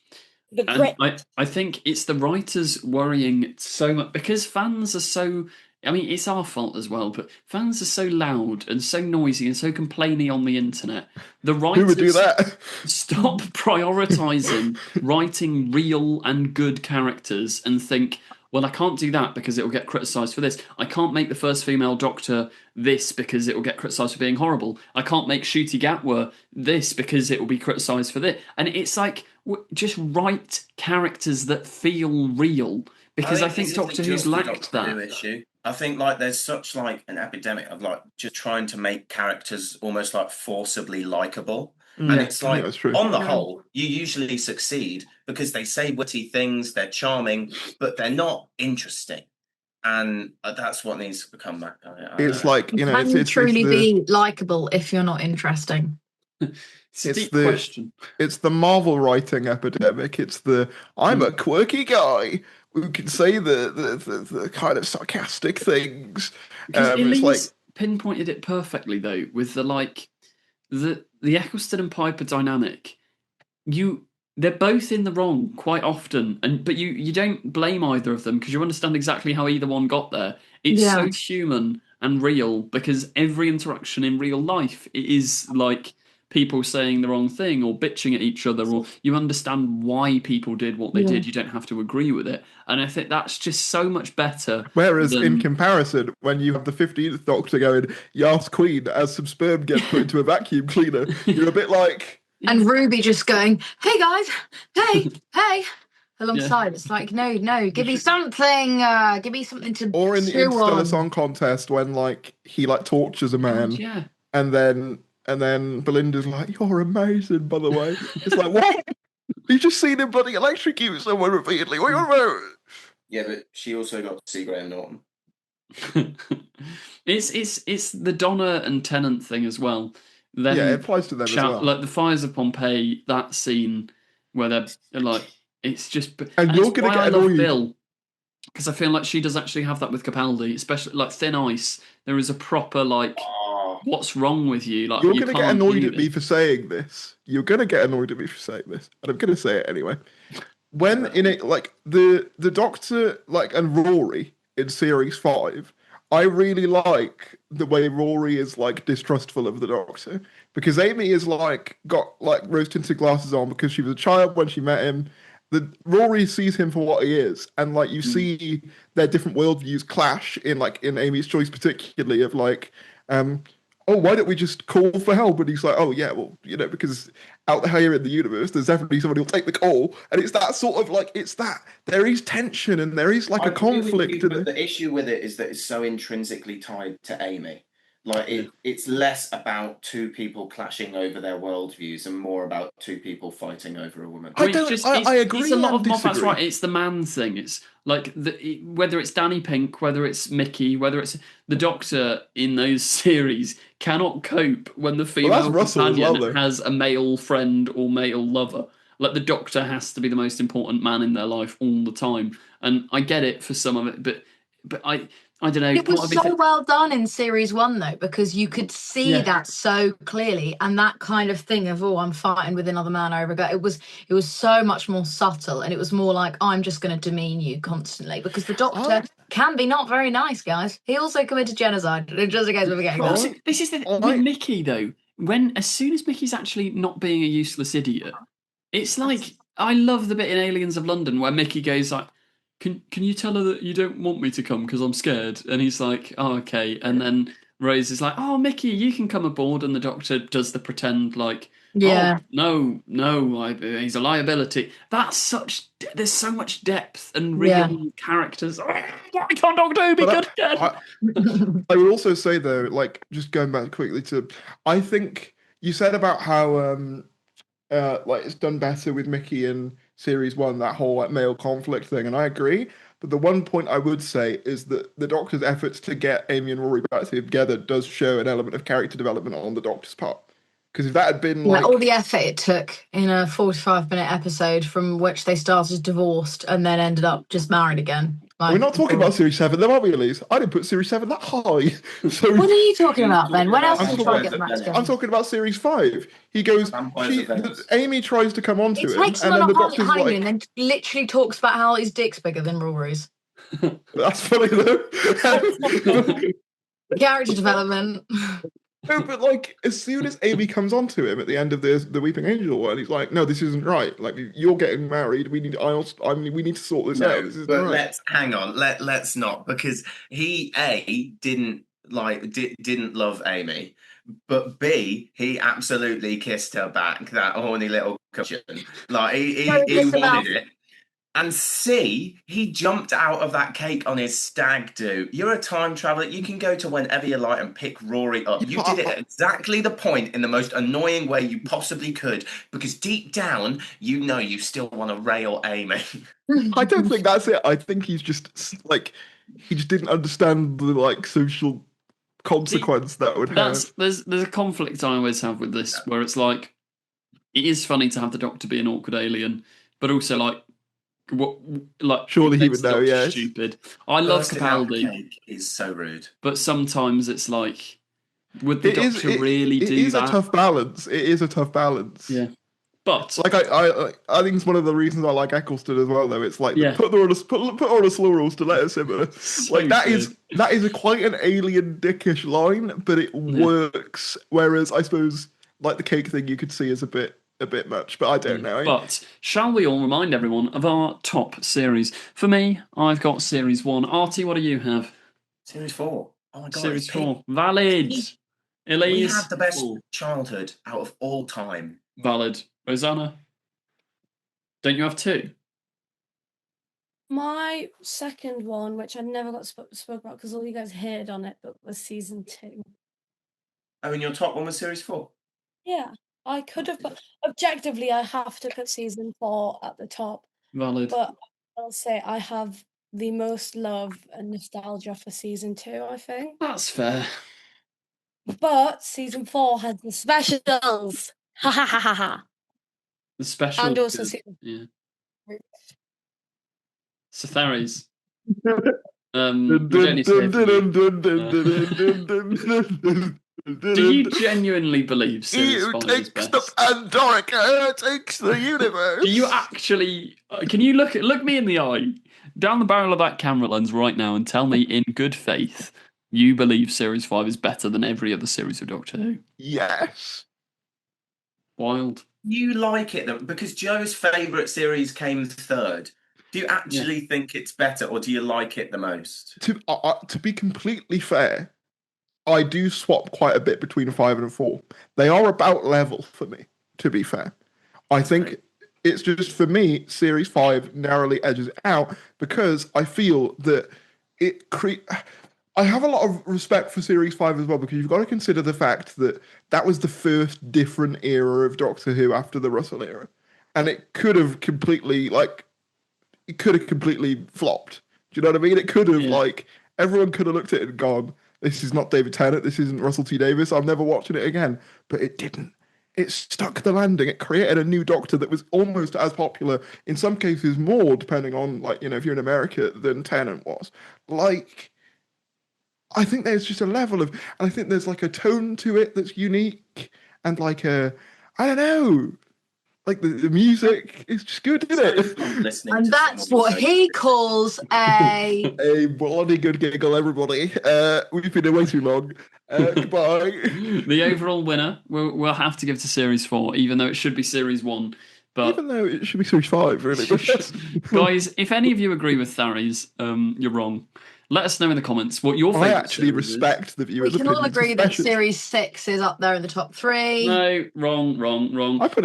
The And grit. I think it's the writers worrying so much because fans are so. I mean, it's our fault as well, but fans are so loud and so noisy and so complaining on the internet. The Who would do writers that? stop prioritizing writing real and good characters and think, well, I can't do that because it will get criticized for this. I can't make the first female Doctor this because it will get criticized for being horrible. I can't make Ncuti Gatwa this because it will be criticized for this. And it's like, just write characters that feel real, because I think this Doctor isn't Who's just a lacked Doctor Who that. issue. I think like there's such like an epidemic of like just trying to make characters almost like forcibly likable. And Yeah, it's I think like, that's true. on the whole, you usually succeed because they say witty things, they're charming, but they're not interesting. And that's what needs to come back. I don't It's know. like, you know, Can it's you it's it's truly the be likable if you're not interesting? it's a it's deep the question. it's the Marvel writing epidemic. It's the I'm a quirky guy who can say the kind of sarcastic things. Because It's like Elise pinpointed it perfectly though, with the like the Eccleston and Piper dynamic. They're both in the wrong quite often, but you don't blame either of them because you understand exactly how either one got there. It's Yeah. so human and real because every interaction in real life it is like people saying the wrong thing or bitching at each other, or you understand why people did what they did. You don't have to agree with it, and I think that's just so much better whereas in than comparison, when you have the 15th Doctor going, "Yas Queen," as some sperm gets put into a vacuum cleaner, you're a bit like. And Ruby just going, "Hey guys, hey, hey," yeah. alongside. It's like, no, give me something, give me something to Or in the chew Interstellar on. Song Contest when like he like tortures a man, God, yeah. and then Belinda's like, "You're amazing, by the way." It's like, what? You just seen him bloody electrocute someone repeatedly. What are you about? Yeah, but she also got to see Graham Norton. It's the Donna and Tennant thing as well. Then Yeah, it applies to them as well. Like the fires of Pompeii, that scene where they're like, it's just, And you're gonna why get I love annoyed. Bill, because I feel like she does actually have that with Capaldi, especially like Thin Ice. There is a proper like, what's wrong with you? Like You're you gonna get can't annoyed do at me this. for saying this. You're gonna get annoyed at me for saying this, and I'm gonna say it anyway. When in it, like the Doctor, like and Rory in series 5, I really like the way Rory is like distrustful of the Doctor, because Amy is like got like rose tinted glasses on because she was a child when she met him. The Rory sees him for what he is, and like you see their different worldviews clash in Amy's choice, particularly of like, oh, why don't we just call for help? And he's like, oh yeah, well, you know, because out here in the universe, there's definitely somebody who'll take the call, and it's that sort of like, it's that there is tension and there is like I a agree with conflict you, in but it. the issue with it is that it's so intrinsically tied to Amy. Like it's less about two people clashing over their worldviews and more about two people fighting over a woman. I agree. It's a lot of disagree. that's right. It's the man thing. It's like whether it's Danny Pink, whether it's Mickey, whether it's the Doctor in those series cannot cope when the female companion has a male friend or male lover. Like the Doctor has to be the most important man in their life all the time, and I get it for some of it, but I don't know. It was so well done in series 1 though, because you could see that so clearly, and that kind of thing of I'm fighting with another man over. It was so much more subtle, and it was more like I'm just going to demean you constantly, because the Doctor can be not very nice, guys. He also committed genocide. Just in case we're forgetting that. This is with Mickey though. As soon as Mickey's actually not being a useless idiot, it's like I love the bit in Aliens of London where Mickey goes like, Can you tell her that you don't want me to come because I'm scared? And he's like, oh, okay. And then Rose is like, oh, Mickey, you can come aboard. And the Doctor does the pretend like, oh, no, he's a liability. There's so much depth and real characters. Oh, why can't Doctor be good again? I would also say though, like just going back quickly I think you said about how like it's done better with Mickey in series 1, that whole like male conflict thing, and I agree. But the one point I would say is that the Doctor's efforts to get Amy and Rory back together does show an element of character development on the Doctor's part. Because if that had been like all the effort it took in a 45-minute episode from which they started divorced and then ended up just married again. We're not talking about Series 7, though, are we, Elise? I didn't put Series 7 that high. So what are you talking about, then? When else did you try to get them back together? I'm talking about Series 5. He goes, Amy tries to come onto him, and then the Doctor's like... and then literally talks about how his dick's bigger than Rory's. That's funny, though. Character development. No, but like as soon as Amy comes onto him at the end of the Weeping Angel one, he's like, "No, this isn't right. Like you're getting married. We need. We need to sort this out. This isn't but right." Let's hang on. Let's not, because he didn't love Amy, but B, he absolutely kissed her back. That horny little cushion. Like he wanted it. And C, he jumped out of that cake on his stag do. You're a time traveler. You can go to whenever you like and pick Rory up. You did it at exactly the point in the most annoying way you possibly could, because deep down, you know you still want to rail Amy. I don't think that's it. I think he's just like, he just didn't understand the like social consequence that would have. There's a conflict I always have with this, where it's like, it is funny to have the Doctor be an awkward alien, but also surely he would know. Yeah, stupid. I love Capaldi. Is so rude, but sometimes it's like, would the Doctor really do that? It is a tough balance. It is a tough balance. Yeah, but like I think it's one of the reasons I like Eccleston as well. Though it's like put on the slow rules to let us simmer. So like that is quite an alien dickish line, but it works. Whereas I suppose like the cake thing, you could see as a bit much, but I don't know. But shall we all remind everyone of our top series? For me, I've got Series 1. Artie, what do you have? Series 4. Oh my god. Series 4. Valid. Elise. We had the best childhood out of all time. Valid. Rosanna? Don't you have 2? My second one, which I never got spoke about because all you guys hated on it, but was season 2. Oh, and your top one was Series 4? Yeah. I could have, but objectively, I have to put season 4 at the top. Valid. But I'll say I have the most love and nostalgia for season 2, I think. That's fair. But season 4 has the specials. Ha ha ha ha ha. The specials. And also season 3. Yeah. Cytheris. Do you genuinely believe Series 5 is best? The Pandorica takes the universe. Do you actually? Can you look me in the eye, down the barrel of that camera lens right now, and tell me in good faith you believe Series 5 is better than every other series of Doctor Who? Yes. Wild. You like it because Joe's favourite series came third. Do you actually think it's better, or do you like it the most? To be completely fair, I do swap quite a bit between 5 and 4. They are about level for me, to be fair. I think it's just, for me, Series 5 narrowly edges it out because I feel that I have a lot of respect for Series 5 as well, because you've got to consider the fact that that was the first different era of Doctor Who after the Russell era. And it could have completely, flopped. Do you know what I mean? It could have, everyone could have looked at it and gone, this is not David Tennant, this isn't Russell T Davies, I'm never watching it again. But it didn't. It stuck the landing. It created a new Doctor that was almost as popular, in some cases more, depending on, if you're in America, than Tennant was. I think there's just a level of, and I think there's a tone to it that's unique, and I don't know, the music is just good, isn't it? And that's what he calls a bloody good giggle, everybody. We've been here way too long. Goodbye. The overall winner, we'll have to give to Series 4, even though it should be Series 1. But even though it should be Series 5, really. Guys, if any of you agree with Tharies, you're wrong. Let us know in the comments what your favourite. I actually respect the viewers' We can all agree that Series 6 is up there in the top 3. No, wrong.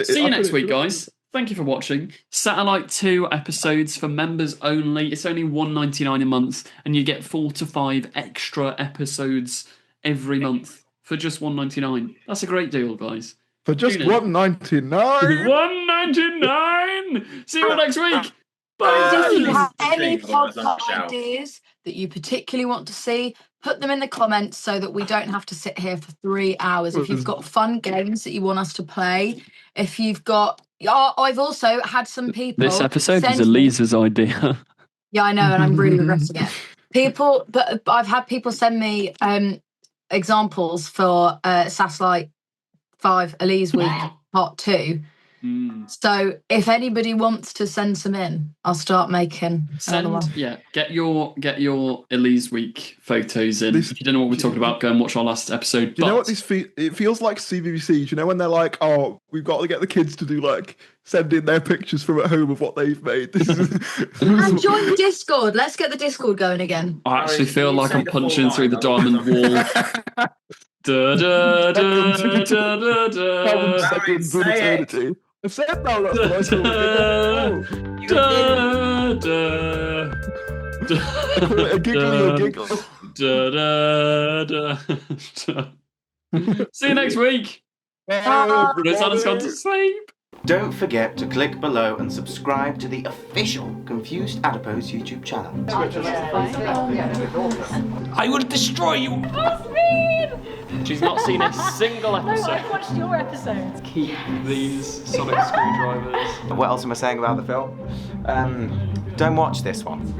See you next week, guys. Thank you for watching. Satellite 2 episodes for members only. It's only $1.99 a month, and you get 4 to 5 extra episodes every month for just $1.99. That's a great deal, guys. For just $1.99. $1.99. See you all next week. If you have any podcast ideas that you particularly want to see, put them in the comments so that we don't have to sit here for 3 hours. If you've got fun games that you want us to play, if you've got... I've also had some people... This episode is Elisa's idea. Yeah, I know, and I'm really regretting it. But I've had people send me examples for Satellite 5 Elise Week Part 2. So if anybody wants to send some in, I'll start making another one. Get your Elise Week photos in. If you don't know what we're talking about, go and watch our last episode. Do you know what this it feels like? CBBC. Do you know when they're like, oh, we've got to get the kids to do send in their pictures from at home of what they've made. And join the Discord. Let's get the Discord going again. I actually feel like I'm punching through the diamond wall. Da, da, da, da, da, da. 7 seconds of eternity. I said no, that's what I said. A giggle. See you next week. Rosanna's gone to sleep. Don't forget to click below and subscribe to the official Confused Adipose YouTube channel. I will destroy you. She's not seen a single episode. No, I've watched your episodes. Keep these sonic screwdrivers. What else am I saying about the film? Don't watch this one.